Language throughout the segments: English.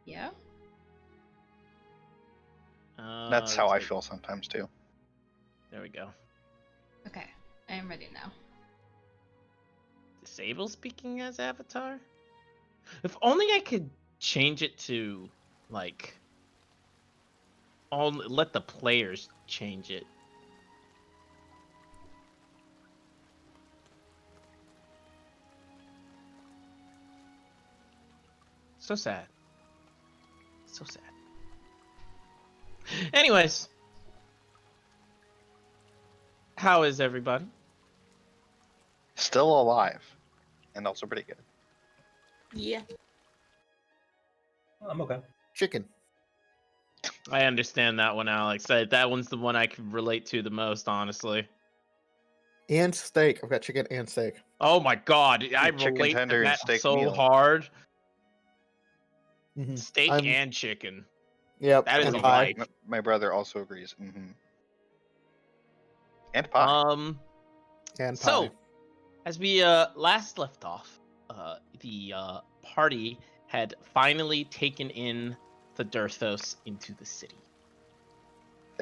Yeah. That's how I feel sometimes too. There we go. Okay, I am ready now. Disable speaking as avatar? If only I could change it to, like, let the players change it. So sad. So sad. Anyways. How is everybody? Still alive, and also pretty good. Yeah. I'm okay. Chicken. I understand that one, Alex. That one's the one I can relate to the most, honestly. And steak. I've got chicken and steak. Oh my god, I Chicken relate tender to and that steak so meal. hard. Mm-hmm. Steak and chicken. Yep. That is and a pie. life. My brother also agrees. And pie. And pie. So, as we last left off, the party had finally taken in the Durthos into the city.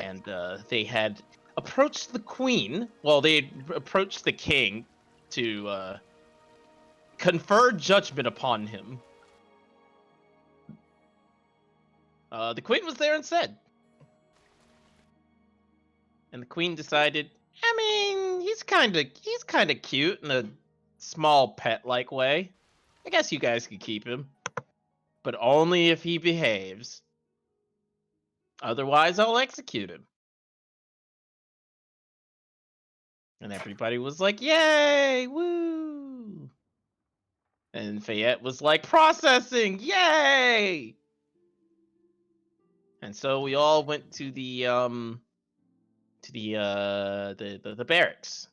And they had approached the queen, well, they had approached the king to confer judgment upon him. The queen was there and said. And the queen decided, I mean, he's kind of cute in a small pet-like way. I guess you guys could keep him. But only if he behaves. Otherwise, I'll execute him. And everybody was like, yay, woo! And Fayette was like, processing, yay! And so we all went to the barracks.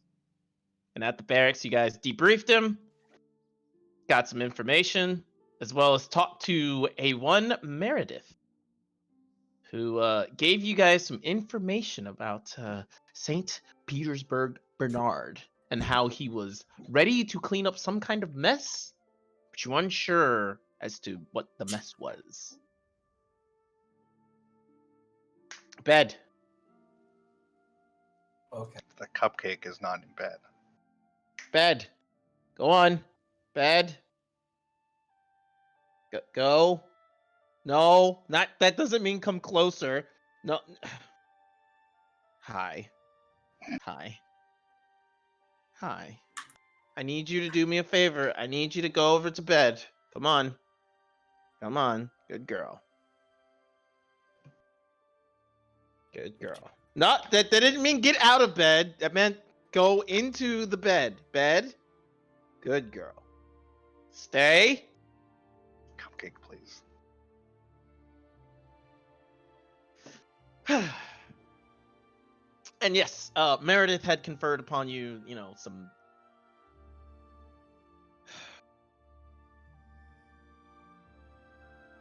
And at the barracks, you guys debriefed him, got some information, as well as talked to A1 Meredith, who gave you guys some information about St. Petersburg Bernard and how he was ready to clean up some kind of mess, but you weren't unsure as to what the mess was. Bed. Okay. The cupcake is not in bed. Bed. Go on. Bed. Go. No, not that doesn't mean come closer. No. Hi. Hi. Hi. I need you to do me a favor. I need you to go over to bed. Come on. Come on. Good girl. Good girl. Not that didn't mean get out of bed. That meant go into the bed. Bed. Good girl. Stay. Cupcake, please. And yes, Meredith had conferred upon you, some...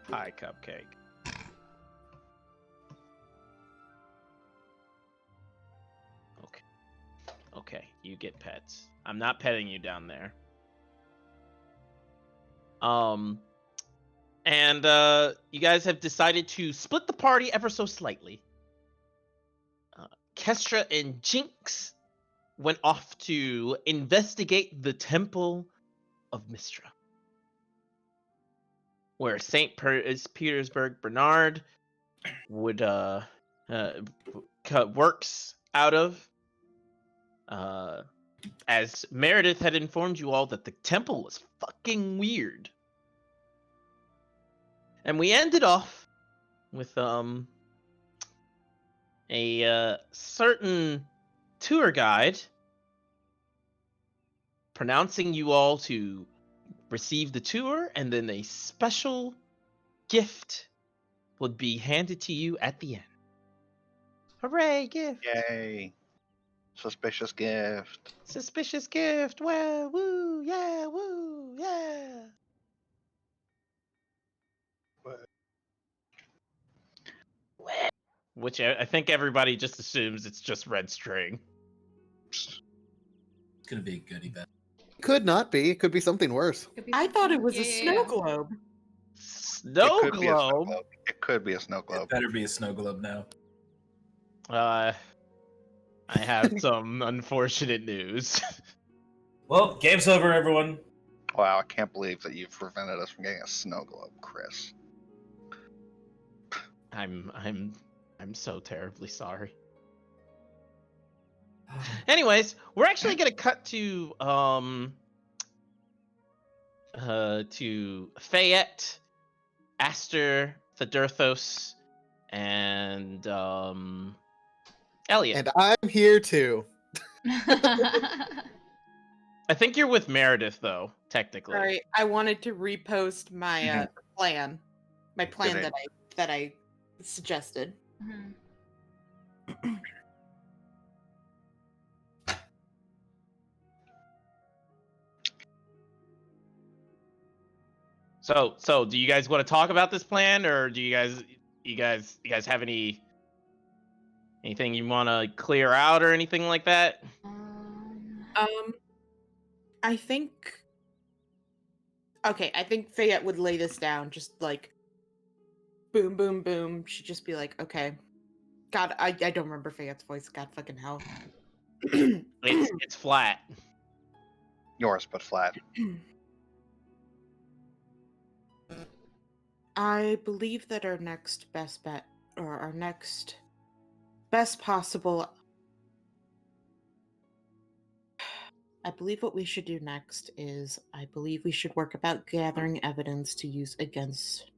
Hi, Cupcake. Okay, you get pets. I'm not petting you down there. And you guys have decided to split the party ever so slightly. Kestra and Jinx went off to investigate the Temple of Mystra, where St. Petersburg Bernard would works out of. As Meredith had informed you all that the temple was fucking weird. And we ended off with a certain tour guide pronouncing you all to receive the tour, and then a special gift would be handed to you at the end. Hooray, gift! Yay. Suspicious gift. Suspicious gift! Well, woo, yeah, woo, yeah! Which I think everybody just assumes it's just red string. It's gonna be a goodie bag. Could not be. It could be something worse. Could be I thought it something- was a yeah, snow yeah. globe. Snow It could be a snow globe. globe. It could be a snow It globe. better be a snow globe now. I have some unfortunate news. Well, game's over, everyone. Wow, I can't believe that you've prevented us from getting a snow globe, Chris. I'm so terribly sorry. Anyways, we're actually gonna cut to Fayette, Aster, Thederthos, and Elliot. And I'm here too. I think you're with Meredith though, technically. Sorry, I wanted to repost my plan. My plan Good that I suggested. Mhm. So do you guys want to talk about this plan, or do you guys have anything you want to clear out or anything like that? I think. Okay, I think Fayette would lay this down, just like, boom, boom, boom. She'd just be like, okay. God, I don't remember Fayette's voice. God fucking hell. It's flat. Yours, but flat. I believe that our next best bet, or our next best possible. I believe what we should do next is, I believe we should work about gathering evidence to use against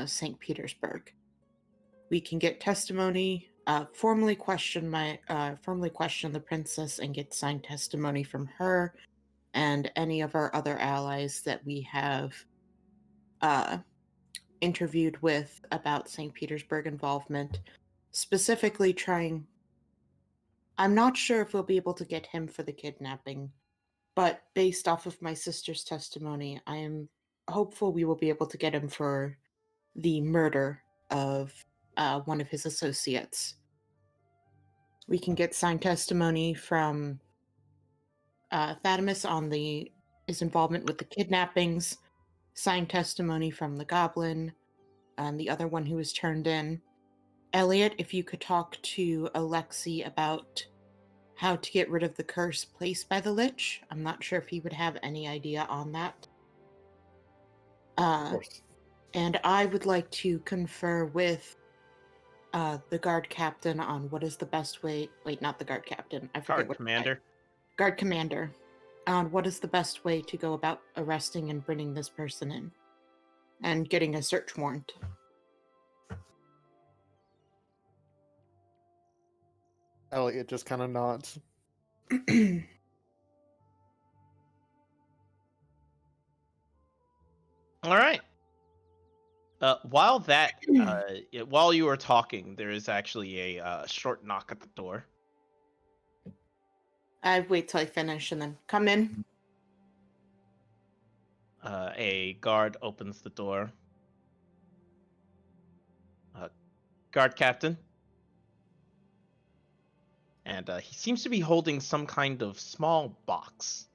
St. Petersburg. We can get testimony, formally question the princess and get signed testimony from her and any of our other allies that we have interviewed with about St. Petersburg involvement, specifically trying. I'm not sure if we'll be able to get him for the kidnapping, but based off of my sister's testimony, I am hopeful we will be able to get him for the murder of one of his associates. We can get signed testimony from Thaddeus on his involvement with the kidnappings, signed testimony from the goblin, and the other one who was turned in. Elliot, if you could talk to Alexei about how to get rid of the curse placed by the Lich. I'm not sure if he would have any idea on that. Of course. And I would like to confer with the guard captain on what is the best way. Wait, not the guard captain. I forget Guard what commander. Guard commander on what is the best way to go about arresting and bringing this person in and getting a search warrant. Elliot just kind of nods. All right. While you were talking, there is actually a short knock at the door. I wait till I finish and then come in. A guard opens the door. Guard captain. And he seems to be holding some kind of small box.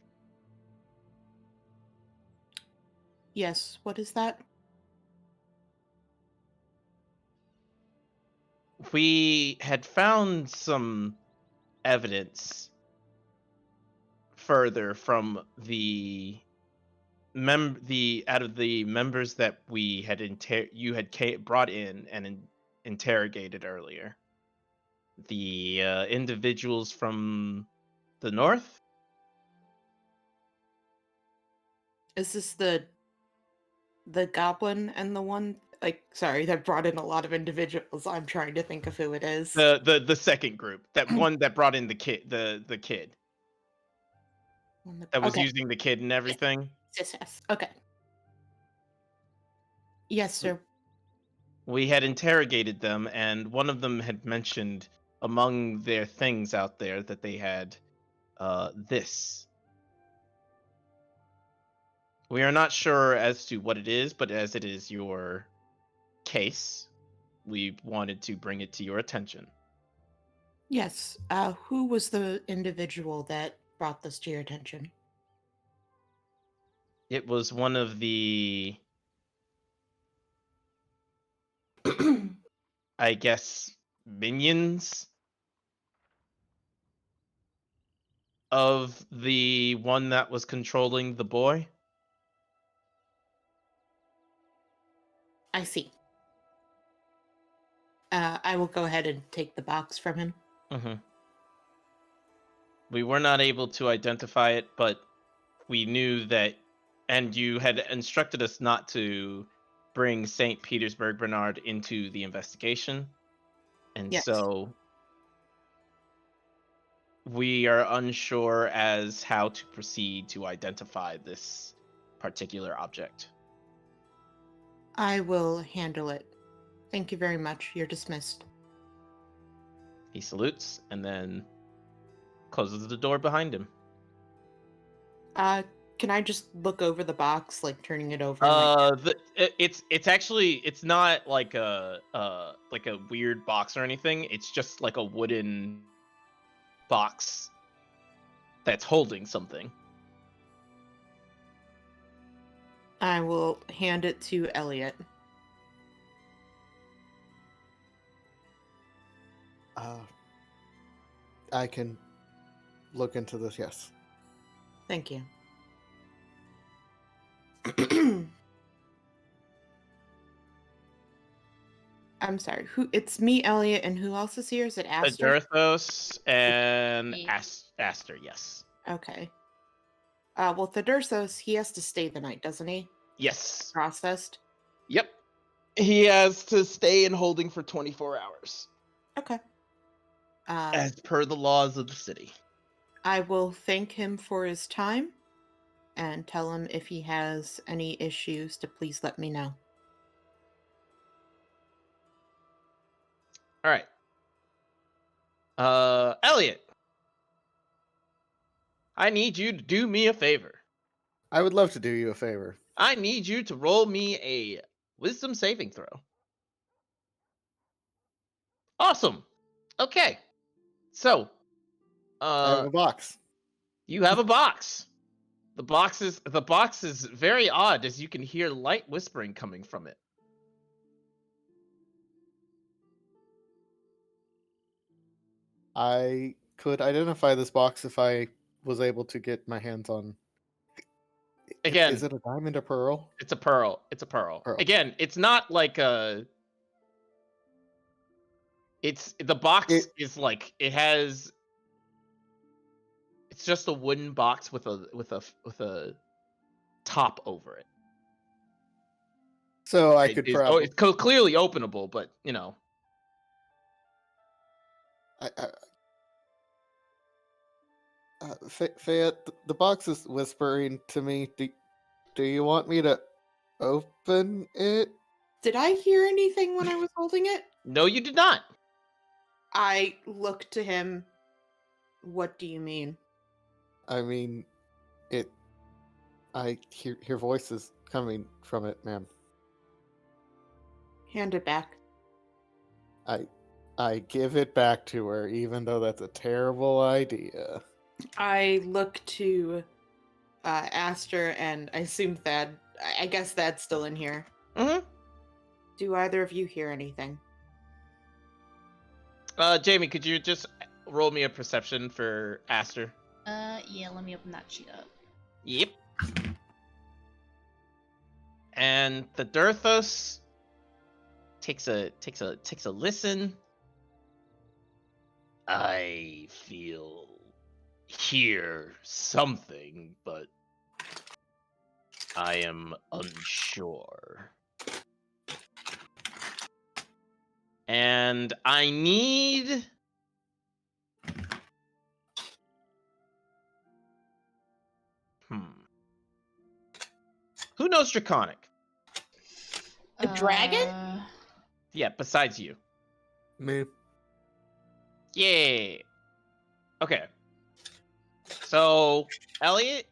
Yes, what is that? We had found some evidence further from the out of the members that we had brought in and interrogated earlier. The individuals from the north. Is this the goblin and the one that brought in a lot of individuals? I'm trying to think of who it is. The second group, that one that brought in the kid, the kid that was Okay. using the kid and everything. Yes. Okay. Yes, sir. We had interrogated them, and one of them had mentioned among their things out there that they had this. We are not sure as to what it is, but as it is your case, we wanted to bring it to your attention. Yes. Who was the individual that brought this to your attention? It was one of the I guess, minions of the one that was controlling the boy. I see. I will go ahead and take the box from him. Mm-hmm. We were not able to identify it, but we knew that, and you had instructed us not to bring St. Petersburg Bernard into the investigation. And Yes. so we are unsure as how to proceed to identify this particular object. I will handle it. Thank you very much. You're dismissed. He salutes and then closes the door behind him. Can I just look over the box, like turning it over? and, It's actually, it's not like a weird box or anything. It's just like a wooden box that's holding something. I will hand it to Elliot. I can look into this, yes. Thank you. I'm sorry. Who? It's me, Elliot, and who else is here? Is it Aster? Thedurthos and Me. Aster, yes. Okay. Well, Thedurthos, he has to stay the night, doesn't he? Yes. Processed. Yep. He has to stay in holding for 24 hours, Okay. as per the laws of the city. I will thank him for his time and tell him if he has any issues to please let me know. All right. Elliot, I need you to do me a favor. I would love to do you a favor. I need you to roll me a wisdom saving throw. Awesome. Okay. So, I have a box. you have a box. The box is very odd, as you can hear light whispering coming from it. I could identify this box if I was able to get my hands on. Again, Is it a diamond or pearl? it's a pearl. It's a pearl. Pearl. Again, it's not like a. It's the box is like it has. It's just a wooden box with a top over it. So I could probably. It's clearly openable, but you know. Fayette, the box is whispering to me. Do you want me to open it? Did I hear anything when I was holding it? No, you did not. I look to him. What do you mean? I mean, it. I hear voices coming from it, ma'am. Hand it back. I give it back to her, even though that's a terrible idea. I look to Aster and I assume Thad. I guess Thad's still in here. Mm-hmm. Do either of you hear anything? Jamie, could you just roll me a perception for Aster? Yeah, let me open that sheet up. Yep. And the Thedurthos takes a listen. I hear something, but I am unsure. And I need Who knows Draconic? A dragon? Yeah, besides you. Me. Yay. Okay. So, Elliot,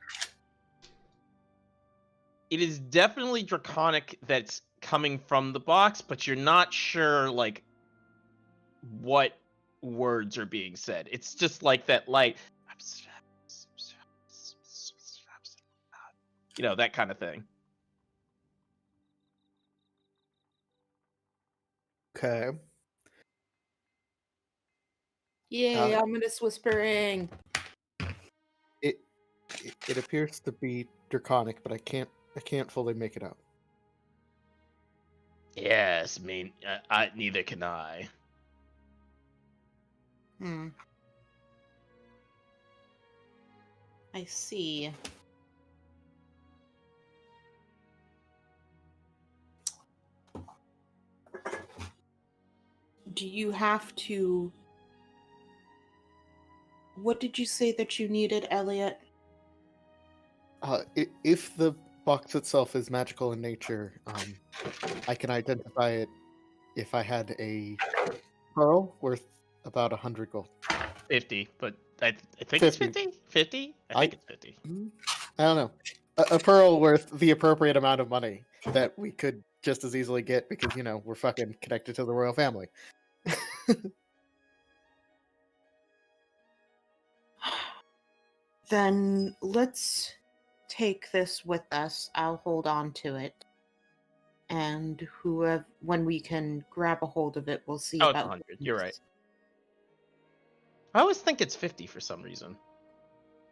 it is definitely Draconic that's coming from the box, but you're not sure, like, what words are being said. It's just like that, like, you know, that kind of thing. Okay. Yay, ominous whispering. It appears to be draconic, but I can't fully make it out. Yes, I mean, neither can I. Hmm. I see. Do you have to... What did you say that you needed, Elliot? If the box itself is magical in nature, I can identify it if I had a pearl worth about 100 gold. 50, but I think 50. it's 50? 50? I think it's 50. I don't know. A pearl worth the appropriate amount of money that we could just as easily get because, we're fucking connected to the royal family. Then let's take this with us. I'll hold on to it. And when we can grab a hold of it, we'll see Oh, it's about 100. getting You're this. right. I always think it's 50 for some reason.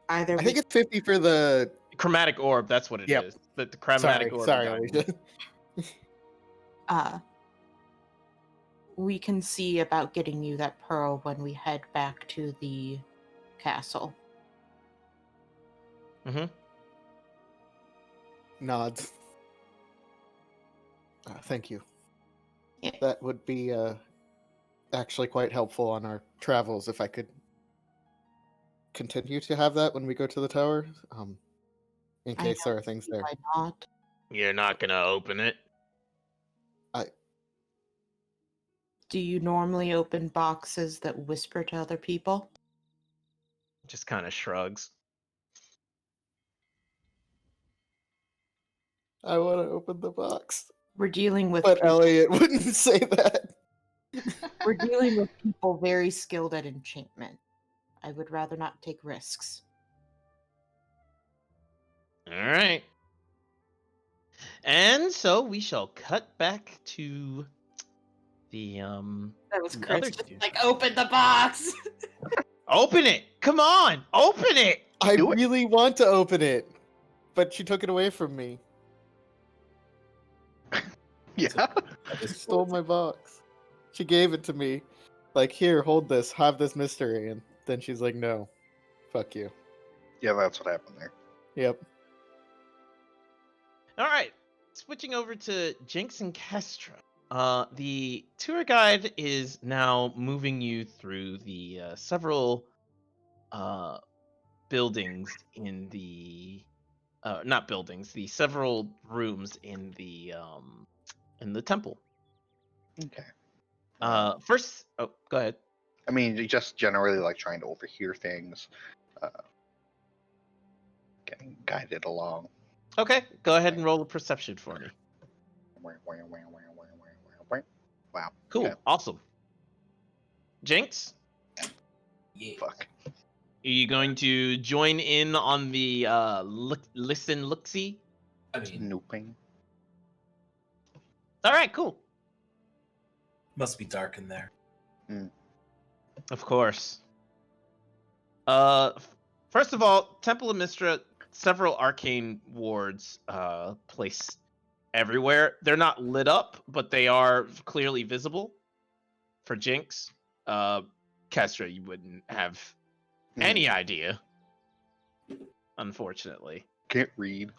Either I think it's 50 for the... Chromatic orb, that's what it Yep. is. The chromatic orb. Sorry, diamond. Alicia. we can see about getting you that pearl when we head back to the castle. Mm-hmm. Nods. Thank you. Yeah. That would be actually quite helpful on our travels if I could continue to have that when we go to the tower. In I case there are don't things see there. why not. You're not gonna open it. Do you normally open boxes that whisper to other people? Just kind of shrugs. I want to open the box. We're dealing with But people, Elliot wouldn't say that. we're dealing with people very skilled at enchantment. I would rather not take risks. All right. And so we shall cut back to the That was the Chris. other Just two. like, open the box! Open it! Come on! Open it! I Do it. really want to open it, but she took it away from me. Yeah. She stole my box. She gave it to me. Like, here, hold this, have this mystery. And then she's like, no. Fuck you. Yeah, that's what happened there. Yep. All right. Switching over to Jinx and Kestra. The tour guide is now moving you through the several buildings in the not buildings, the several rooms in the temple. Okay. First, oh, go ahead. I mean, you just generally like trying to overhear things, getting guided along. Okay, go ahead and roll a perception for me. Wow. Cool, Okay. awesome. Jinx, Yeah. Fuck. are you going to join in on the look-see? I mean, Snooping. All right, cool. must be dark in there. Of course. First of all, Temple of Mystra, several arcane wards placed everywhere. They're not lit up, but they are clearly visible. For Jinx, Kestra, you wouldn't have any idea, unfortunately. Can't read.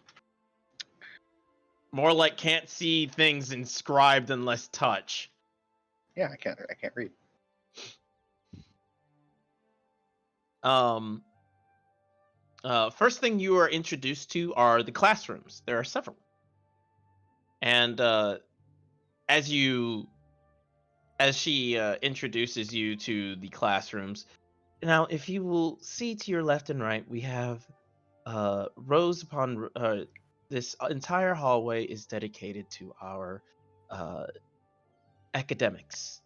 More like can't see things inscribed unless touch. Yeah, I can't read. First thing you are introduced to are the classrooms. There are several. And as she introduces you to the classrooms, now if you will see to your left and right, we have rows upon this entire hallway is dedicated to our academics.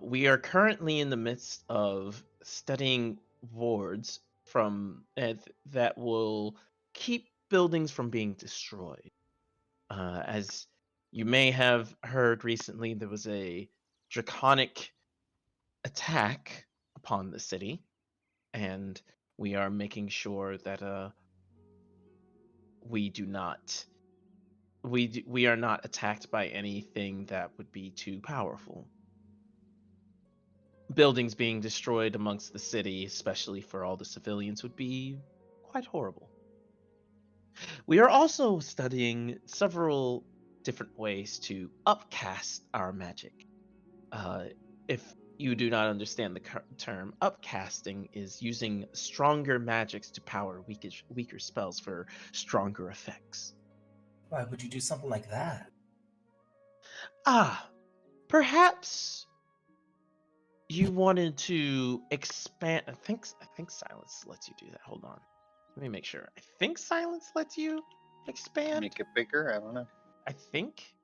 We are currently in the midst of studying wards from that will keep buildings from being destroyed. As you may have heard recently, there was a draconic attack upon the city, and we are making sure that we do not we are not attacked by anything that would be too powerful. Buildings being destroyed amongst the city, especially for all the civilians, would be quite horrible. We are also studying several different ways to upcast our magic. If you do not understand the term, upcasting is using stronger magics to power weaker spells for stronger effects. Why would you do something like that? Perhaps you wanted to expand. I think silence lets you do that. Hold on, let me make sure. I think silence lets you expand. Make it bigger? I don't know. I think.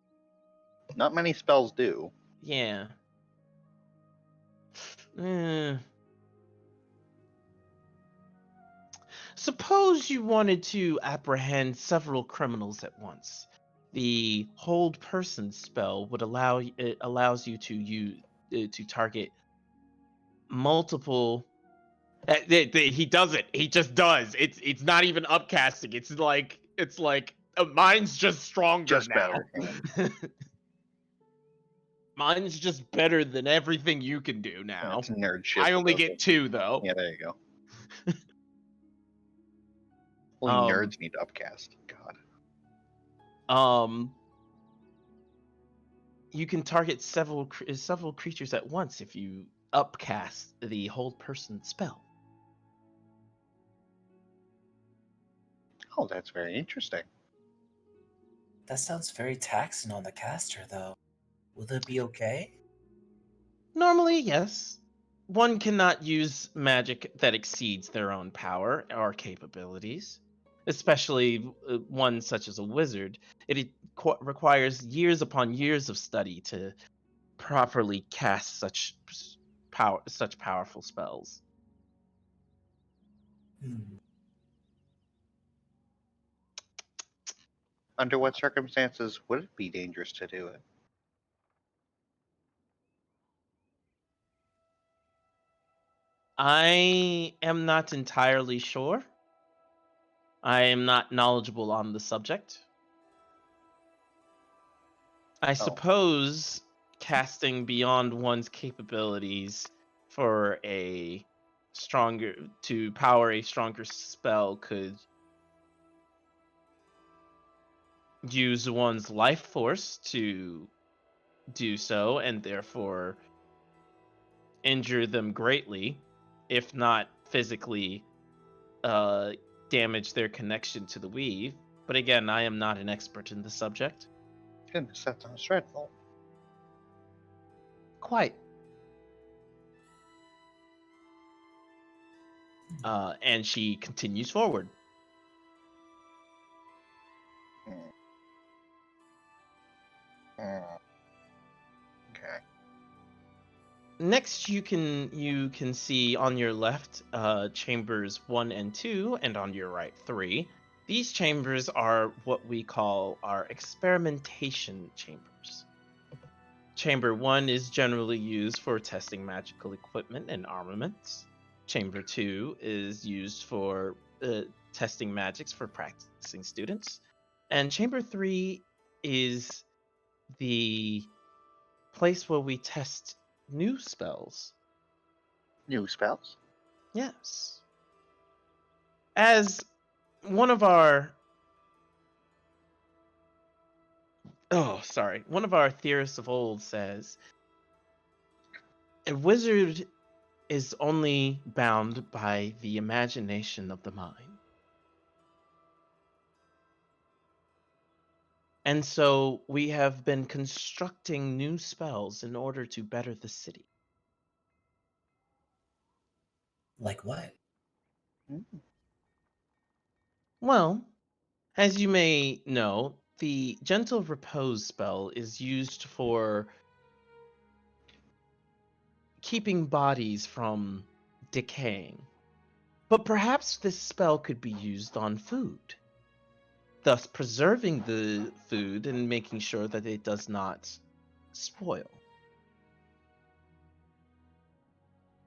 Not many spells do. Yeah. Suppose you wanted to apprehend several criminals at once. The hold person spell would allows you to use to target multiple. He does it. He just does. It's not even upcasting. It's like mine's just stronger Just now. better. Mine's just better than everything you can do now. It's nerd shit. I only that does get it. 2 though. Yeah, there you go. Only nerds need upcast. God. You can target several creatures at once if you upcast the hold person spell. Oh, that's very interesting. That sounds very taxing on the caster, though. Will that be okay? Normally, yes. One cannot use magic that exceeds their own power or capabilities, especially one such as a wizard. It requires years upon years of study to properly cast such powerful spells. Under what circumstances would it be dangerous to do it? I am not entirely sure. I am not knowledgeable on the subject. I suppose casting beyond one's capabilities for to power a stronger spell could use one's life force to do so, and therefore injure them greatly, if not physically damage their connection to the weave. But again, I am not an expert in the subject. Goodness, that sounds dreadful. Quite. And she continues forward. Okay. Next, you can see on your left chambers 1 and 2, and on your right 3. These chambers are what we call our experimentation chambers. Chamber 1 is generally used for testing magical equipment and armaments. Chamber 2 is used for testing magics for practicing students. And Chamber 3 is the place where we test new spells. New spells? Yes. As one of our one of our theorists of old says, a wizard is only bound by the imagination of the mind. And so we have been constructing new spells in order to better the city. Like what? Well, as you may know, the Gentle Repose spell is used for keeping bodies from decaying. But perhaps this spell could be used on food, thus preserving the food and making sure that it does not spoil.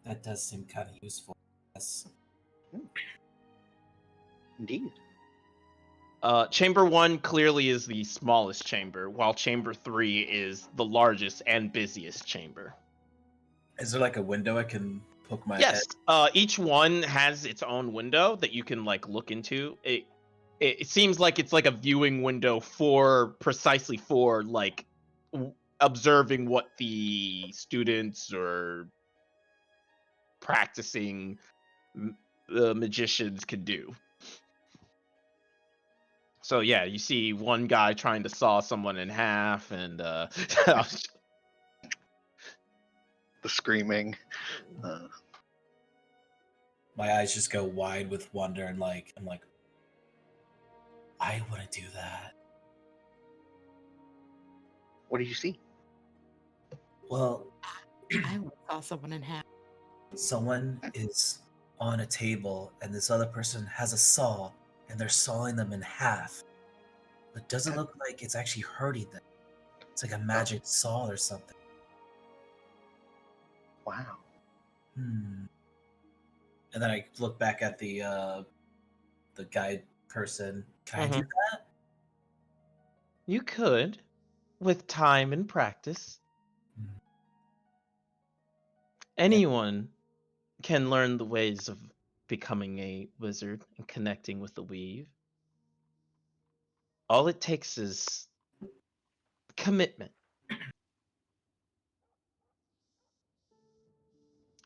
That does seem kind of useful. Yes. Indeed. Chamber 1 clearly is the smallest chamber, while Chamber 3 is the largest and busiest chamber. Is there like a window I can poke my Yes, head? each one has its own window that you can like look into. It seems like it's like a viewing window precisely for like observing what the students or practicing magicians can do. So yeah, you see one guy trying to saw someone in half, and The screaming. My eyes just go wide with wonder and I'm like, I want to do that. What do you see? Well, I once saw someone in half. someone is on a table and this other person has a saw and they're sawing them in half. But it doesn't look like it's actually hurting them. It's like a magic saw or something. Wow. And then I look back at the guide person. Can I do that? you could, with time and practice. Hmm. Anyone can learn the ways of becoming a wizard and connecting with the weave. All it takes is commitment.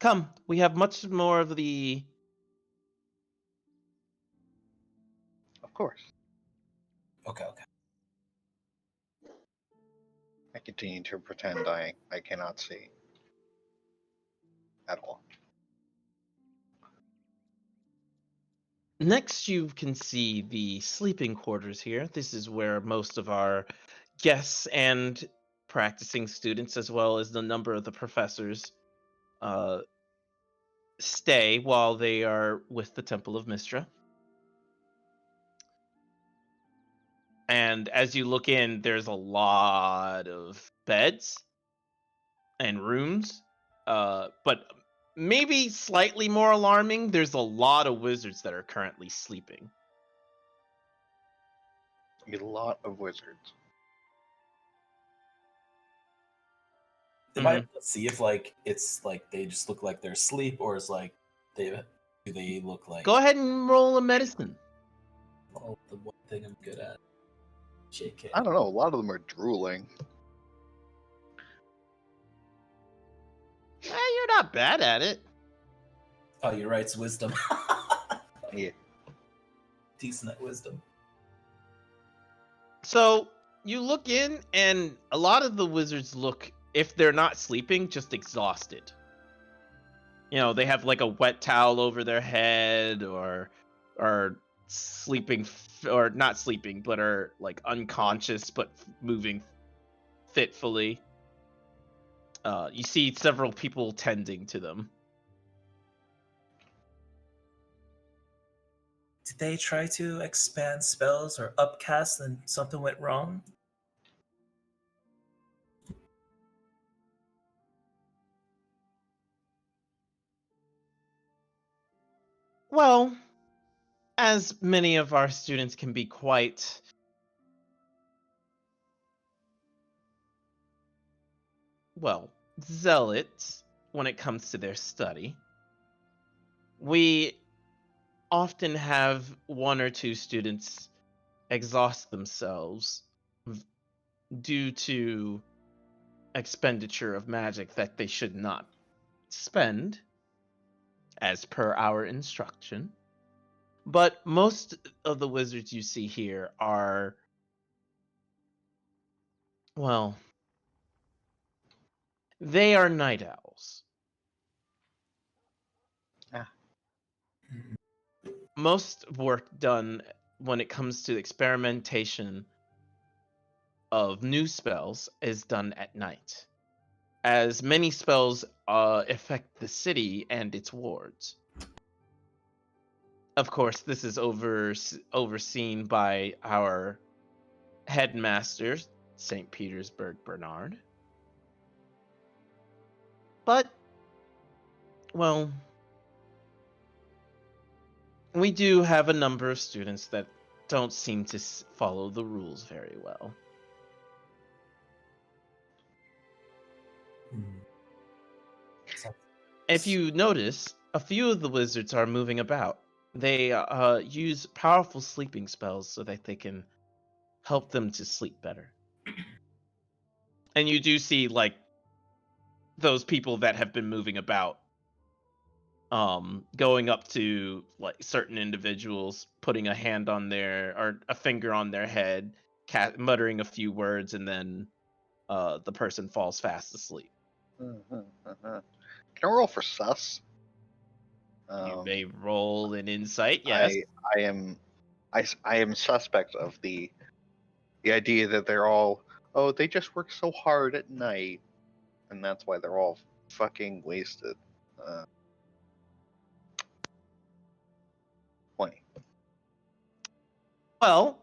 Come, we have much more of the... Of course. Okay. I continue to pretend I cannot see. At all. Next, you can see the sleeping quarters here. This is where most of our guests and practicing students, as well as the number of the professors, stay while they are with the Temple of Mystra. And as you look in, there's a lot of beds and rooms, but maybe slightly more alarming, there's a lot of wizards that are currently sleeping. A lot of wizards. Am I able to see if it's like they just look like they're asleep, or is like do they look like? Go ahead and roll a medicine. Oh, the one thing I'm good at. JK. I don't know. A lot of them are drooling. You're not bad at it. Oh, you're right. It's wisdom. Yeah. Decent at wisdom. So you look in, and a lot of the wizards look, if they're not sleeping, just exhausted. You know, they have like a wet towel over their head, or sleeping, or not sleeping, but are like unconscious but moving fitfully. You see several people tending to them. Did they try to expand spells or upcast and something went wrong? Well, as many of our students can be quite zealots when it comes to their study, we often have one or two students exhaust themselves due to expenditure of magic that they should not spend as per our instruction. But most of the wizards you see here are, well, they are night owls. Most work done when it comes to experimentation of new spells is done at night, as many spells affect the city and its wards. Of course, this is overseen by our headmaster, St. Petersburg Bernard. But Well, we do have a number of students that don't seem to follow the rules very well. Hmm. So- If you notice, a few of the wizards are moving about. They use powerful sleeping spells so that they can help them to sleep better. And you do see like those people that have been moving about, going up to like certain individuals, putting a hand on their or a finger on their head, muttering a few words, and then the person falls fast asleep. Can I roll for sus? You may roll an insight, yes. I am I am suspect of the idea that they're all, oh, they just work so hard at night, and that's why they're all fucking wasted. 20. Well,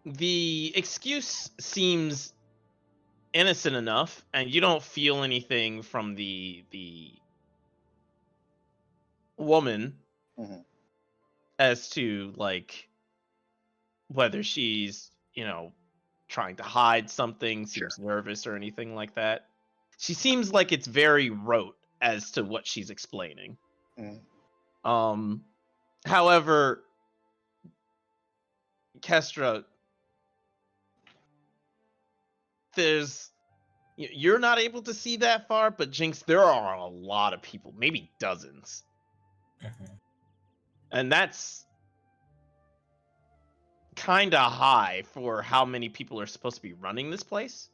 the excuse seems innocent enough, and you don't feel anything from the woman Mhm. as to like whether she's trying to hide something, Sure. seems nervous or anything like that. She seems like it's very rote as to what she's explaining. Mhm. However, Kestra, you're not able to see that far, but Jinx, there are a lot of people, maybe dozens. Mhm. And that's kind of high for how many people are supposed to be running this place.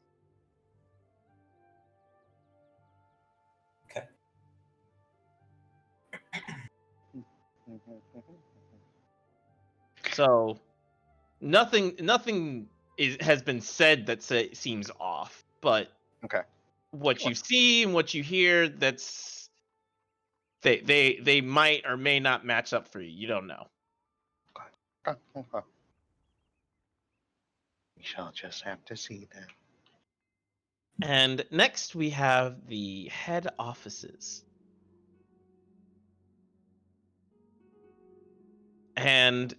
Okay. So nothing has been said that seems off, but Okay. what you see and what you hear, they might or may not match up for you. You don't know. Okay. We shall just have to see then. And next we have the head offices. And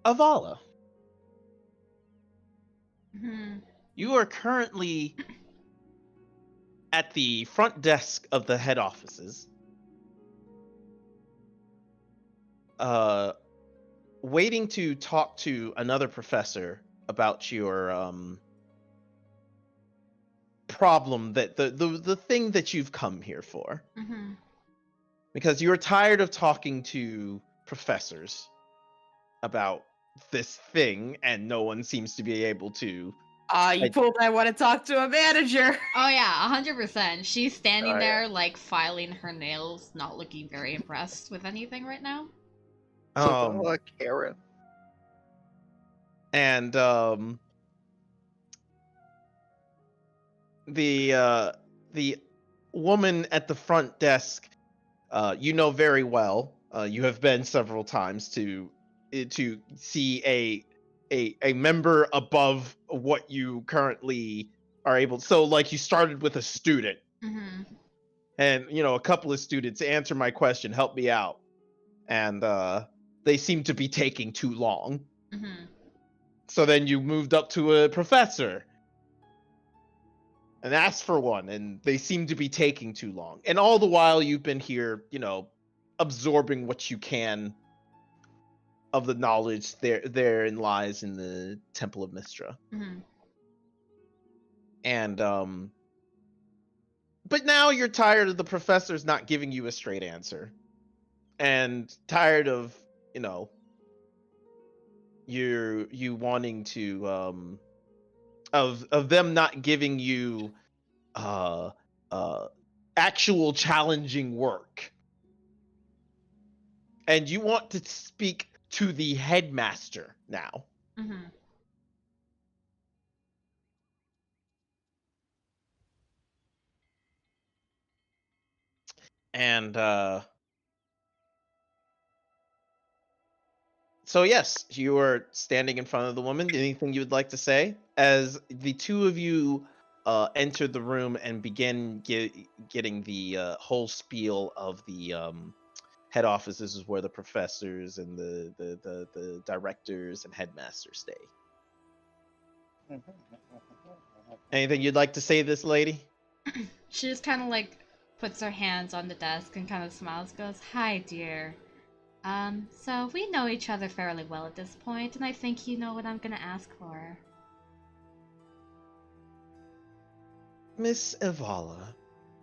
Avala, Hmm. you are currently at the front desk of the head offices, waiting to talk to another professor about your problem, that the thing that you've come here for, Hmm. because you're tired of talking to professors about this thing and no one seems to be able to. You pulled I want to talk to a manager. Oh yeah, 100%. She's standing Oh, yeah. there like filing her nails, not looking very impressed with anything right now. Karen. And the woman at the front desk, you know very well. You have been several times to see a member above what you currently are able. So like you started with a student, Hmm. and a couple of students answer my question, help me out, and they seem to be taking too long. Hmm. So then you moved up to a professor and asked for one, and they seem to be taking too long. And all the while you've been here, absorbing what you can of the knowledge therein lies in the Temple of Mystra. Hmm. And but now you're tired of the professors not giving you a straight answer. And tired of, you wanting to of them not giving you uh actual challenging work. And you want to speak to the headmaster now. Hmm. And So yes, you are standing in front of the woman. Anything you would like to say? As the two of you enter the room and begin getting the whole spiel of the head office. This is where the professors and the directors and headmasters stay. Anything you'd like to say to this lady? She just kind of like puts her hands on the desk and kind of smiles, goes, "Hi, dear. So we know each other fairly well at this point, and I think you know what I'm gonna ask for." Miss Evala,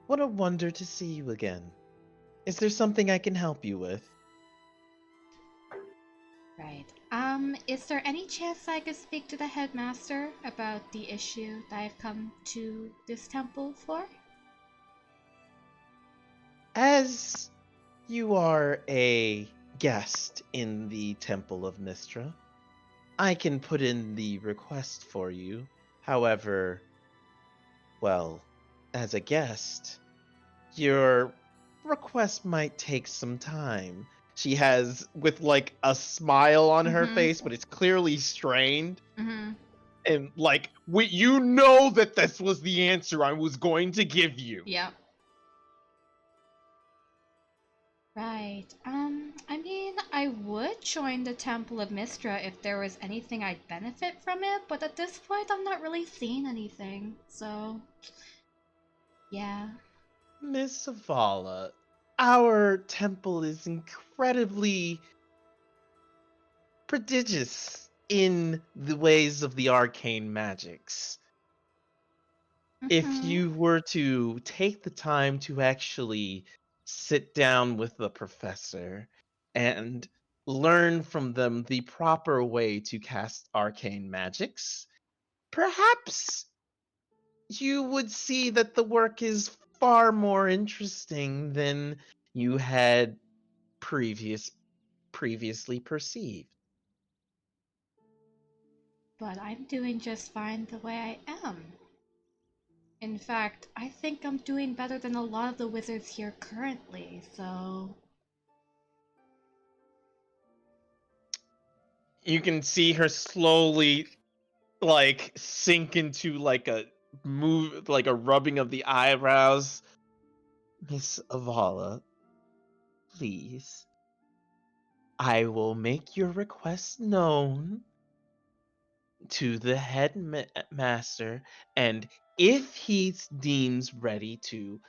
what a wonder to see you again. Is there something I can help you with? Right. Is there any chance I could speak to the headmaster about the issue that I've come to this temple for? As you are a guest in the Temple of Mystra, I can put in the request for you. However, well, as a guest, your request might take some time. She has, with like a smile on her Mhm. face, but it's clearly strained. Mm-hmm. And like, you know that this was the answer I was going to give you. Yep. Right. I mean, I would join the Temple of Mystra if there was anything I'd benefit from it, but at this point I'm not really seeing anything, so... yeah. Miss Zavala, our temple is incredibly prodigious in the ways of the arcane magics. If Mhm. you were to take the time to actually sit down with the professor and learn from them the proper way to cast arcane magics, perhaps you would see that the work is far more interesting than you had previously perceived. But I'm doing just fine the way I am. In fact, I think I'm doing better than a lot of the wizards here currently, so... You can see her slowly like sink into like a move, like a rubbing of the eyebrows. Miss Avala, please, I will make your request known to the headmaster, and if he deems ready to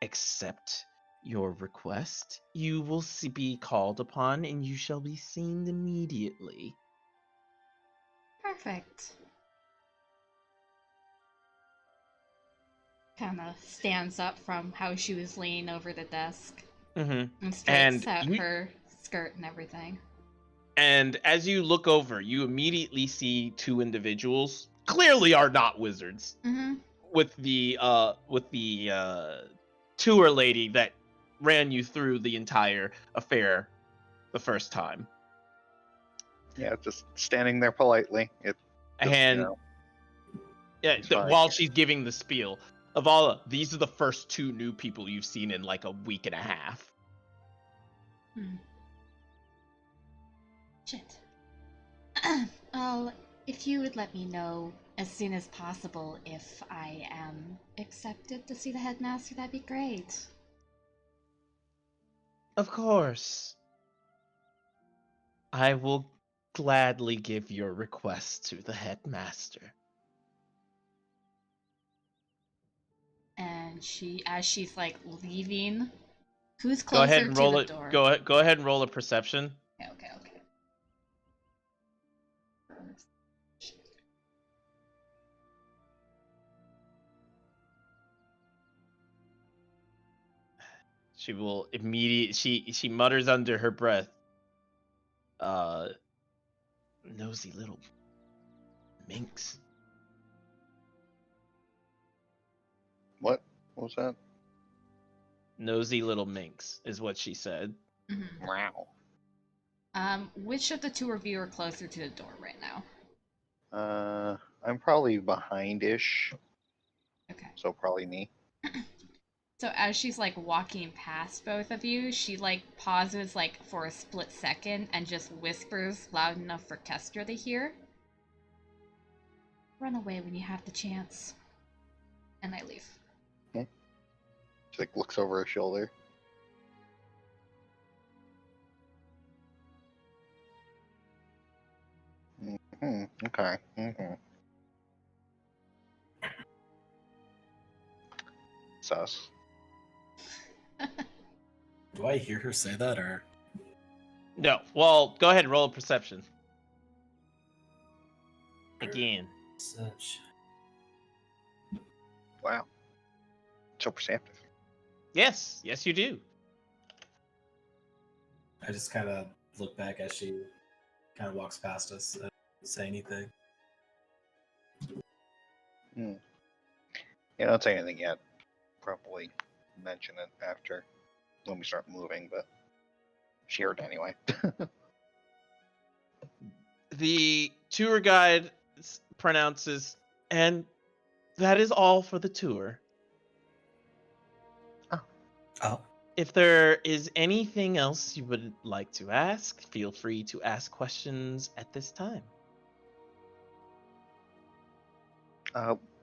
accept your request, you will be called upon and you shall be seen immediately. Perfect. Kinda stands up from how she was leaning over the desk Mm-hmm. and straightens And out her skirt and everything. And as you look over, you immediately see two individuals, clearly are not wizards, Mm-hmm. with the tour lady that ran you through the entire affair the first time. Yeah, just standing there politely. It just, And yeah, it's fine. while she's giving the spiel, Avala, these are the first two new people you've seen in like a week and a half. Shit. Well, if you would let me know as soon as possible if I am accepted to see the headmaster, that'd be great. Of course. I will gladly give your request to the headmaster. And as she's like leaving, who's Go ahead closer and to roll the it. door? Go ahead and roll a perception. Okay. She will she mutters under her breath. Nosy little minx. What was that? Nosy little minx is what she said. Mm-hmm. Wow. Which of the two of you are closer to the door right now? I'm probably behind-ish, Okay. so probably me. So as she's like walking past both of you, she like pauses like for a split second and just whispers loud enough for Kester to hear. Run away when you have the chance. And I leave. She like looks over her shoulder. Okay. Sus. Do I hear her say that, or No. Well, go ahead and roll a perception. Again. such? Wow. So perceptive. Yes. Yes, you do. I just kind of look back as she kind of walks past us and say anything. Yeah, don't say anything yet. Probably mention it after when we start moving, but she heard anyway. The tour guide pronounces, and that is all for the tour. Oh, If there is anything else you would like to ask, feel free to ask questions at this time.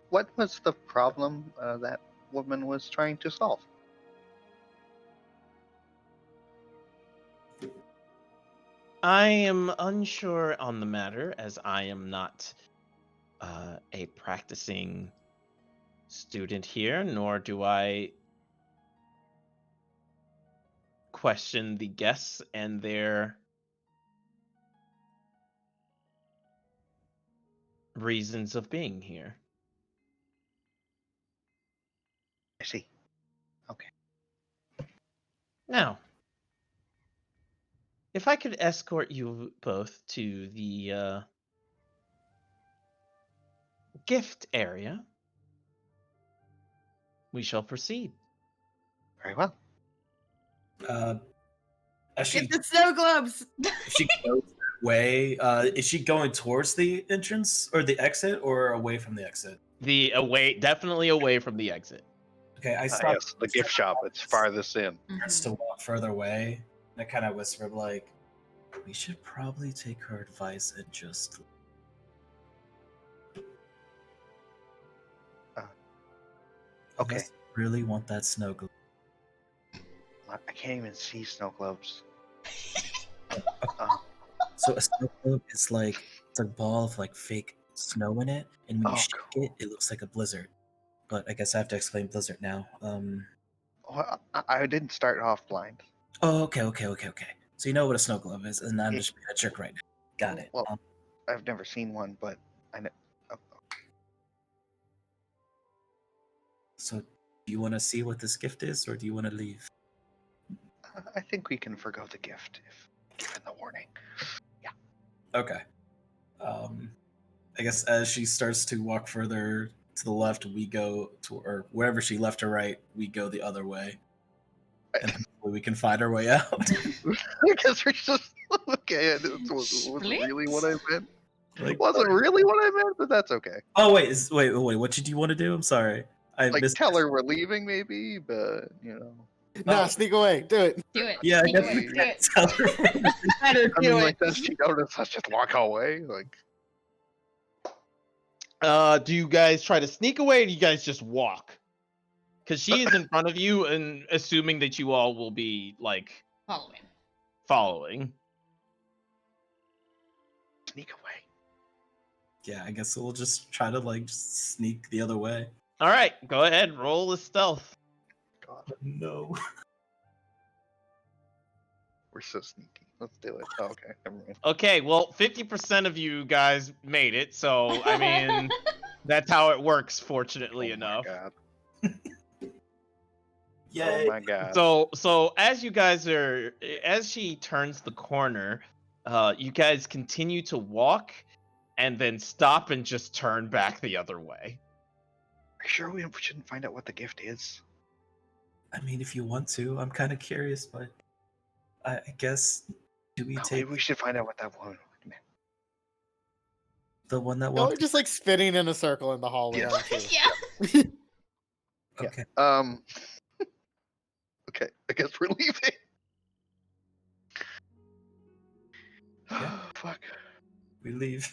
What was the problem that woman was trying to solve? I am unsure on the matter, as I am not a practicing student here, nor do I question the guests and their reasons of being here. I see. Okay. Now, if I could escort you both to the gift area, we shall proceed. Very well. as she, Get the snow globes. if she goes that way, is she going towards the entrance or the exit, or away from the exit? Definitely away from the exit. Okay, I stop. Yes, the gift shop. It's farthest in. Starts to walk further away. And I kind of whisper like, "We should probably take her advice and just." Okay. Unless you really want that snow globe. I can't even see snow globes. So a snow globe is like it's a ball of like fake snow in it, and when you Oh, shake cool. it, it looks like a blizzard. But I guess I have to explain blizzard now. Well, I didn't start off blind. Oh, okay. So you know what a snow globe is, and I'm Yeah. just being a jerk right now. Got it. Well, I've never seen one, but I know. So do you want to see what this gift is, or do you want to leave? I think we can forgo the gift if given the warning. Okay. I guess as she starts to walk further to the left, we go to, or wherever she left or right, we go the other way, and hopefully we can find our way out. I guess we're just okay. It wasn't Split? really what I meant. Like, Wasn't really what I meant, but that's okay. oh wait, wait. What did you want to do? I'm sorry, I Like missed. tell her we're leaving, maybe, but you know. Nah, Oh. sneak away. Do it. Do it. Yeah, I Sneak guess away. we Do can't it. tell her. I mean, like, does she notice us just walk away? Like, Do you guys try to sneak away, or do you guys just walk? Because she is in front of you, and assuming that you all will be like following. sneak away. Yeah, I guess we'll just try to like just sneak the other way. All right, go ahead, roll the stealth. God, No. we're so sneaky. Let's do it. Oh, okay, never mind. Okay, well, 50% of you guys made it, so I mean, that's how it works. Fortunately Oh enough. my god. Yay. Oh my god. So as you guys are, as she turns the corner, you guys continue to walk, and then stop and just turn back the other way. Are you sure we shouldn't find out what the gift is? I mean, if you want to, I'm kind of curious, but I guess do we No, take maybe we should find out what that one meant. the one that No, we're walked? just like spinning in a circle in the hallway. Yeah. aren't we? Yeah. Okay. Okay, I guess we're leaving. Yeah. Fuck. We leave.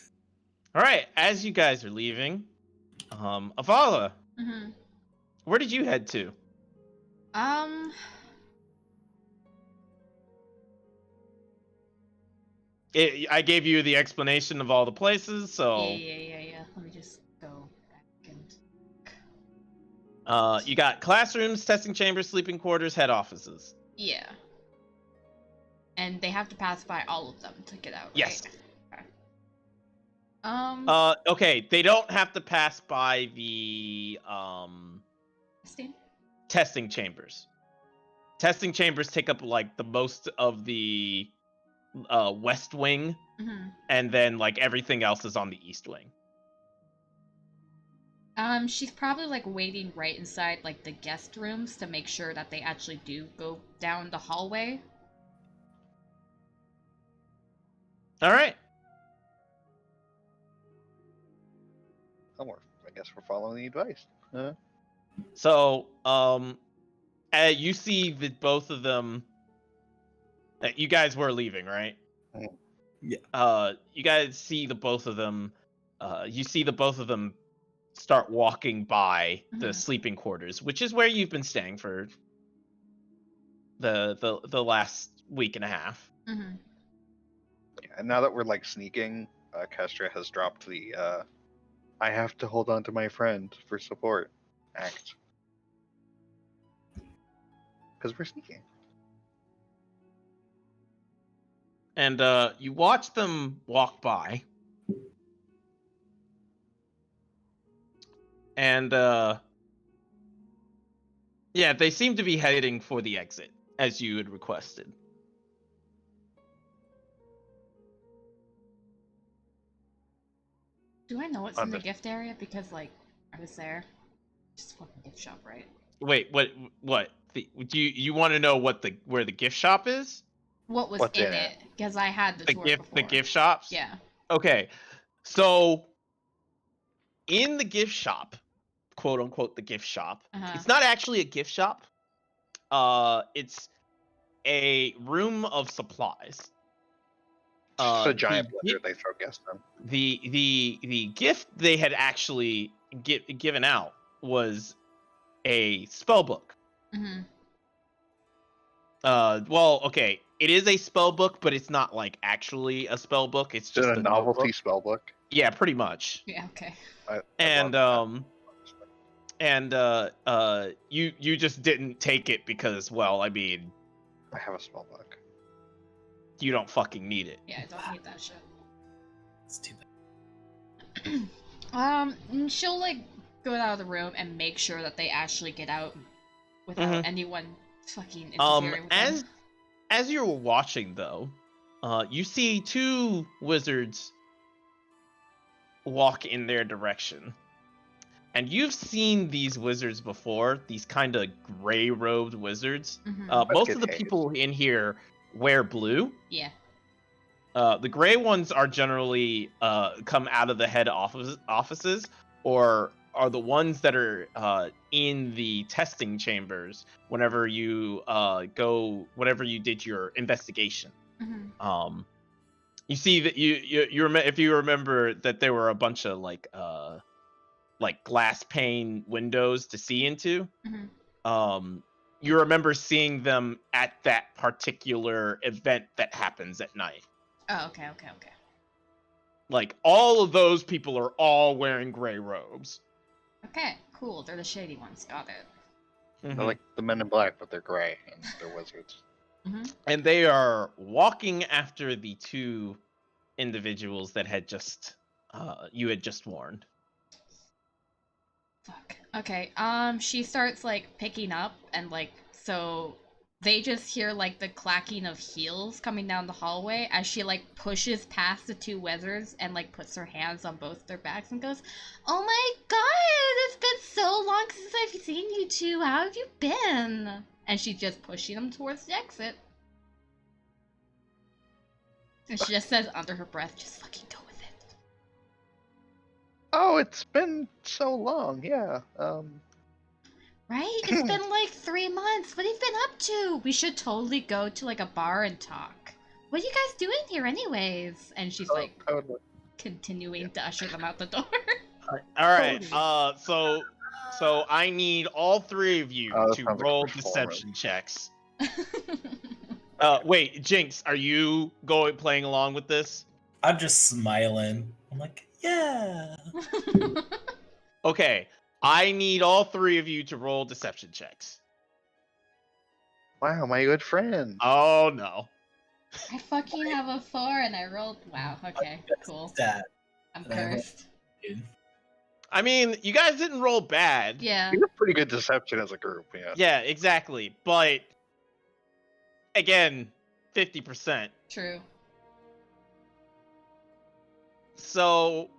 All right, as you guys are leaving, Avala, Mm-hmm. where did you head to? I gave you the explanation of all the places, so Yeah. Let me just go back and. you got classrooms, testing chambers, sleeping quarters, head offices. Yeah. And they have to pass by all of them to get out, right? Yes. Okay. Okay, they don't have to pass by the Christine? testing chambers. Testing chambers take up like the most of the west wing, Mm-hmm. and then like everything else is on the east wing. She's probably like waiting right inside like the guest rooms to make sure that they actually do go down the hallway. All right. I guess we're following the advice. So, you see that both of them. You guys were leaving, right? Yeah. You guys see the both of them. You see the both of them start walking by the Mhm. sleeping quarters, which is where you've been staying for the last week and a half. Mm-hmm. Yeah, and now that we're like sneaking, Kestra has dropped the I have to hold on to my friend for support act. Because we're sneaking. And you watch them walk by. And yeah, they seem to be heading for the exit, as you had requested. Do I know what's in the Under- gift area? Because like I was there. Just fucking gift shop, right? Wait, what? Do you want to know where the gift shop is? What was What's in in it? it? Because I had the tour before. The gift shops? Yeah. Okay. So in the gift shop, quote unquote the gift shop, Uh-huh. it's not actually a gift shop. It's a room of supplies. It's a giant the, blender they throw guests in. the gift they had actually given out was a spell book. Mm-hmm. Well, okay, it is a spell book, but it's not like actually a spell book. It's Is just it a a novelty notebook. spell book? Yeah, pretty much. Yeah. Okay. I And love you just didn't take it because, well, I mean, that. I have a spell book. you don't fucking need it. Yeah, I don't need that shit. It's too bad. And she'll like go out of the room and make sure that they actually get out without Mhm. anyone fucking interfering with them. As you're watching though, you see two wizards walk in their direction. And you've seen these wizards before, these kind of gray-robed wizards. Mhm. Most get of the hazed. people in here wear blue. Yeah. The gray ones are generally come out of the head offices, or are the ones that are in the testing chambers whenever you whenever you did your investigation. Mhm. You see that if you remember that there were a bunch of like glass pane windows to see into. Mhm. You remember seeing them at that particular event that happens at night. Oh, okay. Like all of those people are all wearing gray robes. Okay, cool. They're the shady ones. Got it. They're like the Men in Black, but they're gray and they're wizards. And they are walking after the two individuals that had just you had just warned. Fuck. Okay. She starts like picking up and like so they just hear like the clacking of heels coming down the hallway as she like pushes past the two wizards and like puts her hands on both their backs and goes, "Oh my god, it's been so long since I've seen you two. How have you been?" And she's just pushing them towards the exit. And she just says under her breath, "Just fucking go with it." Oh, it's been so long. Yeah. Right? It's been like 3 months. What have you been up to? We should totally go to like a bar and talk. What are you guys doing here anyways? And she's like Totally. continuing to usher them out the door. All right. So I need all three of you Oh, that to sounds like a roll performance. deception checks. Wait, Jinx, are you playing along with this? I'm just smiling. I'm like, yeah. Okay. I need all three of you to roll deception checks. Wow, my good friend. Oh no. I fucking have a 4 and I rolled. Wow, okay, cool. That. I'm And I rolled- cursed. Dude. I mean, you guys didn't roll bad. Yeah. We have pretty good deception as a group, yeah. Yeah, exactly. But again, 50%. True. So,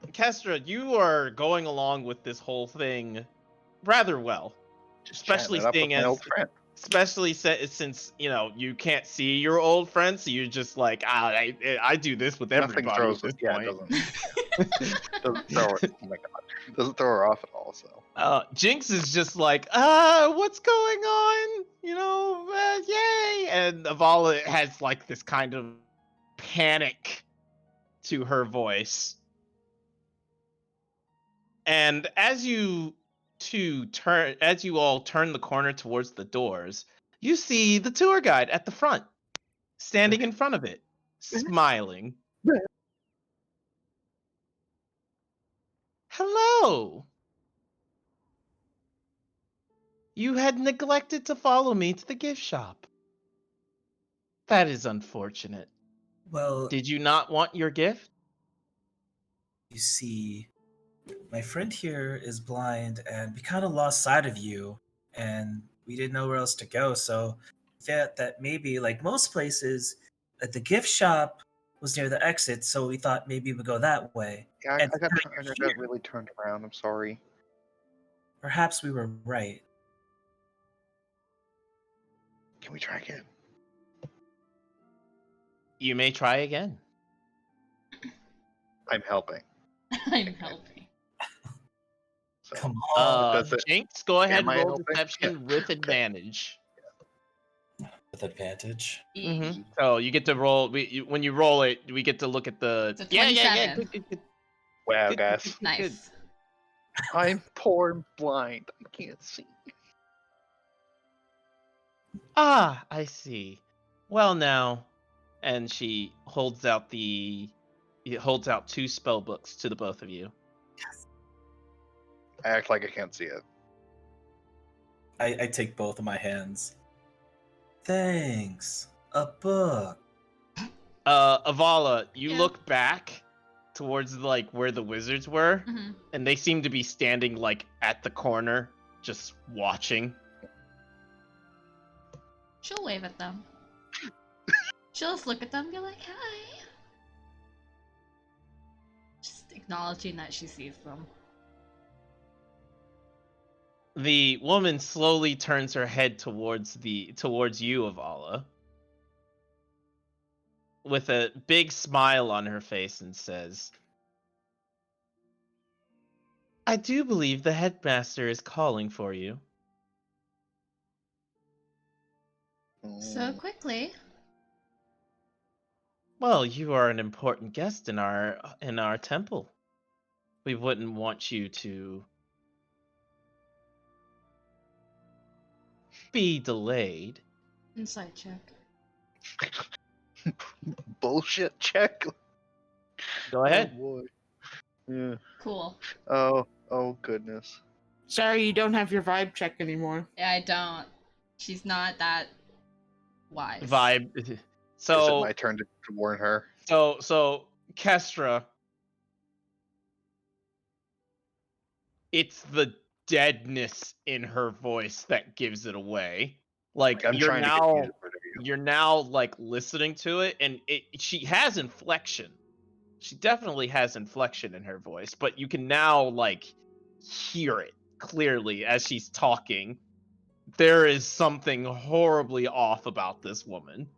Kestra, you are going along with this whole thing rather well, Just especially chatting it up with seeing my as, old friend. especially since you can't see your old friends, so you're just like, I do this with Nothing everybody throws at this yeah, point. it doesn't throw her. Oh my god, doesn't throw her off at all. So Jinx is just like, what's going on? Yay! And Avala has like this kind of panic to her voice. And as you all turn the corner towards the doors, you see the tour guide at the front, standing in front of it, smiling. Hello! You had neglected to follow me to the gift shop. That is unfortunate. Well, Did you not want your gift? you see, my friend here is blind, and we kind of lost sight of you, and we didn't know where else to go. So that maybe, like most places, the gift shop was near the exit, so we thought maybe we'd go that way. yeah, And I got now you're here. really turned around. I'm sorry. Perhaps we were right. Can we try again? You may try again. I'm helping. I'm helping. So Come on, Does it- Jinx, go ahead am and I roll helping? deception Yeah. with advantage. with advantage. Mm-hmm. So you get to roll. When you roll it, we get to look at the. It's a Yeah. 27. Good. wow, Good, guys, good. Nice. I'm poor and blind. I can't see. Ah, I see. Well now, and she holds out two spell books to the both of you. I act like I can't see it. I take both of my hands. Thanks. A book. Avala, you Yeah. look back towards like where the wizards were, Hmm. and they seem to be standing like at the corner, just watching. She'll wave at them. She'll just look at them and be like, hi. Just acknowledging that she sees them. The woman slowly turns her head towards you, Avala, with a big smile on her face and says, I do believe the headmaster is calling for you. So quickly. Well, you are an important guest in our temple. We wouldn't want you to be delayed. Inside check. Bullshit check. Go ahead. Oh boy. Yeah. Cool. Oh goodness. Sorry, you don't have your vibe check anymore. Yeah, I don't. She's not that wise. Vibe. Is it So my turn to warn her? so Kestra, it's the deadness in her voice that gives it away. Like I'm you're trying to now get you rid of you. you're now like listening to it, and she has inflection. She definitely has inflection in her voice, but you can now like hear it clearly as she's talking. There is something horribly off about this woman.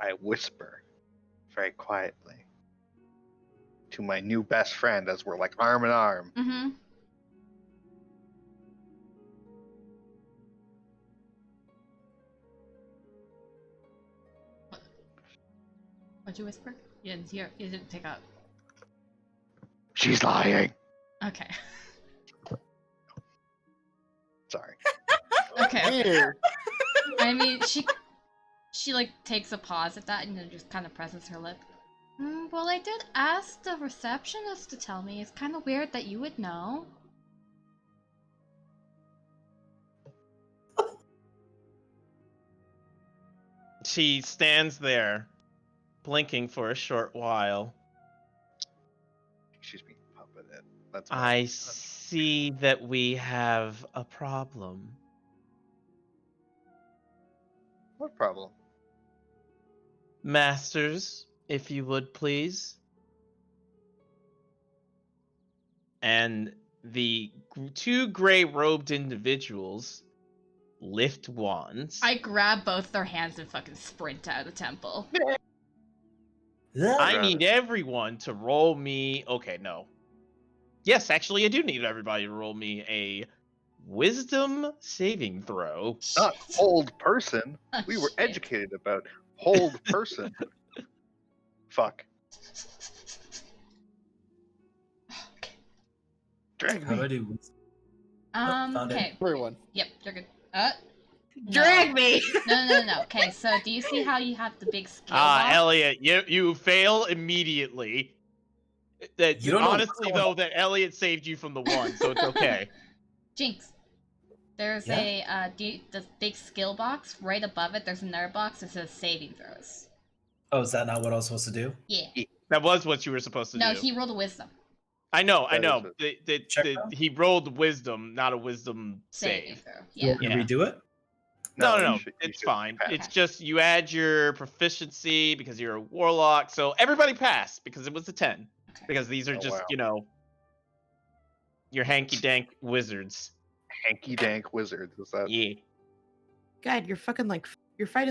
I whisper very quietly to my new best friend as we're like arm in arm. Mm-hmm. What'd you whisper? You didn't hear. You didn't pick up. She's lying. Okay. Sorry. Okay. Ew. I mean, she like takes a pause at that and then just kind of presses her lip. Well, I did ask the receptionist to tell me. It's kind of weird that you would know. She stands there, blinking for a short while. She's being puppeted. That's I see that we have a problem. What problem? Masters, if you would please. And the two gray-robed individuals lift wands. I grab both their hands and fucking sprint out of the temple. I need everyone to roll me. Okay, no. Yes, actually, I do need everybody to roll me a wisdom saving throw. Not Shit. hold person. Oh, We were shit. educated about hold person. Fuck. Okay. Drag How do me. I do? Found it. Okay. Everyone. Yep, you're good. No. Drag me! No. Okay, so do you see how you have the big skill Ah, box? Elliot, you fail immediately. That You don't know what's honestly going though on. that Elliot saved you from the one, so it's okay. Jinx. There's the big skill box right above it. There's another box that says saving throws. Oh, is that not what I was supposed to do? Yeah. That was what you were supposed to No, do. he rolled a wisdom I know. That is Check out? He rolled wisdom, not a wisdom saving save. throw. Do you Yeah. want me to redo it? No, you no, should- you it's should fine. pass. It's just you add your proficiency because you're a warlock. So everybody passed because it was a 10. Okay. Because these are Oh, just, wow. your hanky dank wizards. Hanky dank wizards. Is that? Yeah. God, you're fighting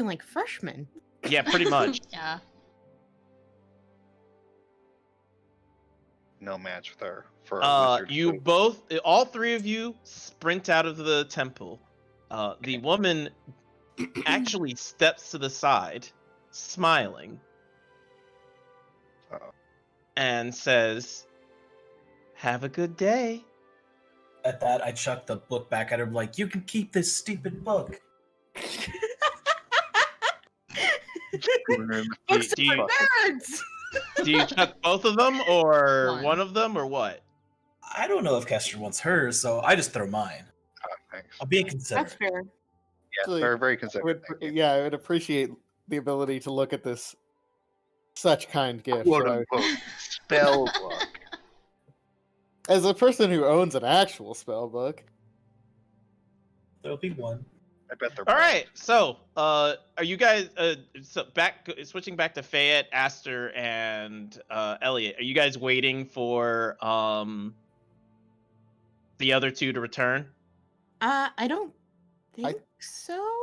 like freshmen. Yeah, pretty much. Yeah. No match with her for a wizard. You fleet. both, all three of you, sprint out of the temple. The woman actually steps to the side, smiling, Uh-oh. and says, "Have a good day." At that, I chuck the book back at her, like, "You can keep this stupid book." Shooting her in the Books feet. do you- are for nerds! Do you chuck both of them, or One. one of them, or what? I don't know if Kester wants hers, so I just throw mine. Oh, thanks. I'm being That's considerate. fair. Yeah, Actually, very, very I considerate. would, Thank you. yeah, I would appreciate the ability to look at this such kind gift. Quote so I- unquote spell book. as a person who owns an actual spell book, There'll be one. I bet they're. All right. So, are you guys switching back to Fayette, Aster, and Elliot? Are you guys waiting for the other two to return? I don't think I- so.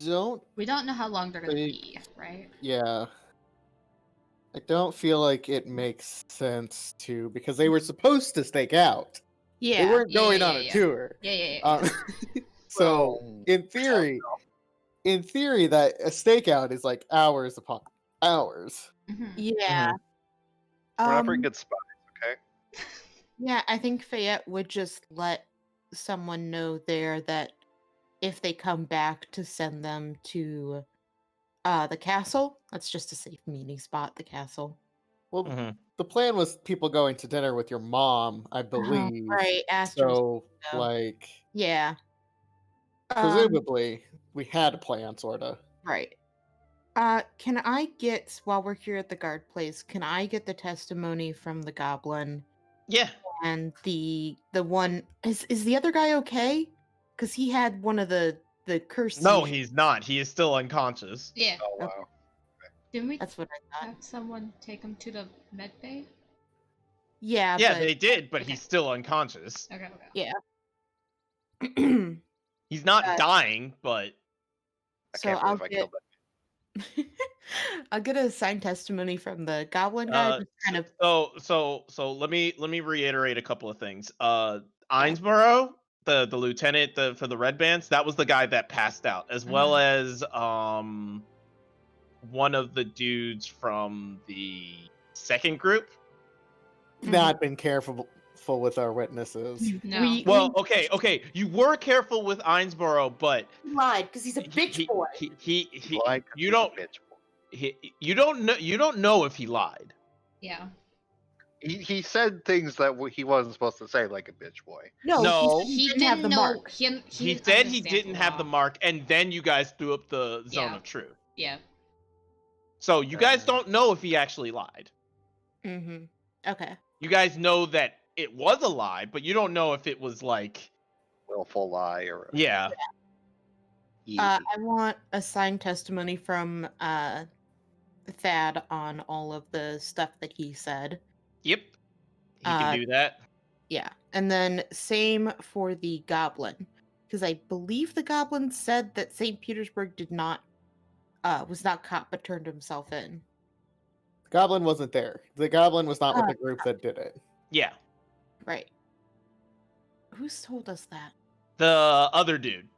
don't. We don't know how long they're gonna They- be, right? Yeah. I don't feel like it makes sense to because they were supposed to stake out. Yeah. They weren't Yeah, going yeah, on yeah, a yeah. tour. Yeah. Um, so Well, in theory, that a stakeout is like hours upon hours. Mhm. Yeah. We're not very Um, good spots. Okay. Yeah, I think Fayette would just let someone know there that if they come back to send them to the castle, that's just a safe meeting spot, the castle. Well, Mhm. the plan was people going to dinner with your mom, I believe. Right, Aster was- So, go. like, yeah. presumably, we had a plan, sorta. Right. Can I get, while we're here at the guard place, can I get the testimony from the goblin Yeah. and the one is the other guy okay? Because he had one of the curse. No, seizures. he's not. He is still unconscious. Yeah. Oh wow. Didn't we That's what I thought. have someone take him to the med bay? Yeah. Yeah, but... they did, but Okay. he's still unconscious. Okay. Yeah. He's not Uh, dying, but I So can't I'll believe I get killed that. I'll get a signed testimony from the goblin guy. Just kind of so let me reiterate a couple of things. Einsborough, the lieutenant for the red bands, that was the guy that passed out, as well as one of the dudes from the second group. Not been careful with our witnesses. No. Well, okay. You were careful with Einsborough, but He lied because he's a bitch boy. he Like you he's a don't bitch boy. you don't know if he lied. Yeah. He said things that he wasn't supposed to say, like a bitch boy. No. he didn't have the mark. He didn't said he understand didn't have the law. mark, and then you guys threw up the zone Yeah. of truth. Yeah. So you guys Uh. don't know if he actually lied. Mm-hmm. Okay. You guys know that it was a lie, but you don't know if it was like, Willful lie or yeah. I want a signed testimony from Thad on all of the stuff that he said. Yep. He can do that. Yeah. And then same for the goblin. Because I believe the goblin said that St. Petersburg was not caught but turned himself in. The goblin wasn't there. The goblin was not with the group that did it. Yeah. Right. Who's told us that? The other dude.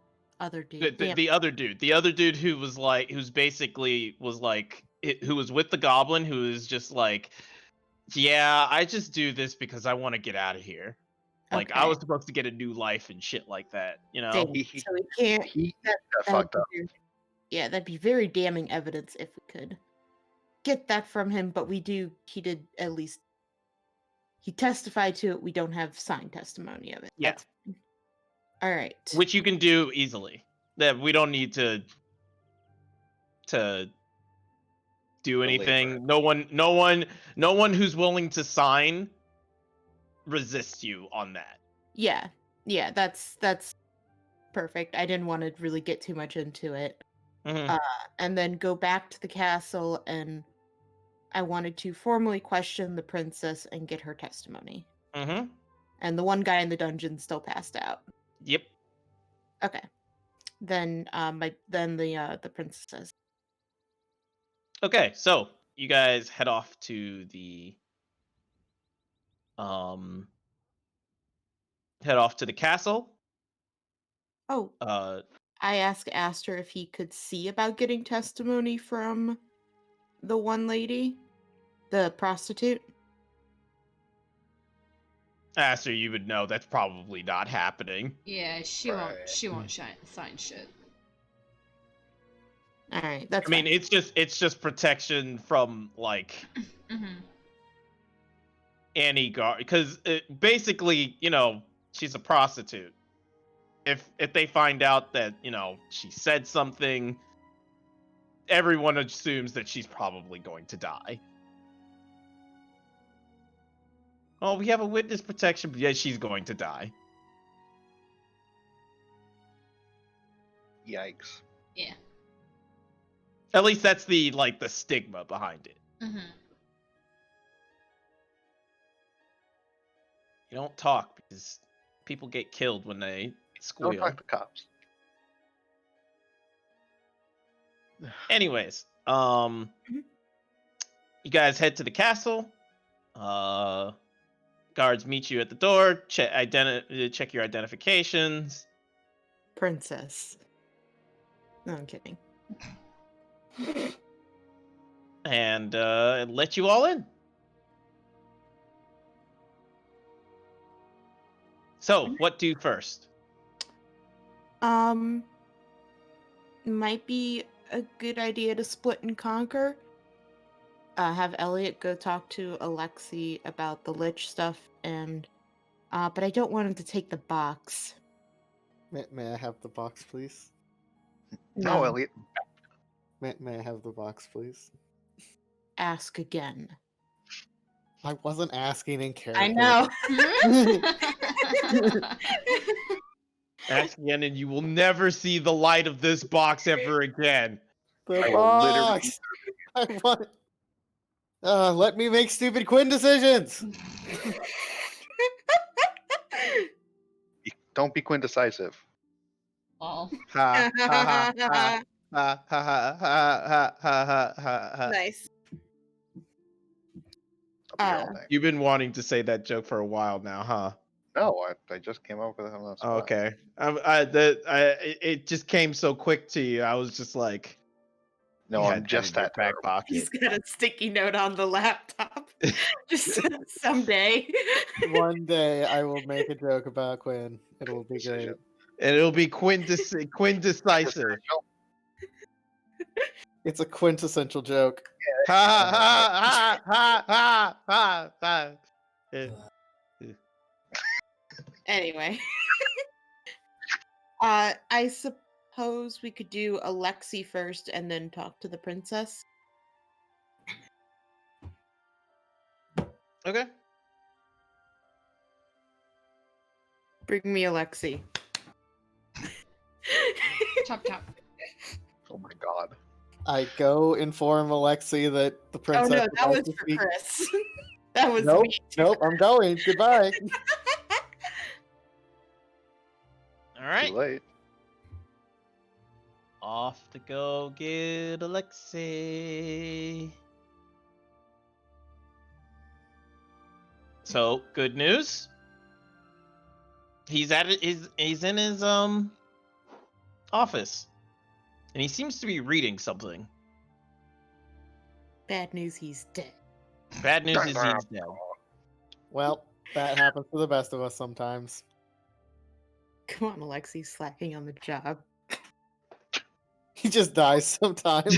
Other dude. The other dude. The other dude who was like, who was with the goblin, who is just like, yeah, I just do this because I want to get out of here. Like, I Okay. was supposed to get a new life and shit like that, you know? Damn. So we can't. He that got would fucked up. be yeah, that'd be very damning evidence if we could get that from him. But he did at least. He testified to it. We don't have signed testimony of it. Yeah. That's fine. All right. Which you can do easily. That we don't need to do anything. No one who's willing to sign resists you on that. Yeah. That's perfect. I didn't want to really get too much into it. Mhm. And then go back to the castle, and I wanted to formally question the princess and get her testimony. Mhm. And the one guy in the dungeon still passed out. Yep. Okay. Then the princess. Okay, so you guys head off to the castle. Oh, I asked Aster if he could see about getting testimony from the one lady, the prostitute. Aster, you would know that's probably not happening. Yeah, she Right. won't sign shit. All right, that's. I mean, fine. it's just protection from like Mm-hmm. any guard, because basically, you know, she's a prostitute. If they find out that, you know, she said something, everyone assumes that she's probably going to die. Oh, we have a witness protection, but yeah, she's going to die. Yikes. Yeah. At least that's the stigma behind it. Mm-hmm. You don't talk because people get killed when they Don't squeal. talk to cops. Anyways, you guys head to the castle. Guards meet you at the door. Check your identifications. Princess. No, I'm kidding. And let you all in. So, what do first? Might be a good idea to split and conquer. Have Elliot go talk to Alexi about the lich stuff, and but I don't want him to take the box. May I have the box, please? No, Elliot. May I have the box, please? Ask again. I wasn't asking in character. I know. Ask again, and you will never see the light of this box ever again. The I will literally- box! I want... let me make stupid Quinn decisions! Don't be quintessential. Well, Ha ha ha ha ha ha ha ha ha ha ha. Nice. I'll be here all day. You've been wanting to say that joke for a while now, huh? No, I just came up with it on the spot. Okay. It just came so quick to you. I was just like, No, You I'm had just in your that back terrible. pocket. He's got a sticky note on the laptop. Just someday. One day I will make a joke about Quinn. It will be great. Decision. And it'll be quintessential. It's a quintessential joke. Ha ha ha ha ha ha. Eh, Anyway. I suppose we could do Alexi first and then talk to the princess. Okay. Bring me Alexi. Chop chop. Oh my god. I go inform Alexi that the Oh princess. no, would that like was to for speak- Chris. That was Nope, me. nope. I'm going. Goodbye. All right. Too late. Off to go get Alexei. So, good news. He's at it. He's in his office, and he seems to be reading something. Bad news, he's dead. Bad news is he's dead. Well, that happens to the best of us sometimes. Come on, Alexi, slacking on the job. He just dies sometimes.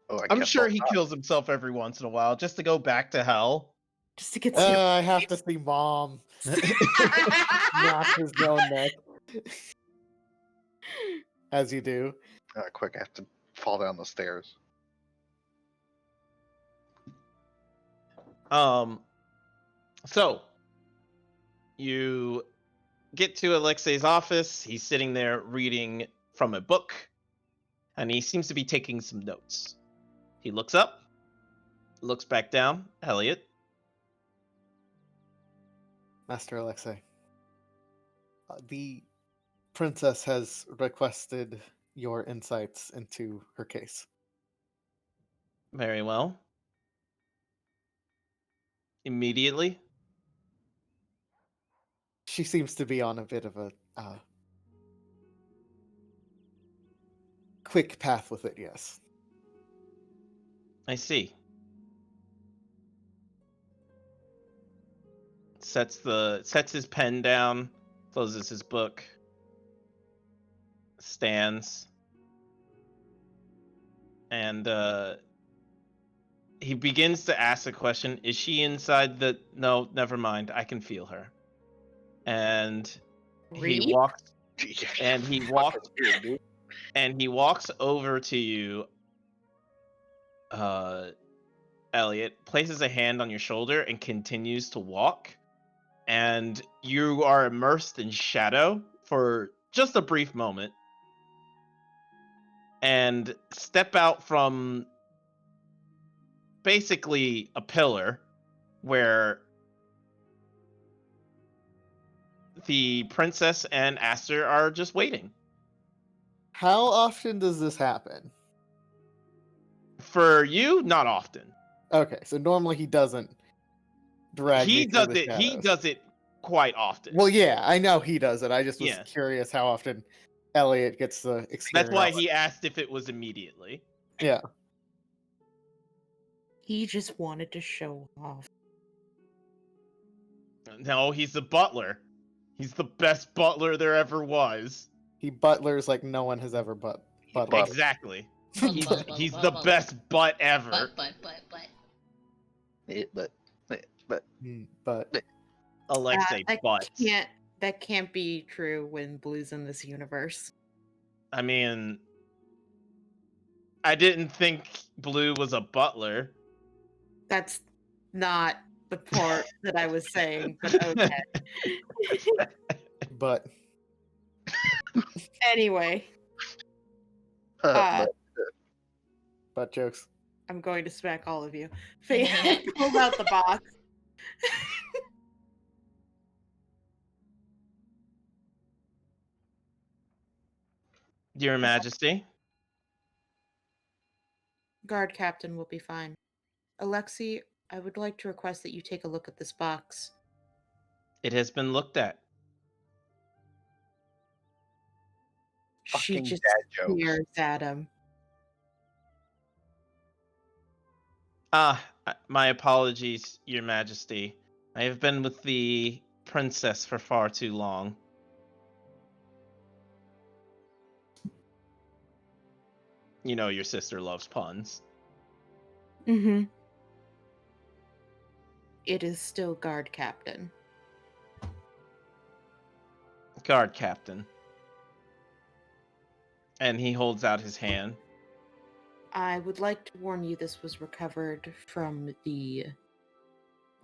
Oh, I I'm guess sure I'll he die. kills himself every once in a while just to go back to hell. Just to get some. I have to see Mom knock his own neck. As you do. Quick, I have to fall down the stairs. So you get to Alexei's office. He's sitting there reading from a book, and he seems to be taking some notes. He looks up, looks back down. Elliot, Master Alexei. The princess has requested your insights into her case. very well. Immediately. She seems to be on a bit of a quick path with it, yes. I see. Sets his pen down, closes his book, stands, and he begins to ask the question, is she inside the... No, never mind. I can feel her. And he Read? walks Yeah, and he fucking walks weird, dude. and he walks over to you, Elliot, places a hand on your shoulder and continues to walk. And you are immersed in shadow for just a brief moment. And step out from basically a pillar where the princess and Aster are just waiting. How often does this happen? For you, not often. Okay, so normally he doesn't drag me He through does the it. He shadows. does it quite often. Well, yeah, I know he does it. I just was Yeah. curious how often Elliot gets the experience. That's why he asked if it was immediately. Yeah. He just wanted to show off. No, he's the butler. He's the best butler there ever was. He butlers like no one has ever butlered. Exactly. He's the best butt ever. But But Alexei Butt. That can't be true when Blue's in this universe. I mean, I didn't think Blue was a butler. That's not the part that I was saying, but okay. but Anyway, but butt jokes. I'm going to smack all of you. Faye pulled out the box. Your Majesty. Guard captain will be fine. Alexi, I would like to request that you take a look at this box. It has been looked at. She Fucking just dad jokes. stares at him. My apologies, Your Majesty. I have been with the princess for far too long. You know your sister loves puns. Mm-hmm. It is still guard captain. Guard captain. And he holds out his hand. I would like to warn you this was recovered from the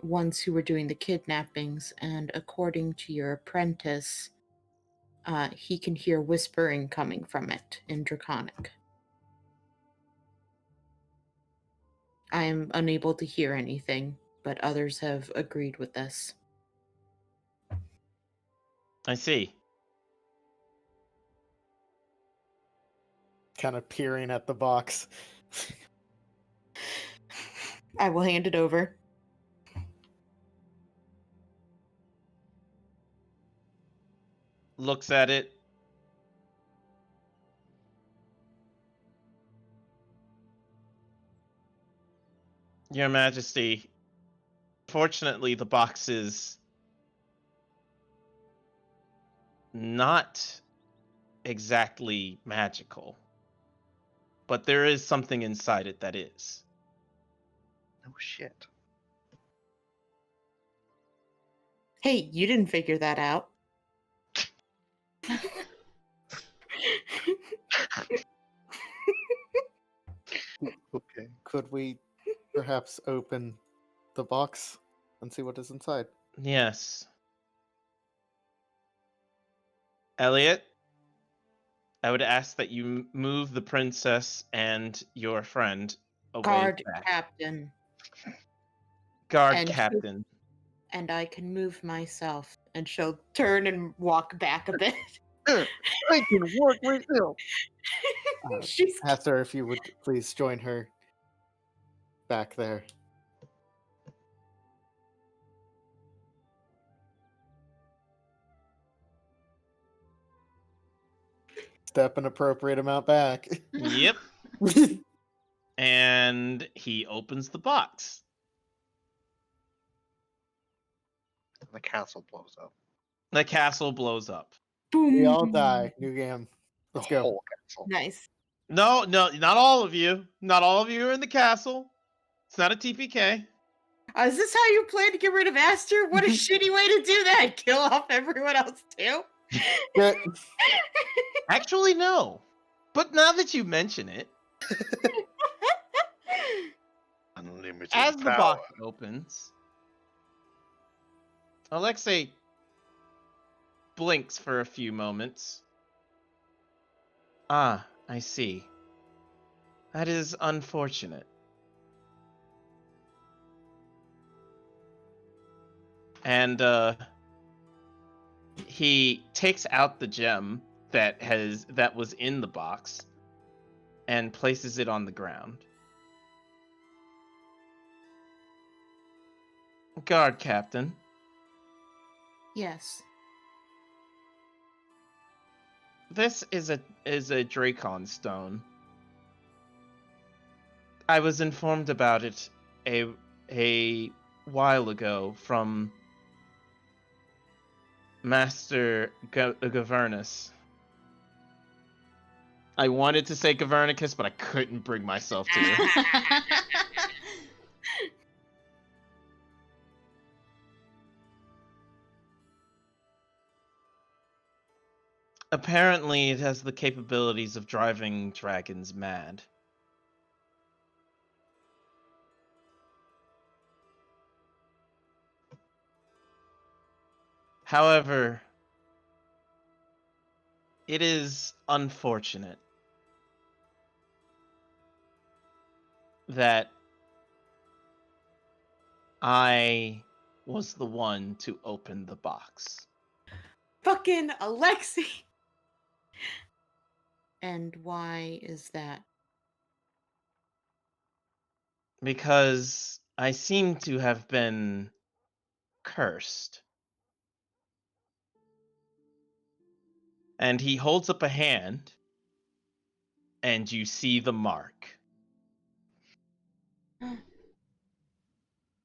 ones who were doing the kidnappings, and according to your apprentice, he can hear whispering coming from it in Draconic. I am unable to hear anything, but others have agreed with this. I see. Kind of peering at the box. I will hand it over. Looks at it. Your Majesty, fortunately the box is not exactly magical. But there is something inside it that is. No shit. Hey, you didn't figure that out. Okay. Could we perhaps open the box and see what is inside? Yes. Elliot, I would ask that you move the princess and your friend away Guard back. captain. Guard And captain. And I can move myself. And she'll turn and walk back a bit. I can work right now. She's Hathor, if you would please join her back there. Step an appropriate amount back. Yep. And he opens the box. The castle blows up. The castle blows up. boom. We all die. New game. The Let's go. whole castle. Nice. No, not all of you. Not all of you are in the castle. It's not a TPK. Is this how you plan to get rid of Aster? What a shitty way to do that. Kill off everyone else too? Good. Actually, no. But now that you mention it, Unlimited as the power. box opens, Alexei blinks for a few moments. Ah, I see. That is unfortunate. And he takes out the gem that was in the box and places it on the ground. Guard captain, Yes. this is a Dracon stone. I was informed about it a while ago from Master Governus. I wanted to say Governicus, but I couldn't bring myself to it. Apparently, it has the capabilities of driving dragons mad. However, it is unfortunate that I was the one to open the box. Fucking Alexei! And why is that? Because I seem to have been cursed. And he holds up a hand, and you see the mark.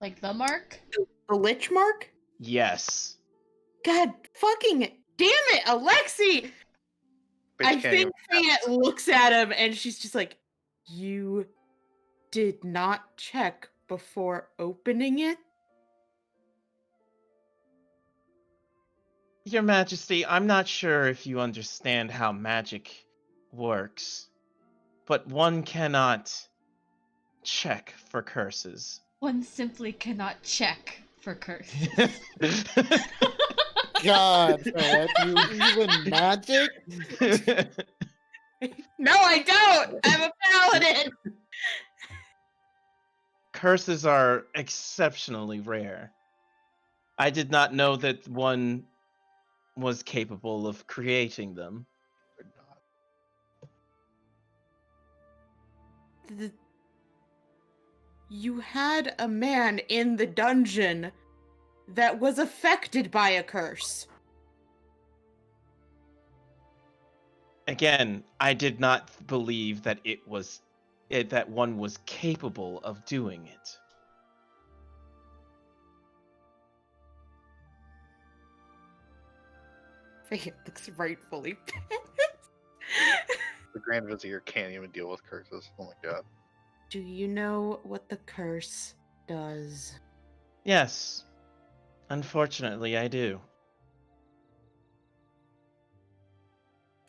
Like the mark? The Lich Mark? Yes. God fucking damn it, Alexi! Bitch I can't think even Fayette looks at him and she's just like, you did not check before opening it? Your Majesty, I'm not sure if you understand how magic works, but one cannot check for curses. One simply cannot check for curse. God, Fayette, you even magic? No, I don't! I'm a paladin! Curses are exceptionally rare. I did not know that one was capable of creating them. You had a man in the dungeon that was affected by a curse. Again, I did not believe that that one was capable of doing it. Fayette looks rightfully pissed. The Grand Vizier can't even deal with curses. Oh my god. Do you know what the curse does? Yes. Unfortunately, I do.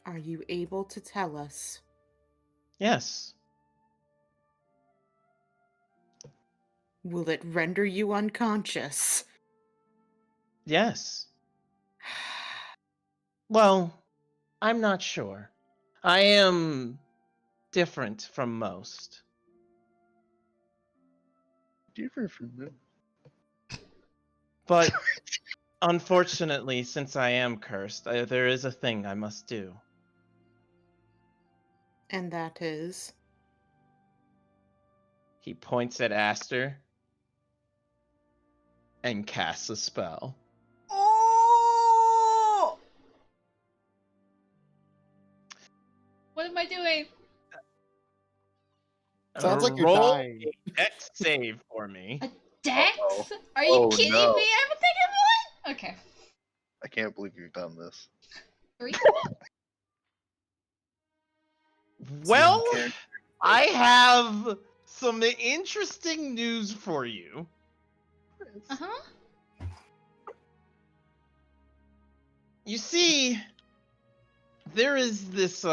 Are you able to tell us? Yes. Will it render you unconscious? Yes. Well, I'm not sure. I am different from most. Different from me. But unfortunately, since I am cursed, there is a thing I must do. And that is? He points at Aster and casts a spell. Oh! What am I doing? Sounds like you're Roll dying. a dex save for me. A dex? Uh-oh. Are you Oh, kidding no. me? I haven't taken one? Okay. I can't believe you've done this. 3? Well, character. I have some interesting news for you. Uh-huh. You see, there is this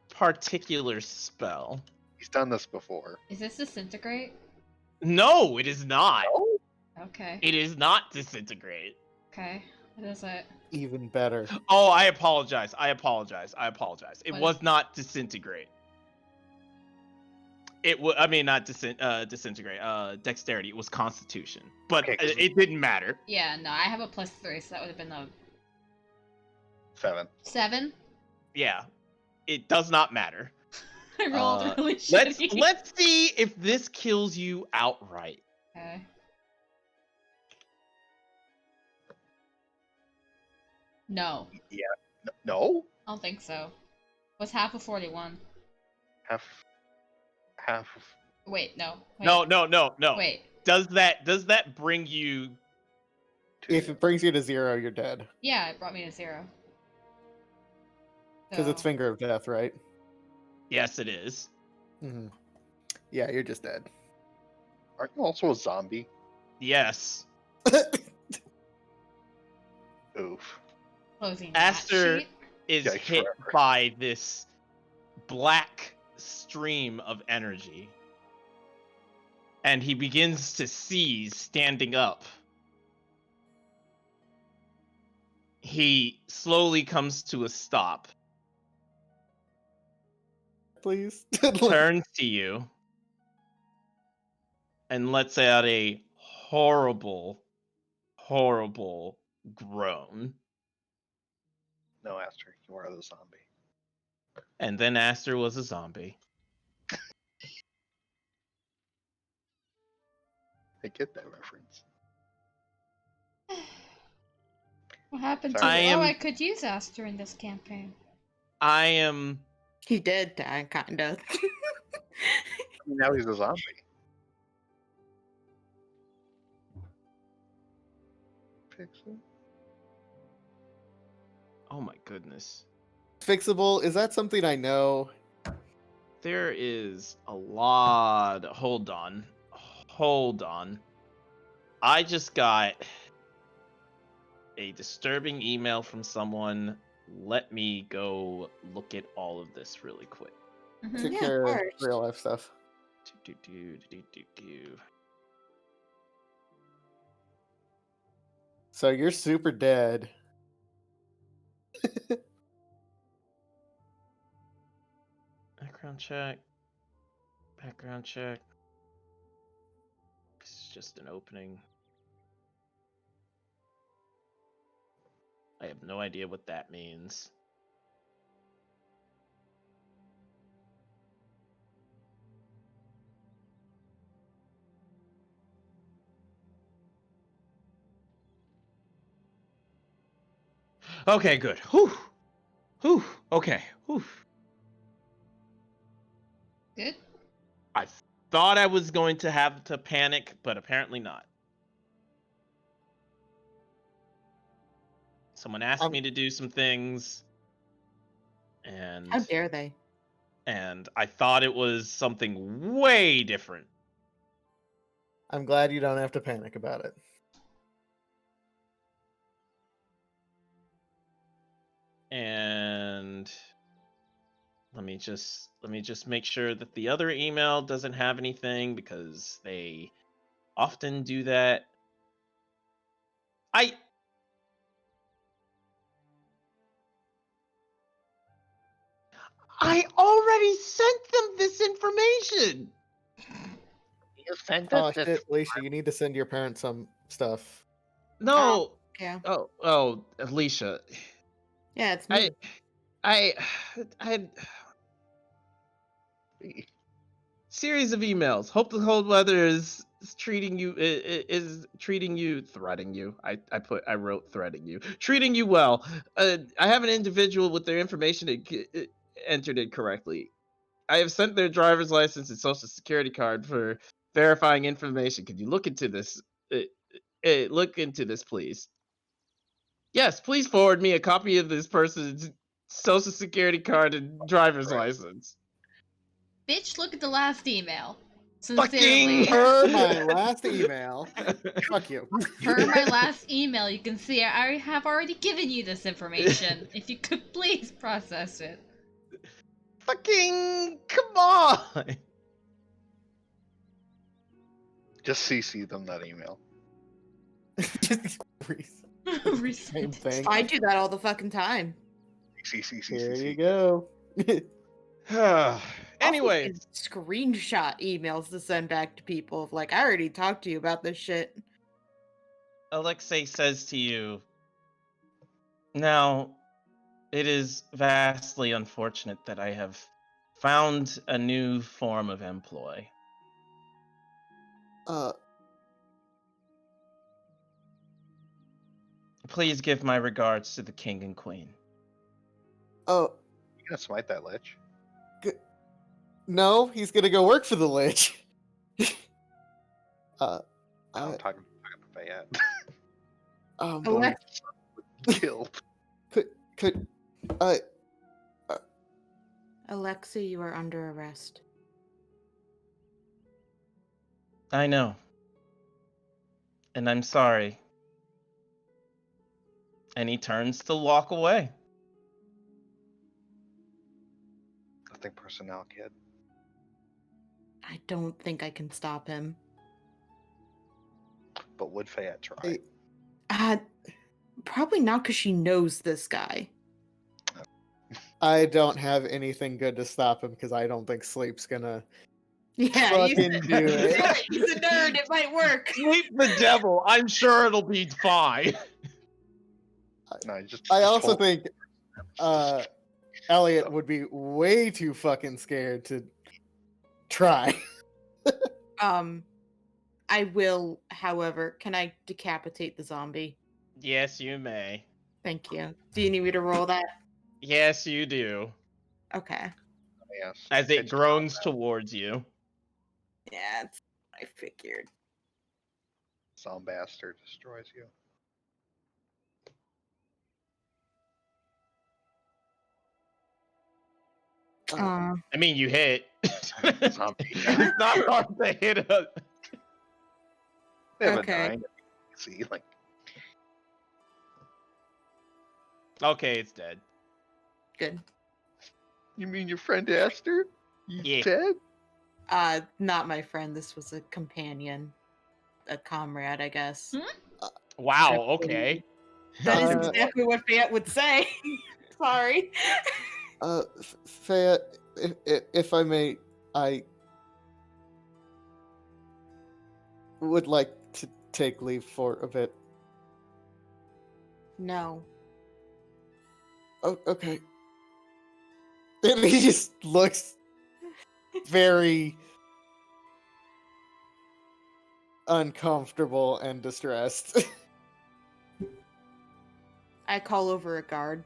particular spell. He's done this before. Is this disintegrate? No, it is not. Okay. It is not disintegrate. Okay. What is it? Even better. Oh, I apologize. It What? was not disintegrate. I mean, not disintegrate. Dexterity. It was Constitution, but Okay, 'cause- it didn't matter. Yeah, no, I have a +3, so that would have been a 7. 7. Yeah, it does not matter. I rolled really Let's shitty. let's see if this kills you outright. Okay. No, No? I don't think so. What's half of 41? Half. Of. Wait, no. Wait, No. Wait. Does that bring you? If it brings you to 0, you're dead. Yeah, it brought me to 0. Because it's So- Finger of Death, right? Yes, it is. Mm-hmm. Yeah, you're just dead. Aren't you also a zombie? Yes. Oof. Closing Aster that sheet. is Yikes, hit forever. by this black stream of energy. And he begins to seize, standing up. He slowly comes to a stop, Please. turns to you, and lets out a horrible, horrible groan. No, Aster, you are the zombie. And then Aster was a zombie. I get that reference. What happened to Sorry. I Oh, am- I could use Aster in this campaign. I am He did die, kind of. Now he's a zombie. Fix it. Oh my goodness. Fixable? Is that something I know? There is a lot. Hold on. Hold on. I just got a disturbing email from someone. Let me go look at all of this really quick. Mhm. Take Yeah, care of of course. real life stuff. Do. So you're super dead. Background check. Background check. This is just an opening. I have no idea what that means. Okay, good. Whew. Whew. Okay. Whew. Good. I thought I was going to have to panic, but apparently not. Someone asked me to do some things, and How dare they? I thought it was something way different. I'm glad you don't have to panic about it. And let me just make sure that the other email doesn't have anything, because they often do that. I already sent them this information. You sent Oh it to shit, Alicia, you need to send your parents some stuff. No. Yeah. Oh, Alicia. Yeah, it's me. I had series of emails. Hope the cold weather is treating you treating you, threatening you. I wrote threatening you, treating you well. I have an individual with their information entered incorrectly. I have sent their driver's license and social security card for verifying information. Could you look into this? Look into this, please. Yes, please forward me a copy of this person's social security card and driver's Right. license. Bitch, look at the last email. Fucking Sincerely. Per my last email. Fuck you. Per my last email, you can see I have already given you this information. If you could please process it. Fucking come on. Just CC them that email. Same thing. I do that all the fucking time. CC. Here you go. Anyway, Also, screenshot emails to send back to people of like, I already talked to you about this shit. Alexei says to you, now, it is vastly unfortunate that I have found a new form of employ. Please give my regards to the king and queen. Oh, You gonna smite that lich? no, he's gonna go work for the Lich. No, I'm talking to Fayette. Alexa, Killed. could, Alexa, you are under arrest. I know. And I'm sorry. And he turns to walk away. Nothing personnel, kid. I don't think I can stop him. But would Fayette try? Probably not, because she knows this guy. I don't have anything good to stop him because I don't think Sleep's gonna Yeah, fucking do it. he's a nerd. It might work. Sleep the devil. I'm sure it'll be fine. No, just. I just also hold- think Elliot would be way too fucking scared to try. I will, however, can I decapitate the zombie? Yes, you may. Thank you. Do you need me to roll that? Yes, you do. Okay. Yes. as it It's groans combat. towards you. Yeah, that's what I figured. Zombaster destroys you. I mean, you hit. Zombie. It's not hard to hit a. They have Okay. a 9. See, like, Okay, it's dead. Good. you mean your friend Aster? He's Yeah. dead? Not my friend. This was a companion, a comrade, I guess. Wow. Okay. That is Uh, exactly what Fayette would say. Sorry. Fayette, if I may, I would like to take leave for a bit. No. Oh, okay. And he just looks very uncomfortable and distressed. I call over a guard.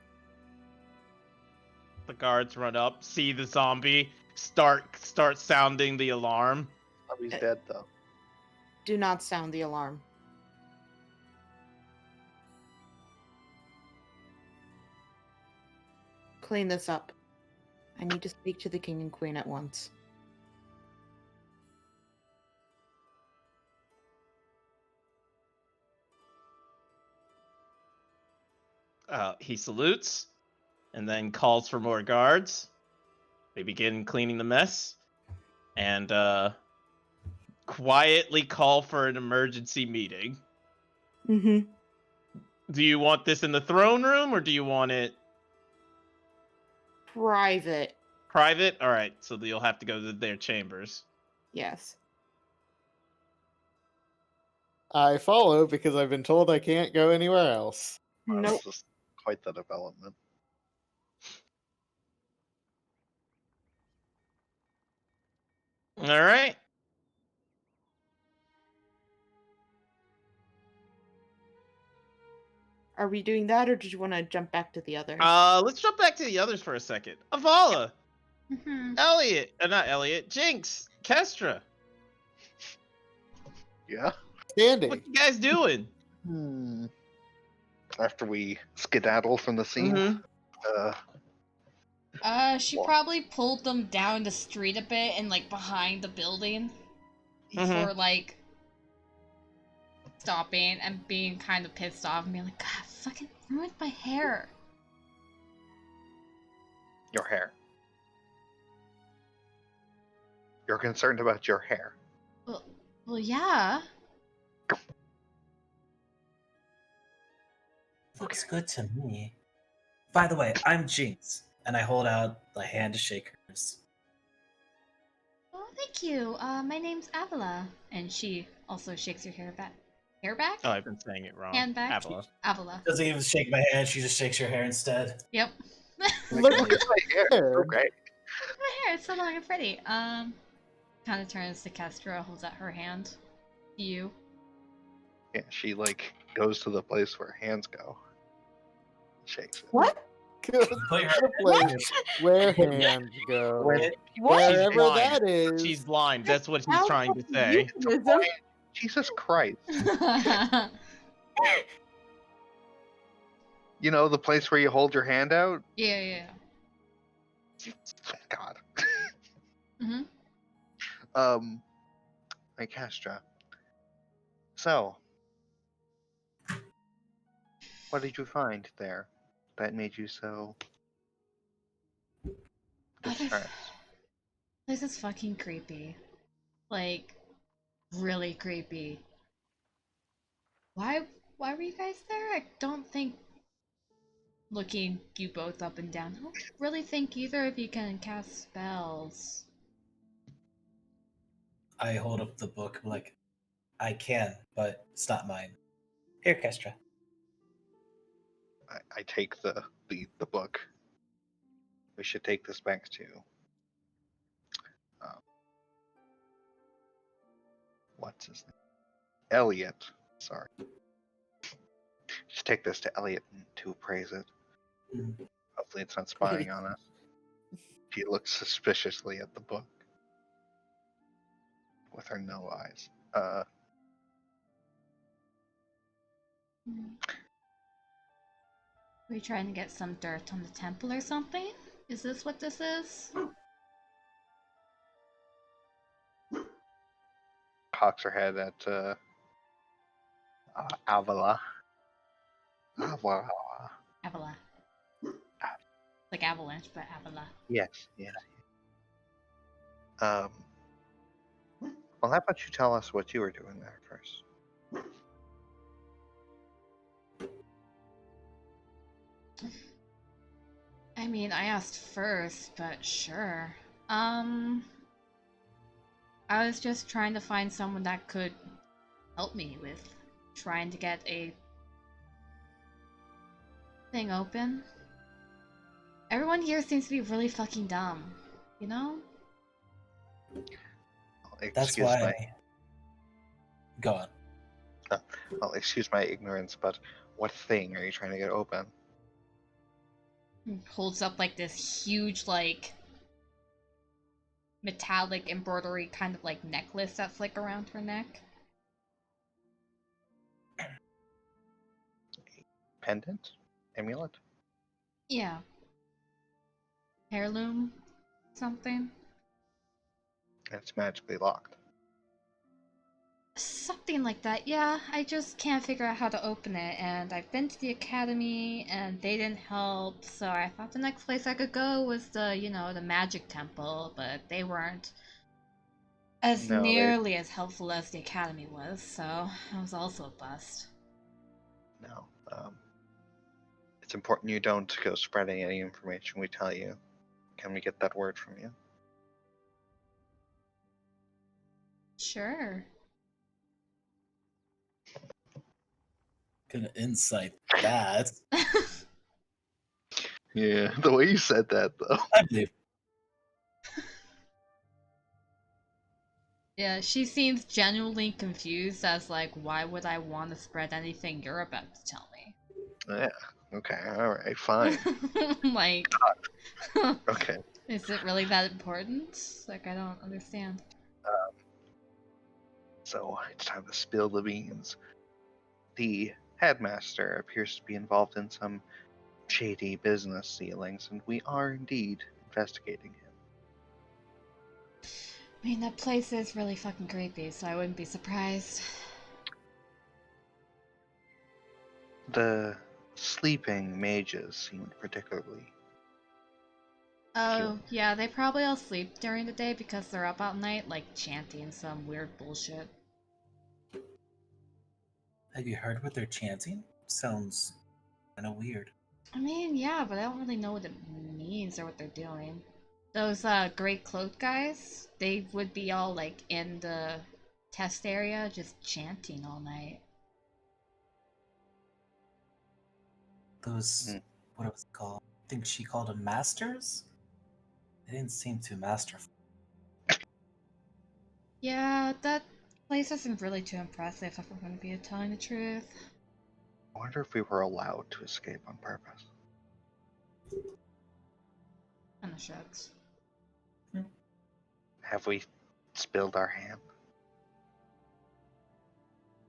The guards run up, see the zombie, start sounding the alarm. Zombie's dead though. Do not sound the alarm. Clean this up. I need to speak to the king and queen at once. He salutes, and then calls for more guards. They begin cleaning the mess, and quietly call for an emergency meeting. Mm-hmm. Do you want this in the throne room, or do you want it Private. private? All right, so you'll have to go to their chambers. Yes. I follow because I've been told I can't go anywhere else. Wow, Nope. This is quite the development. All right. Are we doing that, or did you want to jump back to the others? Let's jump back to the others for a second. Avala, Mhm. Elliot, not Elliot, Jinx, Kestra. Yeah. Standing. What you guys doing? After we skedaddle from the scene, Mhm. She Well- probably pulled them down the street a bit and like behind the building before like stopping and being kind of pissed off and being like, God, fucking ruined my hair. your hair. You're concerned about your hair. Well, yeah. Looks good to me. By the way, I'm Jinx, and I hold out the hand to shake hers. Oh, thank you. My name's Avila, and she also shakes her hair back. Hair back? Oh, I've been saying it wrong. Hand back? Avila. Avila. Doesn't even shake my hand; she just shakes her hair instead. Yep. Look Look at my hair. hair. Okay. My hair is so long and pretty. Kind of turns to Kestra, holds out her hand to you. Yeah, she like goes to the place where hands go. Shakes it. What? Good Put your place where hands go. Wait, What? Wherever blind. that is. She's blind. That's what he's How trying to fucking say. euphemism. Jesus Christ. Yeah. You know the place where you hold your hand out? Yeah. God. Mhm. Hey, Kestra. So, what did you find there that made you so distressed? This is fucking creepy. Like, really creepy. Why were you guys there? I don't think, looking you both up and down, I don't really think either of you can cast spells. I hold up the book, like, I can, but it's not mine. Here, Kestra. I take the book. We should take this back to what's his name? Elliot. Sorry. Just take this to Elliot to appraise it. Mm. Hopefully it's not spying on us. She looks suspiciously at the book with her no eyes. We trying to get some dirt on the temple or something? Is this what this is? Cocks her head at Avila. Avila. Avila. Like avalanche, but Avila. Yes, yes. Well, how about you tell us what you were doing there first? I mean, I asked first, but sure. I was just trying to find someone that could help me with trying to get a thing open. Everyone here seems to be really fucking dumb, you know? That's Excuse why. my Go on. well, excuse my ignorance, but what thing are you trying to get open? Holds up like this huge, like, metallic embroidery kind of like necklace that's like around her neck. Pendant? Amulet? Yeah. Heirloom? Something? It's magically locked. Something like that, yeah. I just can't figure out how to open it, and I've been to the academy, and they didn't help, so I thought the next place I could go was the, the magic temple, but they weren't as No, nearly as helpful as the academy was, so I was also a bust. No. It's important you don't go spreading any information we tell you. Can we get that word from you? Sure. Gonna insight that. Yeah, the way you said that, though. I believe. Yeah, she seems genuinely confused as like, why would I want to spread anything you're about to tell me? Yeah. Okay. All right. Fine. Like, Okay. is it really that important? Like, I don't understand. So it's time to spill the beans. The headmaster appears to be involved in some shady business dealings, and we are indeed investigating him. I mean, that place is really fucking creepy, so I wouldn't be surprised. The sleeping mages seemed particularly. Oh, yeah, they probably all sleep during the day because they're up all night, like, chanting some weird bullshit. Have you heard what they're chanting? Sounds kind of weird. I mean, yeah, but I don't really know what it means or what they're doing. Those, great cloak guys, they would be all, like, in the test area just chanting all night. Those, what was it called? I think she called them masters? They didn't seem too masterful. Yeah, that place isn't really too impressive if we're going to be telling the truth. I wonder if we were allowed to escape on purpose. And the shucks. Have we spilled our hand?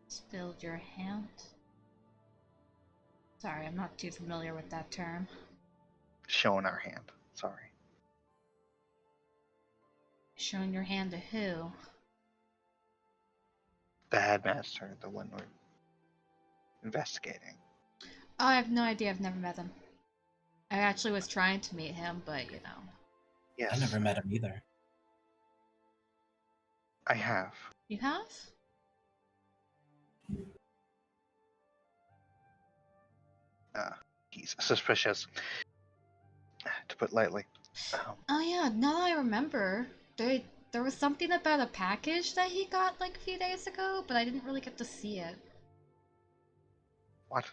Spilled your hand? Sorry, I'm not too familiar with that term. Shown our hand. Sorry. Showing your hand to who? The headmaster, the one we're investigating. Oh, I have no idea. I've never met him. I actually was trying to meet him, but you know. Yes. I never met him either. I have. You have? He's suspicious, to put lightly. Oh yeah, now that I remember, there was something about a package that he got like a few days ago, but I didn't really get to see it. What?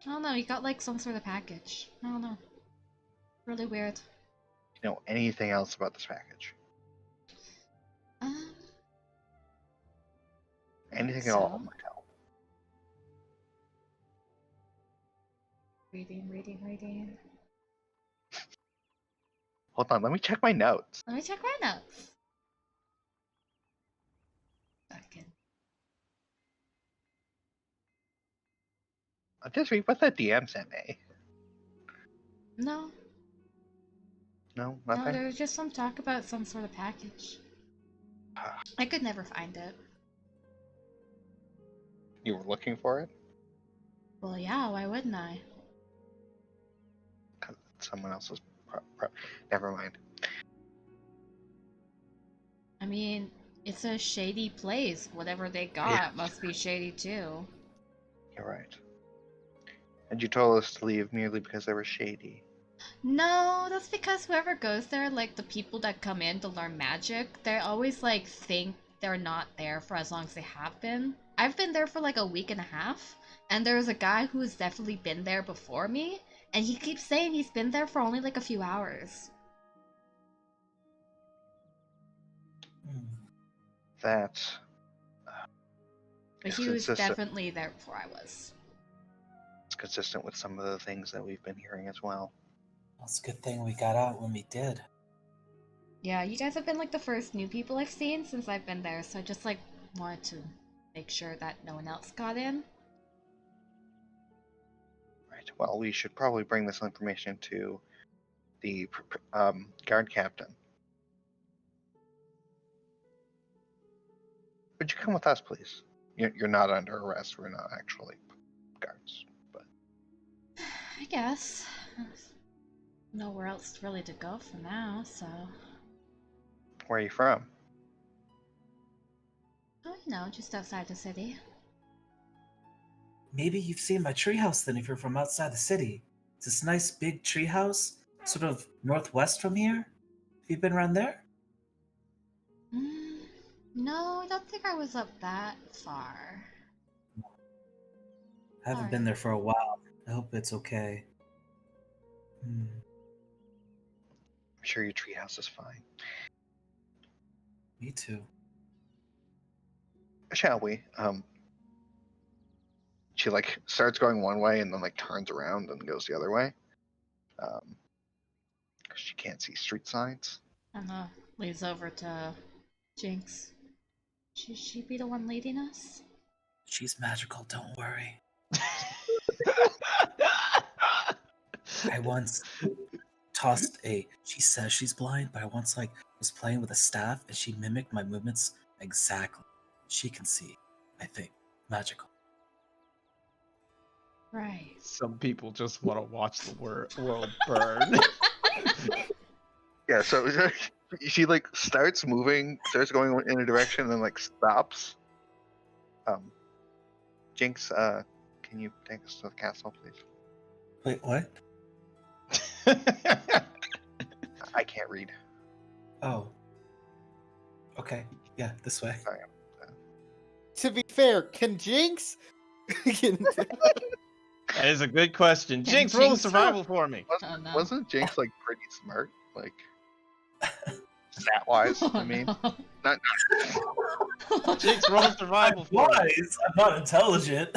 I don't know, he got like some sort of package. I don't know. Really weird. You know anything else about this package? Anything at all, so? Mattel? Reading. Hold on, let me check my notes. Let me check my notes. Second. I'll just read what the DM sent me. No, No, no, nothing. there was just some talk about some sort of package. I could never find it. You were looking for it? Well, yeah, why wouldn't I? Someone else's. Never mind. I mean, it's a shady place. Whatever they got must be shady too. You're right. And you told us to leave merely because they were shady. No, that's because whoever goes there, like the people that come in to learn magic, they always like think they're not there for as long as they have been. I've been there for like a week and a half, and there's a guy who's definitely been there before me, and he keeps saying he's been there for only like a few hours. Hmm. That's. But It's he was consistent. definitely there before I was. It's consistent with some of the things that we've been hearing as well. Well, it's a good thing we got out when we did. Yeah, you guys have been like the first new people I've seen since I've been there, so I just like wanted to make sure that no one else got in. Right. Well, we should probably bring this information to the guard captain. Would you come with us, please? You're not under arrest. We're not actually guards, but I guess. Nowhere else really to go for now, so. where are you from? Oh, you know, just outside the city. Maybe you've seen my treehouse then if you're from outside the city. It's this nice big treehouse, sort of northwest from here. Have you been around there? No, I don't think I was up that far. I haven't Alright. been there for a while. I hope it's okay. Hmm. I'm sure your treehouse is fine. Me too. Shall we? She like starts going one way and then like turns around and goes the other way. 'Cause she can't see street signs. And leads over to Jinx. Should she be the one leading us? She's magical, don't worry. I once tossed a. She says she's blind, but I once was playing with a staff and she mimicked my movements exactly. She can see, I think. Magical. Right. Some people just want to watch the world burn. Yeah, so she like starts moving, starts going in a direction, and then like stops. Jinx, can you take us to the castle, please? Wait, what? I can't read. Oh. Okay. Yeah, this way. Sorry. To be fair, can Jinx? That is a good question. Can Jinx, roll a Jinx- survival for me. Oh no. Wasn't Jinx like pretty smart? Like stat wise, Oh, I mean. no. Not Jinx, roll a survival for me. Wise. I'm not intelligent.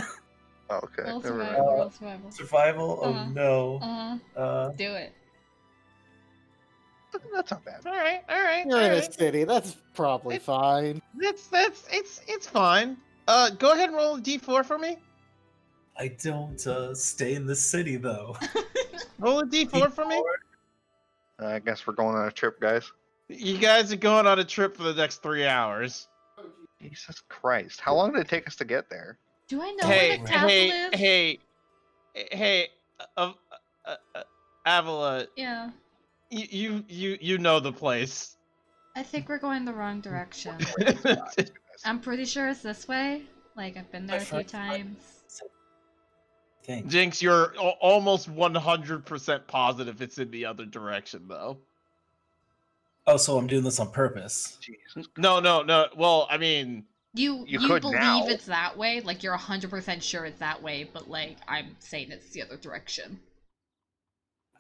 oh, okay. Roll never mind. survival, roll survival. Survival? Oh Uh-huh. no. Do it. That's not bad. All right. You're in a city. That's probably fine. It's fine. Go ahead and roll a d4 for me. I don't stay in the city though. Roll a d4 for me. I guess we're going on a trip, guys. You guys are going on a trip for the next 3 hours. Jesus Christ. How long did it take us to get there? Do I know Hey, where the castle is? hey, Avila, Yeah. you know the place. I think we're going the wrong direction. I'm pretty sure it's this way. Like, I've been there a few times. Thing. Jinx, you're almost 100% positive it's in the other direction, though. Oh, so I'm doing this on purpose. Jesus. No. Well, I mean, You could believe now. it's that way, like you're 100% sure it's that way, but like I'm saying it's the other direction.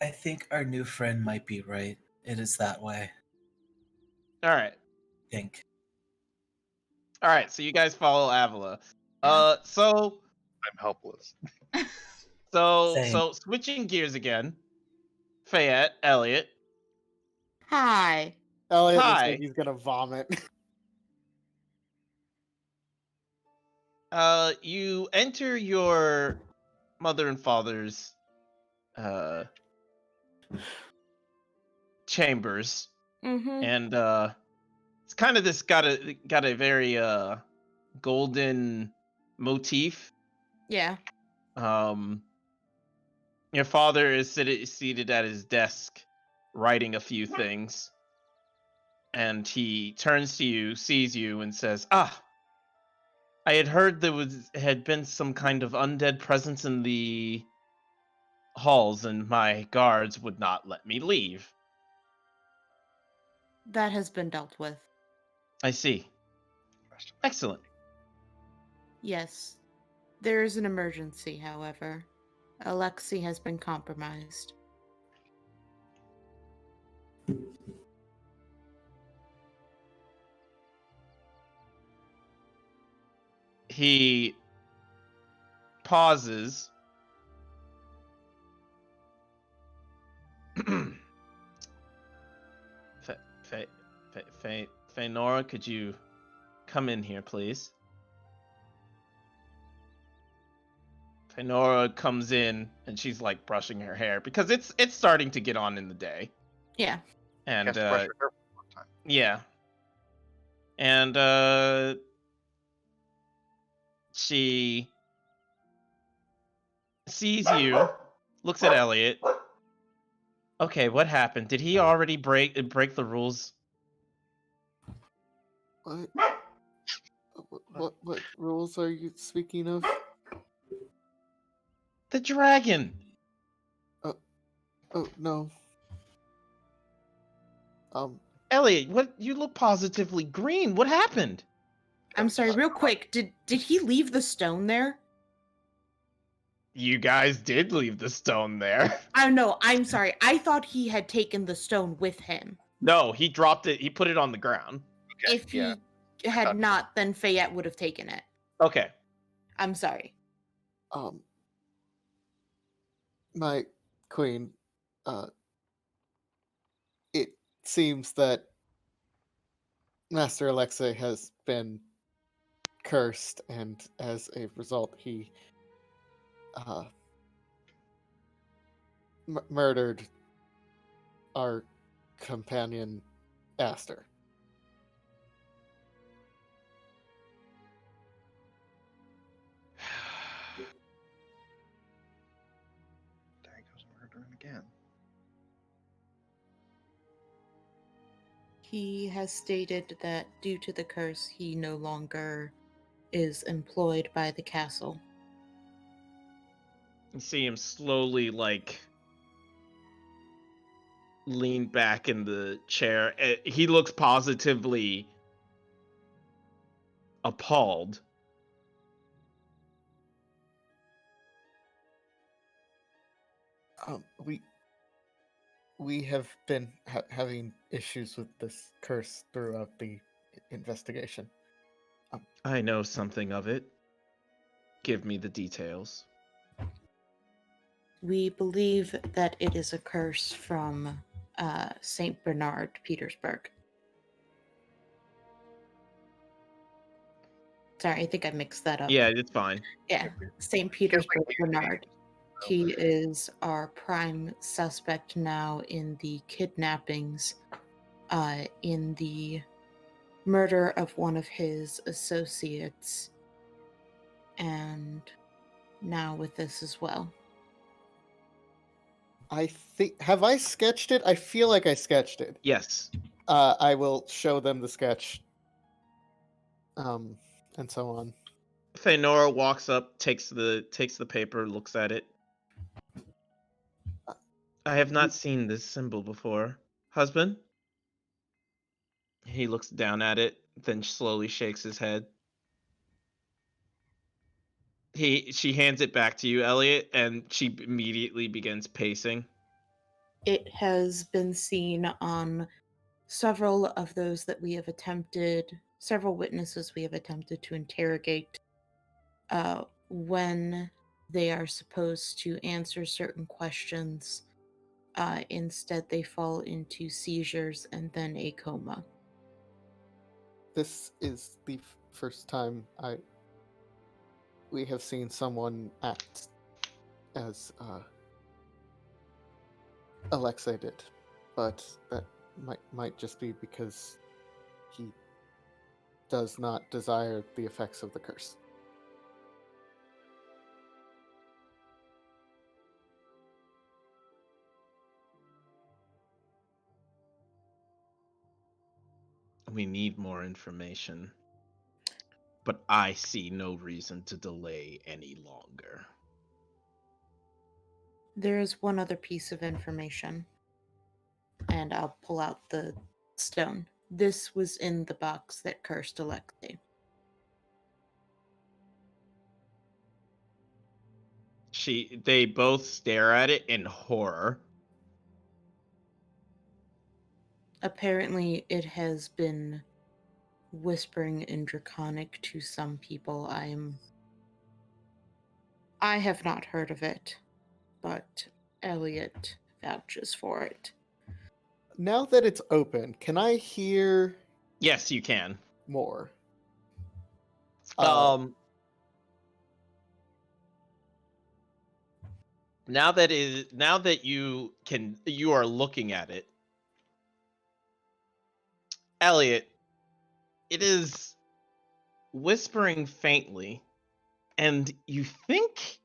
I think our new friend might be right. It is that way. all right. I think. All right, so you guys follow Avila. Yeah. So I'm helpless. Same. switching gears again. Fayette, Elliot, Hi. Elliot looks Hi. like he's gonna vomit. You enter your mother and father's chambers, Mm-hmm. and it's kind of this got a very golden motif. Yeah. Your father is seated at his desk writing a few things, and he turns to you, sees you, and says, "Ah, I had heard had been some kind of undead presence in the halls, and my guards would not let me leave." That has been dealt with. I see. Excellent. Yes. There is an emergency, however. Alexei has been compromised. He pauses. Fenora, could you come in here, please? Fenora comes in, and she's like brushing her hair because it's starting to get on in the day. Yeah. And Has to brush her hair one more time. yeah. And she sees you, looks at Elliot. Okay, what happened? Did he already break the rules? What rules are you speaking of? The dragon. Oh no. Elliot, what? You look positively green. What happened? I'm sorry, real quick. Did he leave the stone there? You guys did leave the stone there. I know. I'm sorry. I thought he had taken the stone with him. No, he dropped it. He put it on the ground. Okay, If yeah. he had not, then Fayette would have taken it. Okay. I'm sorry. My queen, it seems that Master Alexei has been cursed, and as a result, he murdered our companion, Aster. There he goes murdering again. He has stated that due to the curse, he no longer is employed by the castle. You see him slowly, like, lean back in the chair. He looks positively appalled. We have been having issues with this curse throughout the investigation. I know something of it. Give me the details. We believe that it is a curse from St. Bernard, Petersburg. Sorry, I think I mixed that up. Yeah, it's fine. Yeah, St. Petersburg Bernard. He is our prime suspect now in the kidnappings, in the murder of one of his associates, and now with this as well. I think, have I sketched it? I feel like I sketched it. Yes. I will show them the sketch. And so on. Fenora walks up, takes the paper, looks at it. I have not seen this symbol before. Husband? He looks down at it, then slowly shakes his head. She hands it back to you, Elliot, and she immediately begins pacing. It has been seen on several of those that we have attempted, several witnesses we have attempted to interrogate, when they are supposed to answer certain questions. Instead, they fall into seizures and then a coma. This is the first time we have seen someone act as Alexei did, but that might just be because he does not desire the effects of the curse. We need more information, but I see no reason to delay any longer. There is one other piece of information, and I'll pull out the stone. This was in the box that cursed Alexei. They both stare at it in horror. Apparently, it has been whispering in Draconic to some people. I have not heard of it, but Elliot vouches for it. Now that it's open, can I hear Yes, you can. more? Now that you are looking at it, Elliot, it is whispering faintly, and you think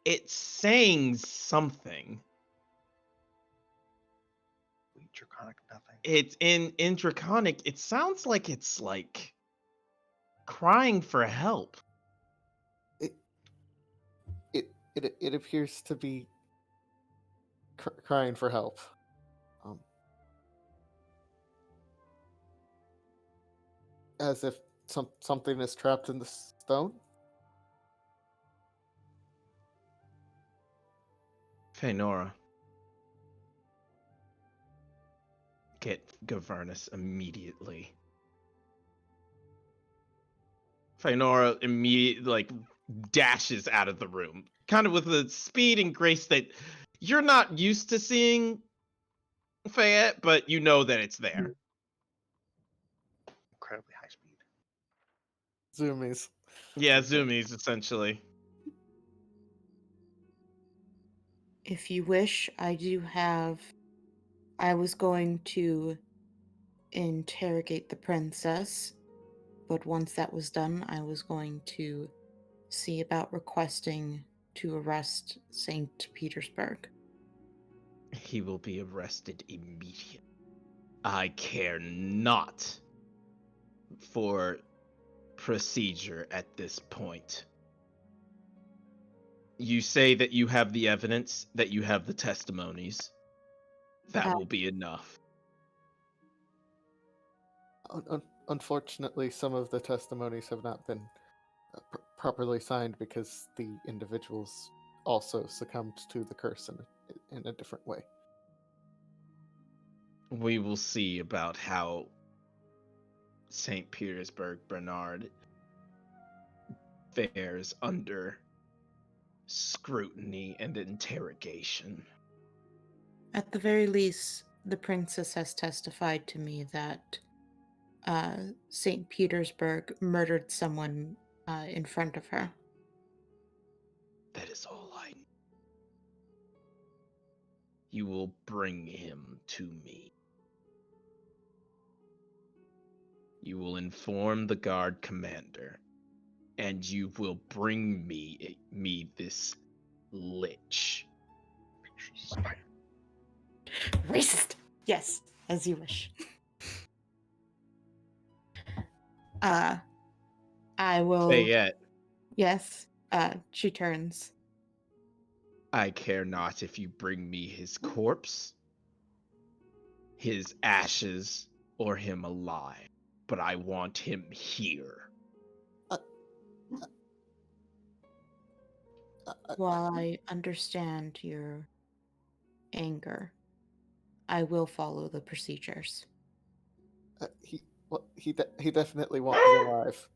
it's saying something. Draconic nothing. It's in Draconic, it sounds like it's like crying for help. It appears to be crying for help. As if something is trapped in the stone. Feynora, get Governus immediately. Feynora immediately dashes out of the room, kind of with the speed and grace that you're not used to seeing Fayette, but you know that it's there. Incredibly high speed. Zoomies. Yeah, zoomies, essentially. If you wish, I was going to interrogate the princess, but once that was done, I was going to see about requesting to arrest St. Petersburg. He will be arrested immediately. I care not for procedure at this point. You say that you have the evidence, that you have the testimonies. That will be enough. Unfortunately, some of the testimonies have not been properly signed because the individuals also succumbed to the curse in a different way. We will see about how St. Petersburg Bernard fares under scrutiny and interrogation. At the very least, the princess has testified to me that St. Petersburg murdered someone in front of her. That is all I know. You will bring him to me. You will inform the guard commander, and you will bring me this lich. Racist! Yes, as you wish. I will... Fayette, Yes, she turns. I care not if you bring me his corpse, his ashes, or him alive, but I want him here. While I understand your anger, I will follow the procedures. He definitely won't be alive.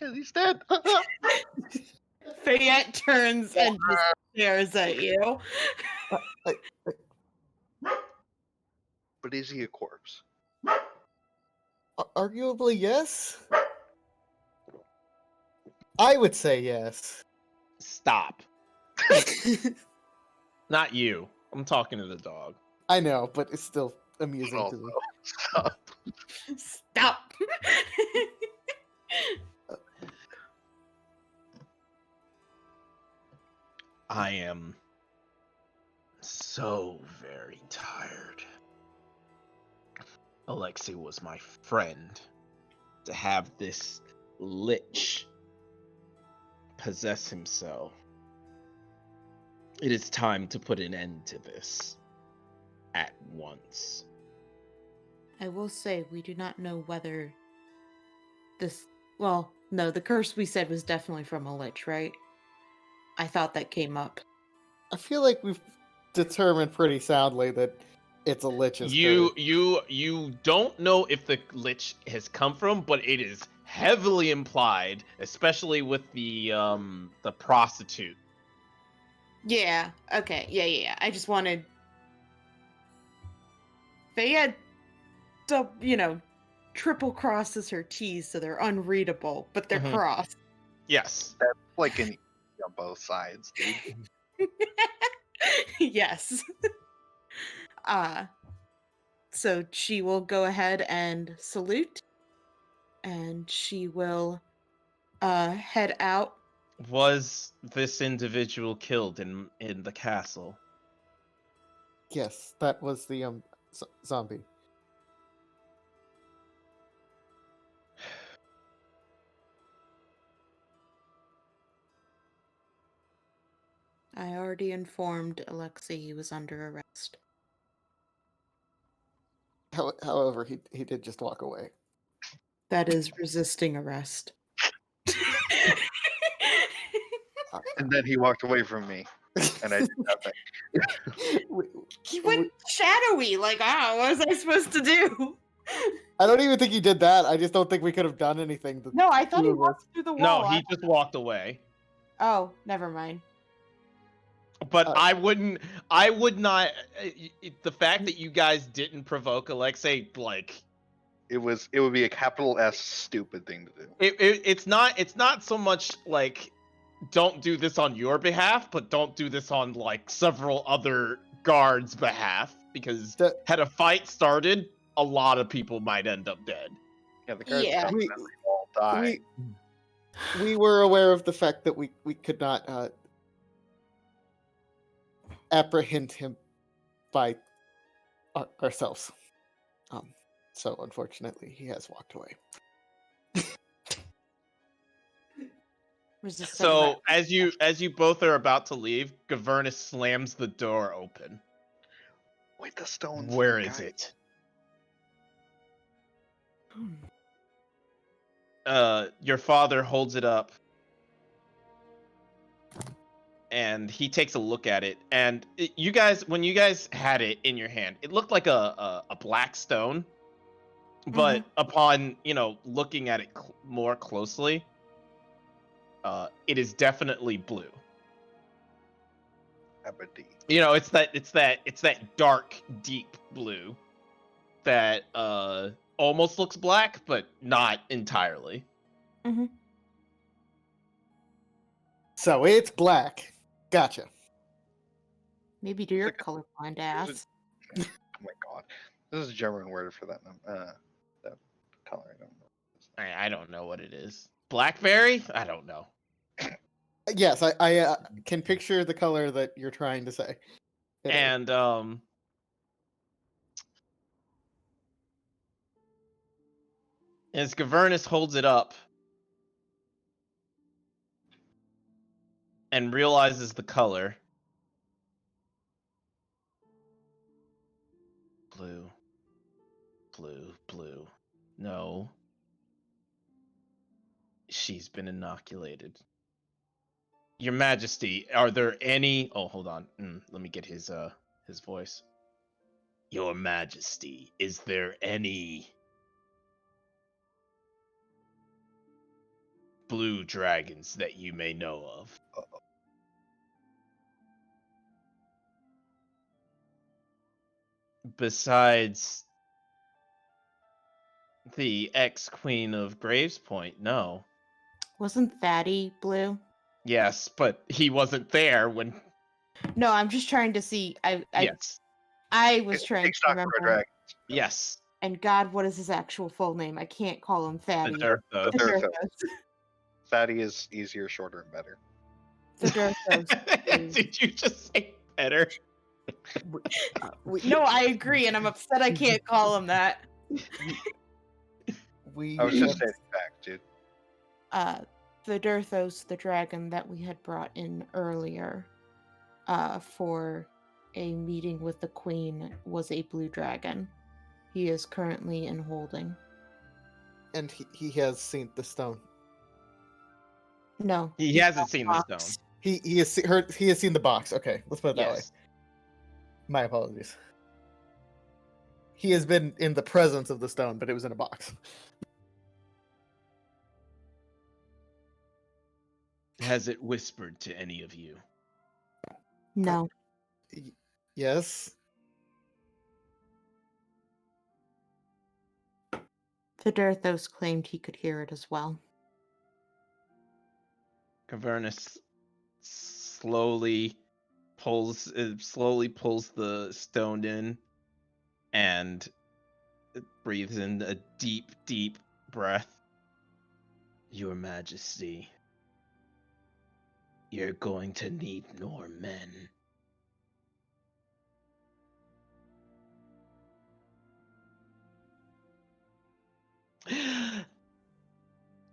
Yeah, he's dead. Fayette turns and just stares at you. But is he a corpse? Arguably, yes. I would say yes. Stop. Not you. I'm talking to the dog. I know, but it's still amusing Oh, to me. Stop. Stop. I am so very tired. Alexei was my friend. To have this lich possess himself. It is time to put an end to this. At once. I will say we do not know whether this. Well, no, the curse we said was definitely from a lich, right? I thought that came up. I feel like we've determined pretty soundly that it's a lich's You curse. you don't know if the lich has come from, but it is heavily implied, especially with the prostitute. Yeah. Okay. Yeah. I just wanted. They had, triple crosses her T's, so they're unreadable, but they're Mhm. crossed. Yes. Like on both sides, dude. Yes. So she will go ahead and salute, and she will head out. Was this individual killed in the castle? Yes, that was the zombie. I already informed Alexei he was under arrest. However, he did just walk away. That is resisting arrest. And then he walked away from me, and I did nothing. He went shadowy, like, what was I supposed to do? I don't even think he did that. I just don't think we could have done anything. No, I thought he two of us. walked through the No, wall. he just walked away. Oh, never mind. But Oh. I would not. The fact that you guys didn't provoke Alexei, like, It would be a capital S stupid thing to do. it's not so much like don't do this on your behalf, but don't do this on like several other guards' behalf, because had a fight started, a lot of people might end up dead. Yeah, the guards Yeah. come and they all die. We were aware of the fact that we could not apprehend him by ourselves. So unfortunately, he has walked away. So as you both are about to leave, Governus slams the door open. Wait, the stones. Where is it? Your father holds it up, and he takes a look at it. And you guys, when you guys had it in your hand, it looked like a black stone. But upon looking at it more closely, it is definitely blue. Aberdeen. It's that dark, deep blue that almost looks black, but not entirely. So it's black. Gotcha. Maybe to your colorblind ass. Oh my god, this is a German word for that that color. I don't know. I don't know what it is. Blackberry? I don't know. Yes, I can picture the color that you're trying to say. And as Governus holds it up and realizes the color, blue, blue, blue. No. She's been inoculated. Your Majesty, are there any... Oh, hold on. Let me get his voice. Your Majesty, is there any blue dragons that you may know of? besides the ex-queen of Gravespoint, no. Wasn't Thaddy blue? Yes, but he wasn't there when. No, I'm just trying to see. Yes. I was trying Take to stock for a remember. dragon. Yes. And God, what is his actual full name? I can't call him The Thaddy. Durthos. The Durthos. Durthos. Fatty is easier, shorter, and better. The Durthos. Did you just say better? No, I agree, and I'm upset I can't call him that. We I was just saying fact, dude. The Durthos, the dragon that we had brought in earlier for a meeting with the queen, was a blue dragon. He is currently in holding. and he has seen the stone. No. He he's hasn't got seen the the box. stone. He has seen the box. Okay, let's put it that way. Yes. My apologies. He has been in the presence of the stone, but it was in a box. Has it whispered to any of you? No. Yes. The Durthos claimed he could hear it as well. Cavernus slowly pulls the stone in and breathes in a deep, deep breath. Your Majesty, you're going to need more men.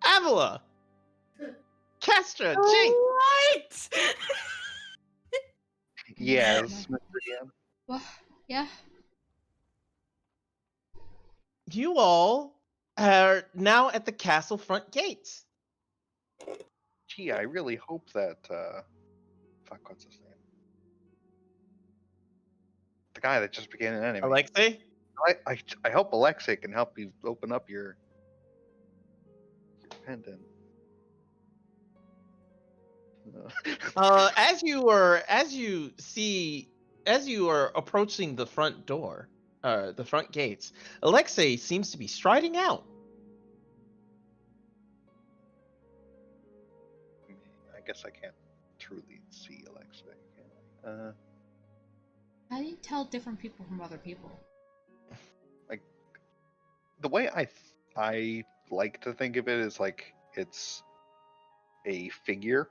Avila! Kestra! Jink! What? Yes, Mr. DM. Well, yeah. You all are now at the castle front gates. Gee, I really hope that fuck, what's his name? The guy that just became an enemy. Alexei? I hope Alexei can help you open up your pendant. As you are approaching the front door, the front gates, Alexei seems to be striding out. I guess I can't truly see Alexei. Can I? How do you tell different people from other people? The way I like to think of it is like it's a figure.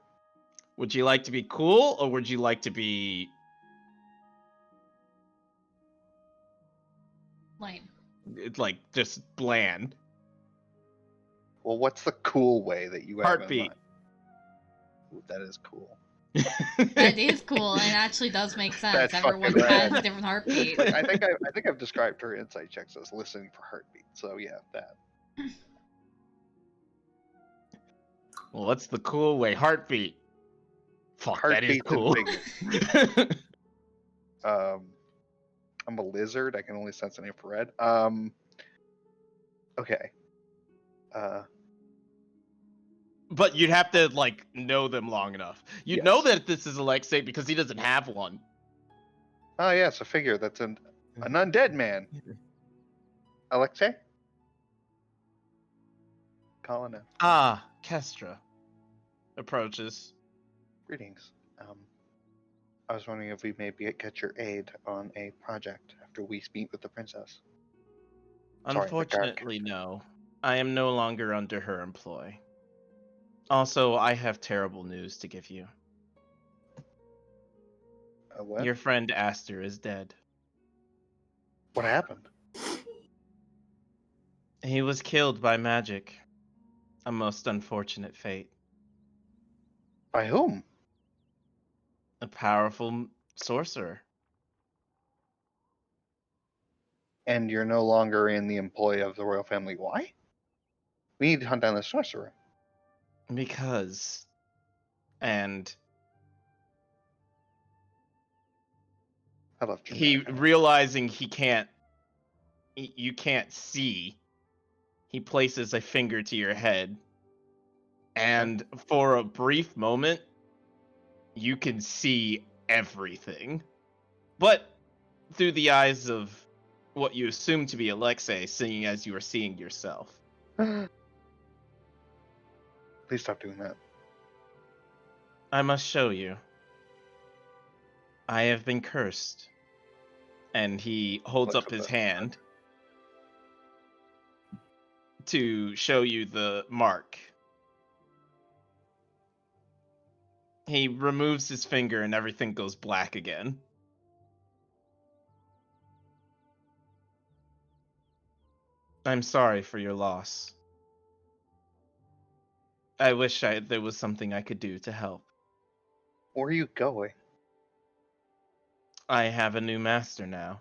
Would you like to be cool, or would you like to be Lame. like just bland? Well, what's the cool way that you have in Heartbeat. mind? Ooh, that is cool. That is cool and actually does make sense. That's Everyone fucking rad. has a different heartbeat. Like, I think I've described her insight checks as listening for heartbeat. So yeah, that. Well, what's the cool way? Heartbeat. Fuck, that is Heartbeats and cool. figures. I'm a lizard. I can only sense an infrared. Okay. But you'd have to like know them long enough. You'd know that this is Alexei because he doesn't have one. Oh yeah, it's a figure that's an undead man. Alexei? Calling in. Ah, Kestra approaches. Greetings. I was wondering if we maybe get your aid on a project after we meet with the princess. Sorry, the guard. Unfortunately, no. I am no longer under her employ. Also, I have terrible news to give you. What? Your friend Aster is dead. What happened? He was killed by magic. A most unfortunate fate. By whom? A powerful sorcerer. And you're no longer in the employ of the royal family. Why? We need to hunt down the sorcerer. Because. And I love he, realizing he can't. You can't see. He places a finger to your head. And for a brief moment, you can see everything. But through the eyes of what you assume to be Alexei, seeing as you are seeing yourself. Please stop doing that. I must show you. I have been cursed. And he holds Looks up his at hand to show you the mark. He removes his finger and everything goes black again. I'm sorry for your loss. I wish there was something I could do to help. Where are you going? I have a new master now.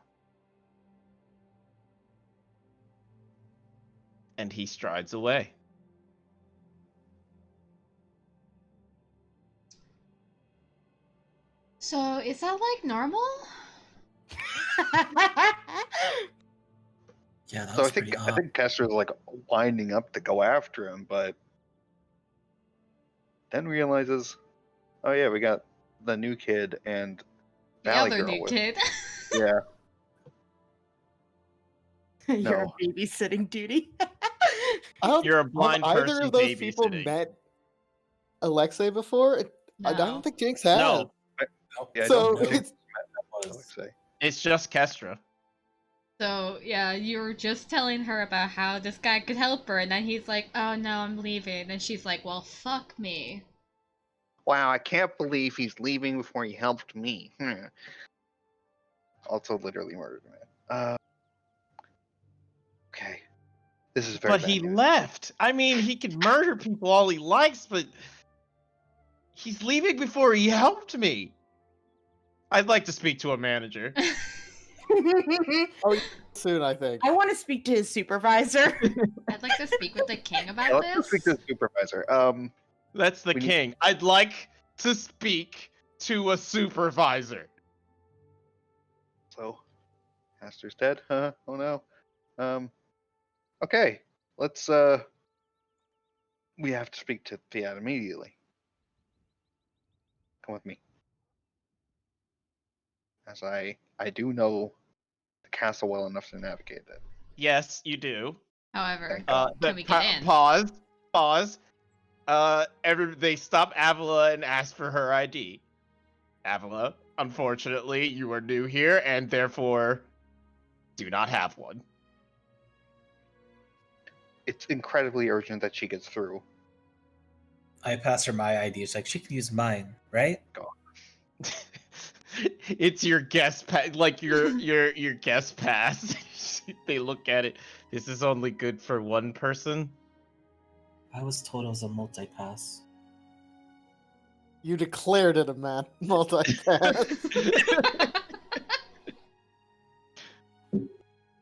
And he strides away. So, is that like normal? Yeah, that So was I think pretty I odd. think Kester's like winding up to go after him, but then realizes, oh yeah, we got the new kid and The Valley other Girl new with. kid. Yeah, You're No. on babysitting duty. You're a Have blind either person of those people babysitting. met Alexei before? I No. don't think Jinx has. No, Nope. yeah. I So don't think it's That was- Alexei. it's just Kestra. So, yeah, you were just telling her about how this guy could help her, and then he's like, oh no, I'm leaving. And she's like, well, fuck me. Wow, I can't believe he's leaving before he helped me. Also, literally murdered a man. Okay, this is very But bad he news. left. I mean, he can murder people all he likes, but he's leaving before he helped me. I'd like to speak to a manager. soon, I think. I want to speak to his supervisor. I'd like to speak with the king about Yeah, let's go this. speak to the supervisor. That's the We need- king. I'd like to speak to a supervisor. So, Master's dead, huh? Oh no. Okay, let's we have to speak to Fiat immediately. Come with me. As I do know the castle well enough to navigate it. Yes, you do. However, Thank can we get in? Pause. They stop Avila and ask for her ID. Avila, unfortunately, you are new here and therefore do not have one. It's incredibly urgent that she gets through. I passed her my ID. It's like she can use mine, right? It's your guest pass, like your guest pass. They look at it. This is only good for one person. I was told it was a multi-pass. You declared it a multi-pass.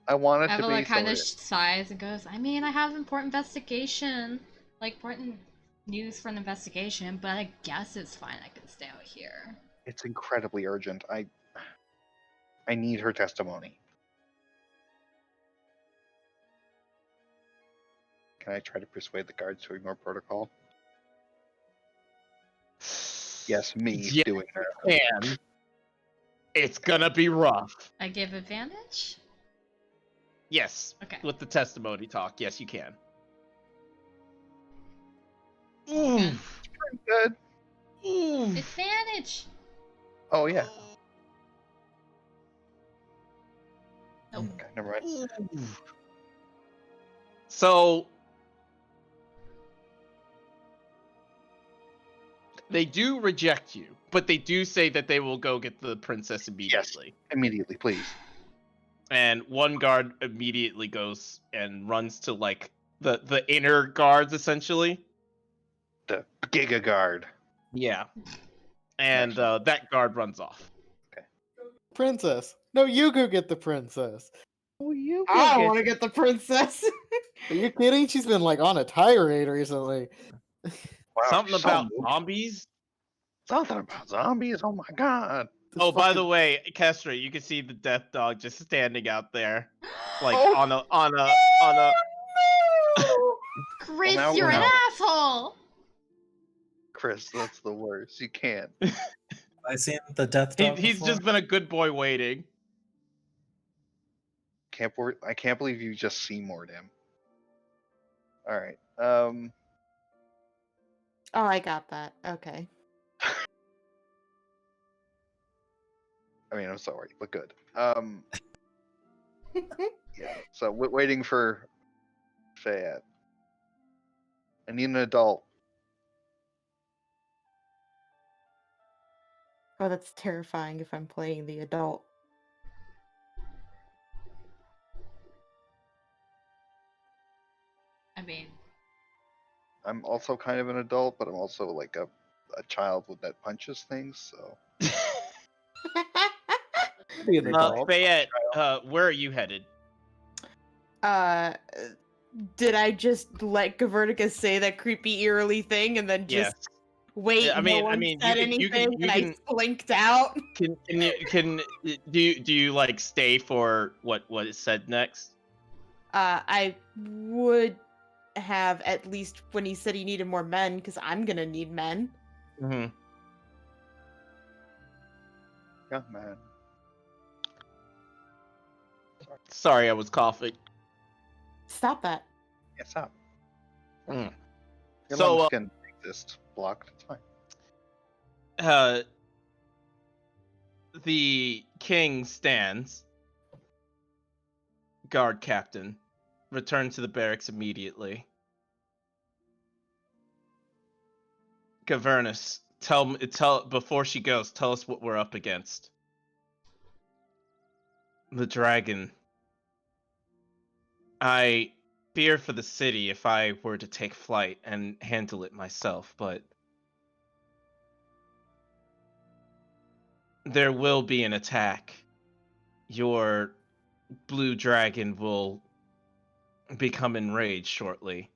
I want it to Avila be kind of sorted. sighs and goes, I mean, I have important investigation. Like, important news for an investigation, but I guess it's fine. I can stay out here. It's incredibly urgent. I need her testimony. Can I try to persuade the guards to ignore protocol? Yes, me Yeah. doing that. And it's gonna be rough. I give advantage? Yes, Okay. with the testimony talk. Yes, you can. Ooh. Good. Ooh. Advantage! Oh yeah. Nope. Okay, never mind. Ooh. So they do reject you, but they do say that they will go get the princess immediately. Immediately, please. And one guard immediately goes and runs to like the inner guards essentially. The Giga Guard. Yeah. And that guard runs off. Princess. No, you go get the princess. Oh, you I want to get the princess. Are you kidding? She's been like on a tirade recently. Wow, Something she's so about moved. zombies. Something about zombies. Oh my god. This Oh, by the fucking- way, Kestra, you can see the death dog just standing out there, like Oh. on a. Chris, now you're we're an not- asshole! Chris, that's the worst. You can't. I seen the death dog He's before. just been a good boy waiting. I can't believe you just Seymoured him. All right. Oh, I got that. Okay. I mean, I'm sorry, but good. Yeah. So waiting for Fayette. I need an adult. Oh, that's terrifying if I'm playing the adult. I mean, I'm also kind of an adult, but I'm also like a child that punches things. So Be an adult. Fayette, where are you headed? uh, did I just let Gavernica say that creepy eerily thing and then Yes. just wait? I mean- no one I mean, said you can- anything, you and can- I slinked out. Do you like stay for what is said next? I would have at least when he said he needed more men, because I'm gonna need men. Mm-hmm. yeah, man. Sorry, I was coughing. Stop that. It's up. Mm. Your So, lungs can exist blocked. It's fine. The king stands. Guard captain, return to the barracks immediately. Governus, tell before she goes, tell us what we're up against. The dragon. I fear for the city if I were to take flight and handle it myself, but there will be an attack. Your blue dragon will become enraged shortly.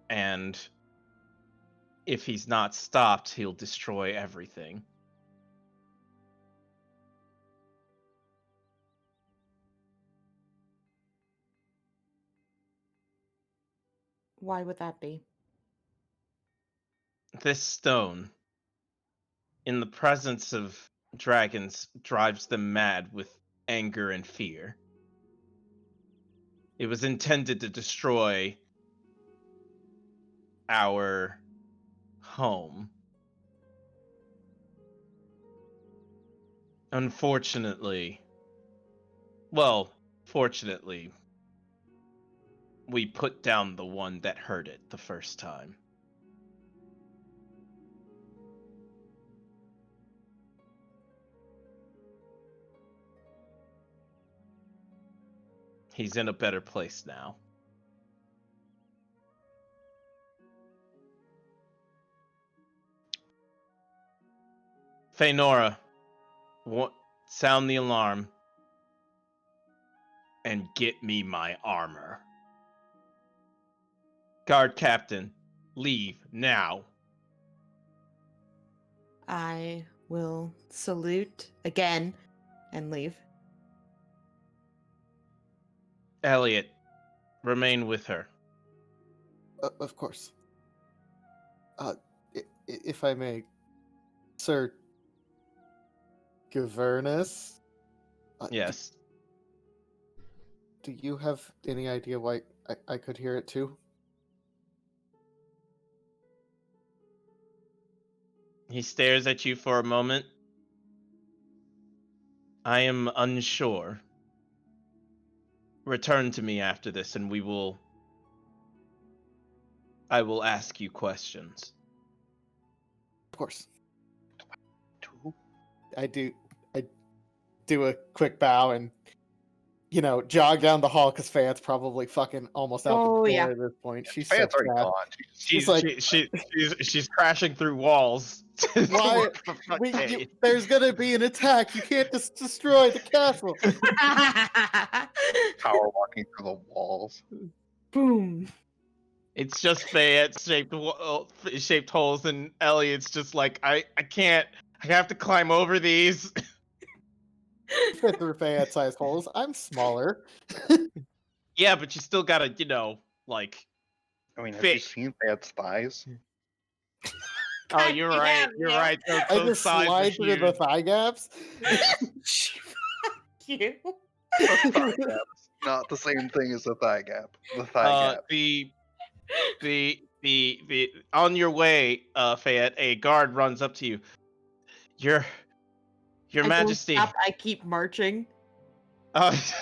And if he's not stopped, he'll destroy everything. Why would that be? This stone, in the presence of dragons, drives them mad with anger and fear. It was intended to destroy our home. Unfortunately, fortunately, we put down the one that heard it the first time. He's in a better place now. Feynora, sound the alarm and get me my armor. Guard captain, leave now. I will salute again and leave. Elliot, remain with her. Of course. If I may, Sir Governus, Yes. do you have any idea why I could hear it too? He stares at you for a moment. I am unsure. Return to me after this and I will ask you questions. Of course. Two? I do a quick bow and, jog down the hall because Fayette's probably fucking almost out the door yeah. at this point. She's Fayette's so already sad. gone. She's crashing through walls. to Why- work for fuck's sake. There's gonna be an attack. You can't just destroy the castle. Power walking through the walls. Boom. It's just Fayette shaped holes, and Elliot's just like, I can't. I have to climb over these. Fit through Fayette-sized holes. I'm smaller. Yeah, but you still gotta, like. I mean, have Fit. you seen Fayette's thighs? Oh, you're right. You're right. I just slide through the thigh gaps. you. The thigh gap. Not the same thing as the thigh gap. The thigh gap. The on your way, Fayette, a guard runs up to you. Your I don't Majesty. stop, I keep marching.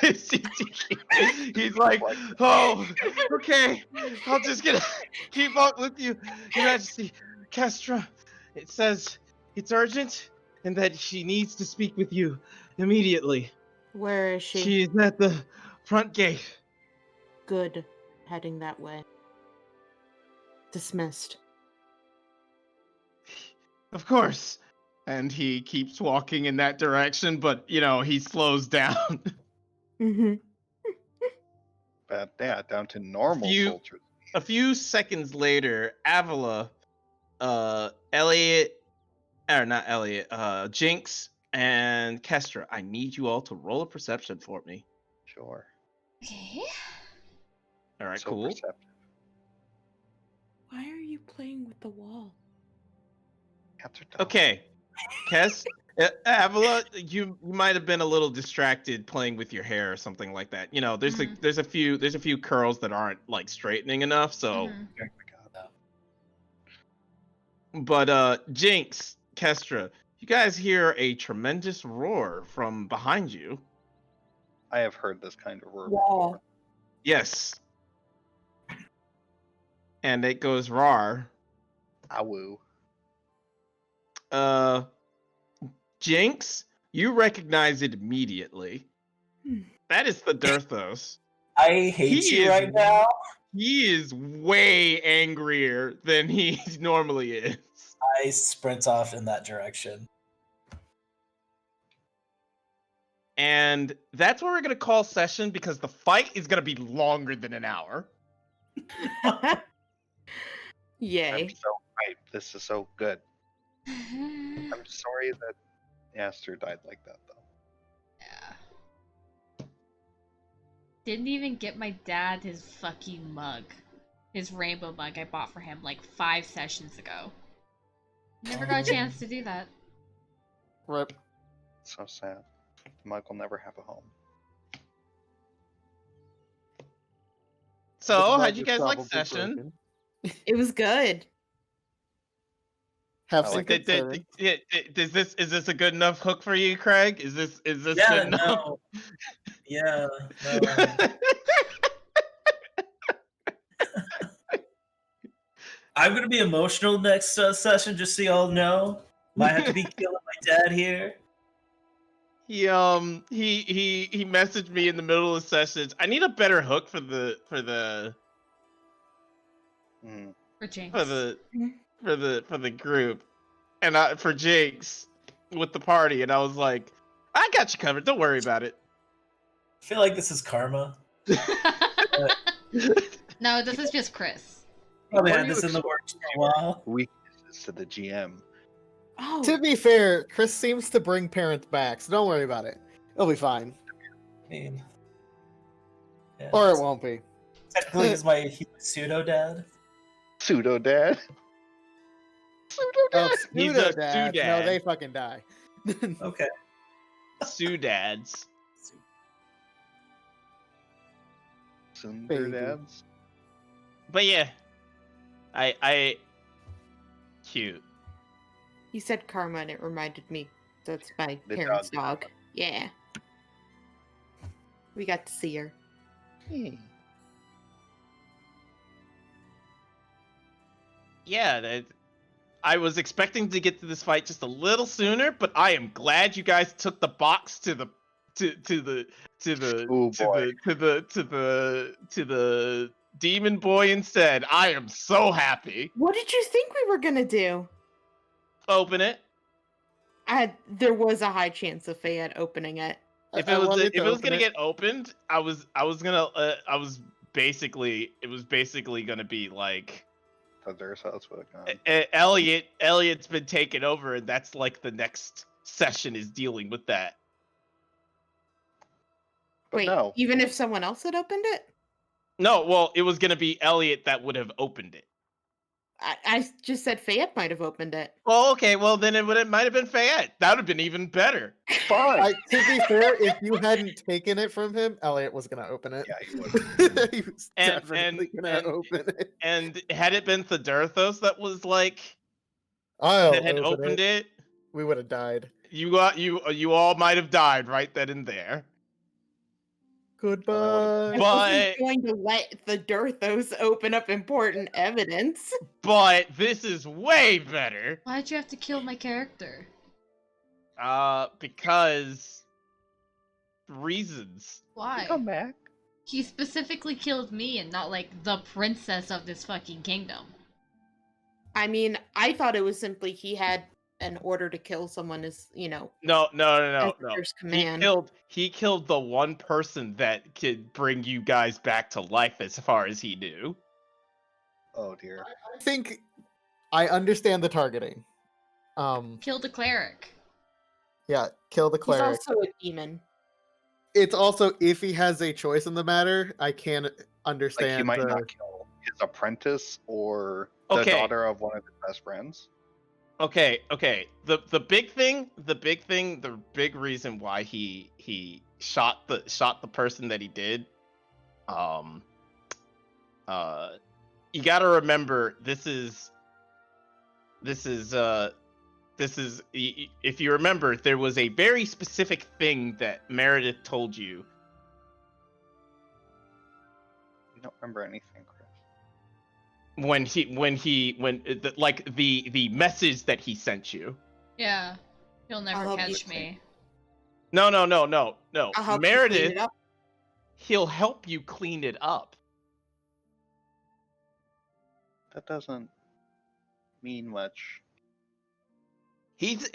He's like, oh, okay, I'll just keep up with you, Your Majesty. Kestra, it says it's urgent and that she needs to speak with you immediately. Where is she? She is at the front gate. Good. Heading that way. Dismissed. Of course. And he keeps walking in that direction, but, you know, he slows down. Mm-hmm. But yeah, down to normal You- soldiers. A few seconds later, Avila, Elliot, or not Elliot, Jinx, and Kestra, I need you all to roll a perception for me. Sure. Okay. All right, So cool. perceptive. Why are you playing with the wall? Cats are dumb. Okay, Kes, Avila, you might have been a little distracted playing with your hair or something like that. You know, there's Mhm. there's a few curls that aren't like straightening enough. So, Mhm. Oh my God. but Jinx, Kestra, you guys hear a tremendous roar from behind you. I have heard this kind of roar Wall. before. Yes. And it goes rar. Awoo. Jinx, you recognize it immediately. Hmm. That is the Dirthos. I hate He you is- right now. He is way angrier than he normally is. I sprint off in that direction. And that's where we're gonna call session because the fight is gonna be longer than an hour. Yay. I'm so hyped. This is so good. I'm sorry that Aster died like that, though. Yeah. Didn't even get my dad his fucking mug. His rainbow mug I bought for him like 5 sessions ago. Never got a chance to do that. Rip. So sad. Mike will never have a home. So, The how'd mug you is guys like probably session? broken. It was good. Have I some like Did- concerning. is this a good enough hook for you, Craig? Is this Yeah, good enough? no. Yeah, no. I'm gonna be emotional next session, just so y'all know. Might have to be killing my dad here. He messaged me in the middle of sessions. I need a better hook for the Mm. For Jinx. for the group, and for Jinx with the party, and I was like, I got you covered. Don't worry about it. I feel like this is karma. No, this is just Chris. Probably What had do you this in the works for a while. Weaknesses to the GM. Oh, To be fair, Chris seems to bring parents back, so don't worry about it. It'll be fine. I mean, yeah, Or it won't be. technically, he's my pseudo dad. Pseudo dad. Oh, He's pseudo a dads. No, Sudad. they fucking die. Okay. Sudads. Sunder Baby. dads. But yeah, I cute. he said karma and it reminded me that's my The parents' dog. dog. Yeah. We got to see her. Hey. Yeah, I was expecting to get to this fight just a little sooner, but I am glad you guys took the box to the Oh, boy. to the demon boy instead. I am so happy. What did you think we were gonna do? Open it. There was a high chance of Fayette opening it. If I it was wanted if to it was open gonna get opened, it was basically gonna be like That's what Elliot's been taken over, and that's like the next session is dealing with that. But Wait, no. even if someone else had opened it? No, well, it was gonna be Elliot that would have opened it. I just said Fayette might have opened it. Well, okay, well then it might have been Fayette. That would have been even better. Fine. To be fair, if you hadn't taken it from him, Elliot was gonna open it. Yeah, he would. He was And- definitely and- gonna and- open it. And had it been Thederthos that was like I'll that had open opened it, We would have died. you all might have died right then and there. Goodbye. I But- wasn't going to let the Dirthos open up important evidence. But this is way better. Why'd you have to kill my character? Because reasons. Why? Come back. He specifically killed me and not like the princess of this fucking kingdom. I mean, I thought it was simply he had an order to kill someone as, No. as first command. He killed the one person that could bring you guys back to life as far as he knew. Oh dear. I think I understand the targeting. Kill the cleric. Yeah, kill the He's cleric. also a demon. It's also if he has a choice in the matter, I can Like understand. he might the- not kill his apprentice or Okay. the daughter of one of his best friends. Okay. The big reason why he shot the person that he did, you got to remember this is if you remember, there was a very specific thing that Meredith told you. I don't remember anything, Chris. When the message that he sent you. Yeah. You'll I'll never help you catch me. No. I'll help you clean Meredith, it up. he'll help you clean it up. That doesn't mean much. His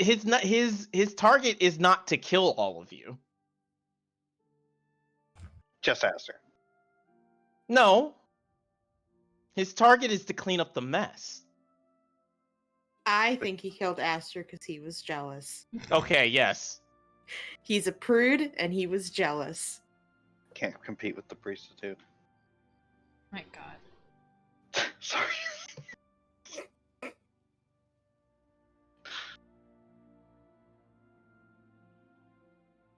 target is not to kill all of you. Just ask her. No. His target is to clean up the mess. I think he killed Aster because he was jealous. Okay, yes. He's a prude and he was jealous. Can't compete with the priesthood. My god. Sorry.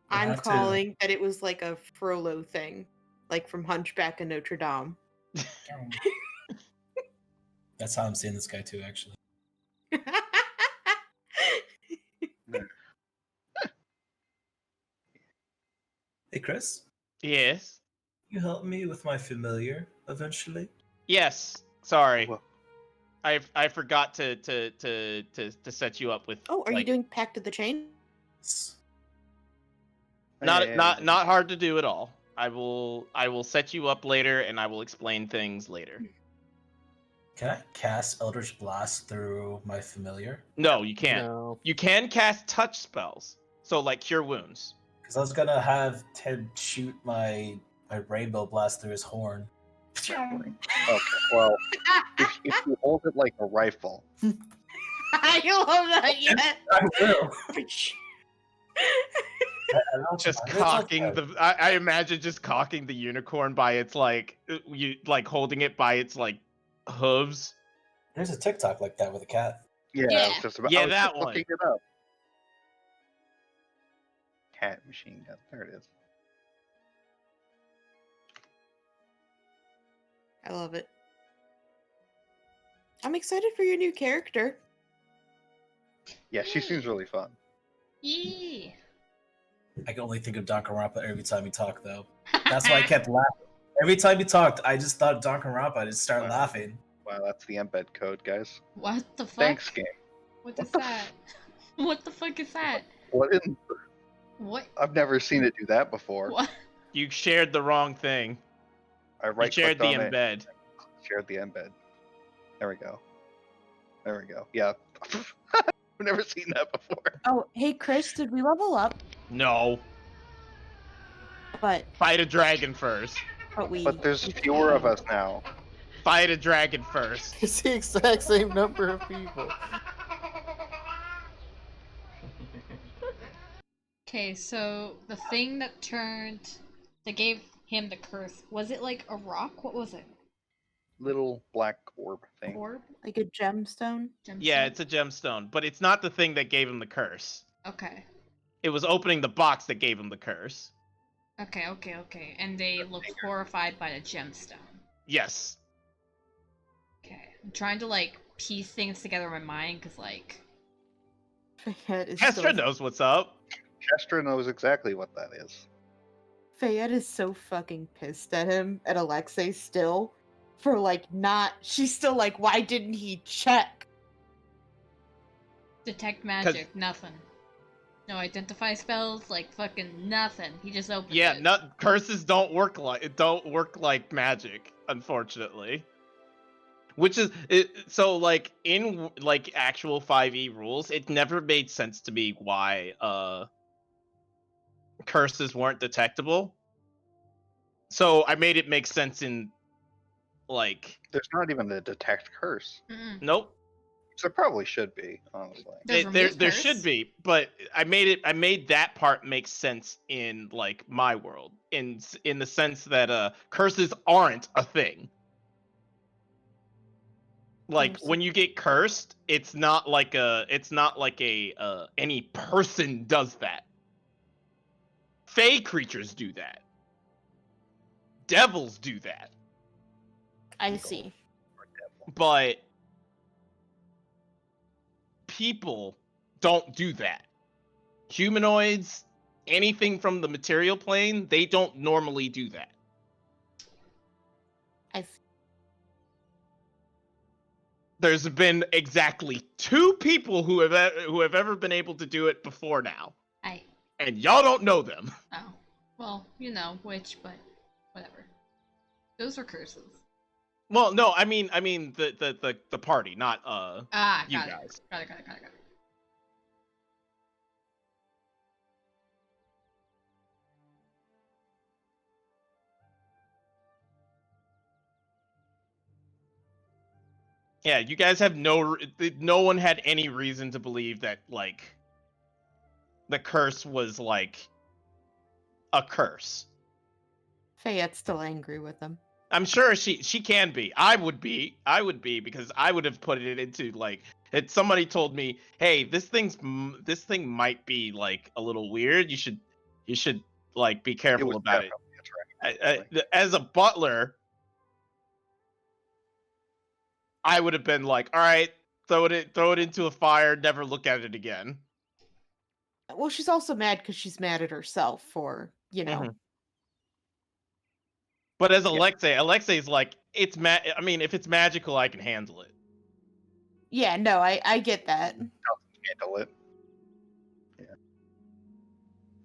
I'm have to- calling that it was like a Frollo thing, like from Hunchback of Notre Dame. That's how I'm seeing this guy too, actually. Hey, Chris, Yes. you help me with my familiar eventually. Yes. Sorry. Well- I forgot to set you up with. Oh, are you like, doing Pact of the Chain? not hard to do at all. I will set you up later and I will explain things later. Can I cast Eldritch Blast through my familiar? No, you can't. No. You can cast touch spells. So like cure wounds. Because I was gonna have Ted shoot my Rainbow Blast through his horn. Okay, well, if you hold it like a rifle, I love that yet. I will. Just cocking the I imagine just cocking the unicorn by its holding it by its hooves. There's a TikTok like that with a cat. yeah, Yeah. I was just about, Yeah, I was that just one. looking it up. Cat machine gun. There it is. I love it. I'm excited for your new character. Yeah, she seems really fun. Yee. I can only think of Danganronpa every time you talk, though. That's why I kept laughing. Every time you talked, I just thought Danganronpa. I just started Wow. laughing. Wow, that's the embed code, guys. What the fuck? Thanks, game. What is that? What the fuck is that? What in? What? I've never seen it do that before. What? You shared the wrong thing. I You right shared clicked the on it. embed. Shared the embed. There we go. There we go. Yeah. I've never seen that before. Oh, hey Chris, did we level up? No. But Fight a dragon first. we. But there's fewer of us now. Fight a dragon first. It's the exact same number of people. Okay, so the thing that gave him the curse, was it like a rock? What was it? little black orb thing. Orb? Like a gemstone? Yeah, Gemstone? it's a gemstone, but it's not the thing that gave him the curse. Okay. It was opening the box that gave him the curse. Okay. And they look horrified by the gemstone. Yes. Okay. I'm trying to, like, piece things together in my mind, because, like... Fayette is Kestra knows what's up. Kestra knows exactly what that is. Fayette is so fucking pissed at him, at Alexei still, for like not. She's still like, why didn't he check? Detect magic, nothing. No identify spells, like fucking nothing. He just opened Yeah, it. curses don't work like magic, unfortunately. Which is so like in like actual 5e rules, it never made sense to me why curses weren't detectable. So I made it make sense in like There's not even a detect curse. Mm-mm. nope. So there probably should be, honestly. There's There remove curse. should be, but I made that part make sense in like my world in the sense that curses aren't a thing. Like when you get cursed, it's not like any person does that. Fey creatures do that. Devils do that. I see. But people don't do that. Humanoids, anything from the material plane, they don't normally do that. I see. There's been exactly 2 people who have ever been able to do it before now, and y'all don't know them. Oh. Well, you know which, but whatever. Those are curses. Well, no, I mean the party, not Got you it. guys. Got it. Yeah, you guys have no one had any reason to believe that like the curse was like a curse. Fayette's still angry with him. I'm sure she can be. I would be because I would have put it into like somebody told me, "Hey, this thing might be like a little weird. You should like be careful about it." As a butler, I would have been like, "All right, throw it into a fire, never look at it again." Well, she's also mad because she's mad at herself for, you know. Mhm. But as Alexei's like, I mean, if it's magical, I can handle it. Yeah, no, I get that. Handle it.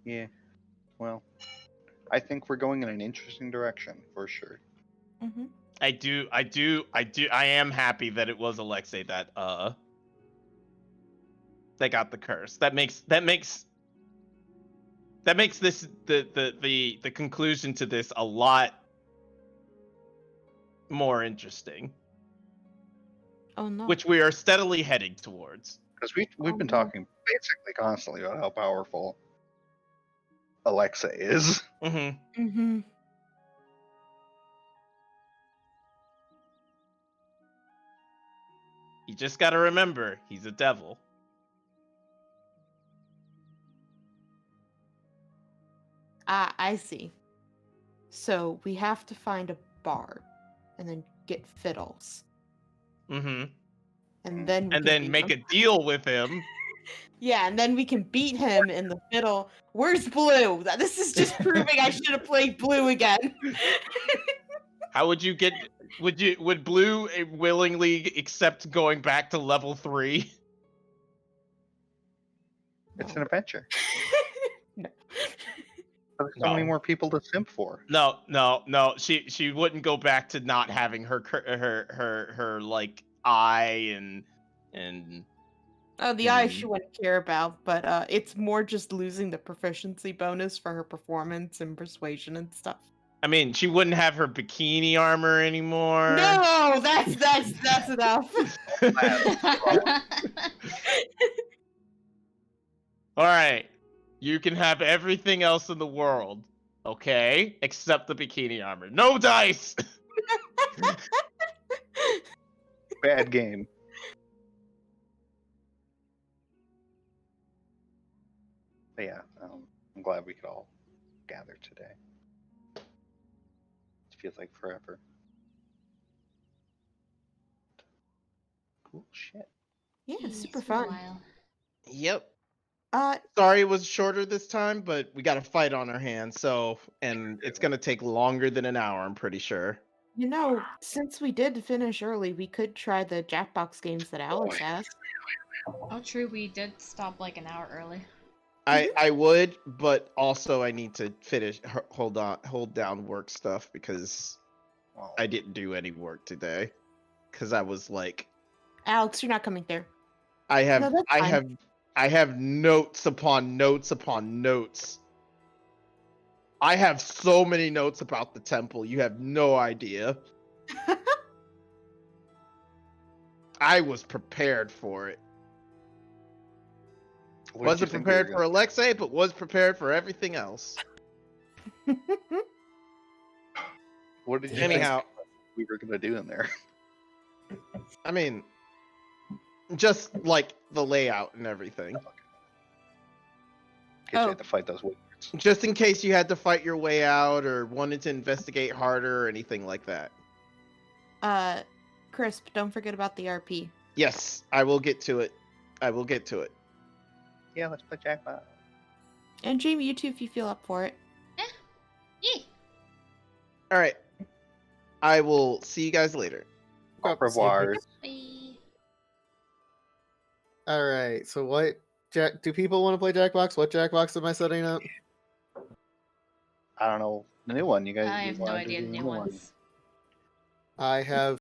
Yeah. Well, I think we're going in an interesting direction for sure. Mm-hmm. I am happy that it was Alexei that got the curse. That makes this the conclusion to this a lot more interesting. Oh no. Which we are steadily heading towards. Because we've been talking basically constantly about how powerful Alexei is. Mm-hmm. Mm-hmm. You just gotta remember, he's a devil. I see. So we have to find a bar and then get fiddles. Mm-hmm. And then make a deal with him. Yeah, and then we can beat him in the fiddle. Where's Blue? This is just proving I should have played Blue again. How would you get? Would Blue willingly accept going back to level 3? It's an adventure. No. There's so many more people to simp for. No. She wouldn't go back to not having her like eye and. Oh, the eye she wouldn't care about, but it's more just losing the proficiency bonus for her performance and persuasion and stuff. I mean, she wouldn't have her bikini armor anymore. No, that's enough. All right, you can have everything else in the world, okay, except the bikini armor. No dice. Bad game. But yeah, I'm glad we could all gather today. It feels like forever. Cool shit. Yeah, It's super been a fun. while. Yep. Uh, Sorry it was shorter this time, but we got a fight on our hands, so and it's gonna take longer than an hour, I'm pretty sure. you know, since we did finish early, we could try the Jackbox games that Alex has. Oh, true, we did stop like an hour early. I would, but also I need to finish hold down work stuff because Well, I didn't do any work today. Cause I was like Alex, you're not coming there. I have No, that's fine. I have notes upon notes upon notes. I have so many notes about the temple, you have no idea. I was prepared for it. what did you Wasn't think we were prepared for gonna- Alexei, but was prepared for everything else. What did you Anyhow, think we were gonna do in there? I mean, just like the layout and everything. In case you had to fight those wizards. Just in case you had to fight your way out or wanted to investigate harder or anything like that. Crisp, don't forget about the RP. Yes, I will get to it. I will get to it. Yeah, let's play Jackpot. And Jamie, you too, if you feel up for it. Yay! All right. I will see you guys later. Au revoir. Bye. All right. So what? Do people want to play Jackbox? What Jackbox am I setting up? I don't know. The new one, you guys. I you have no wanna do idea the new one? ones. I have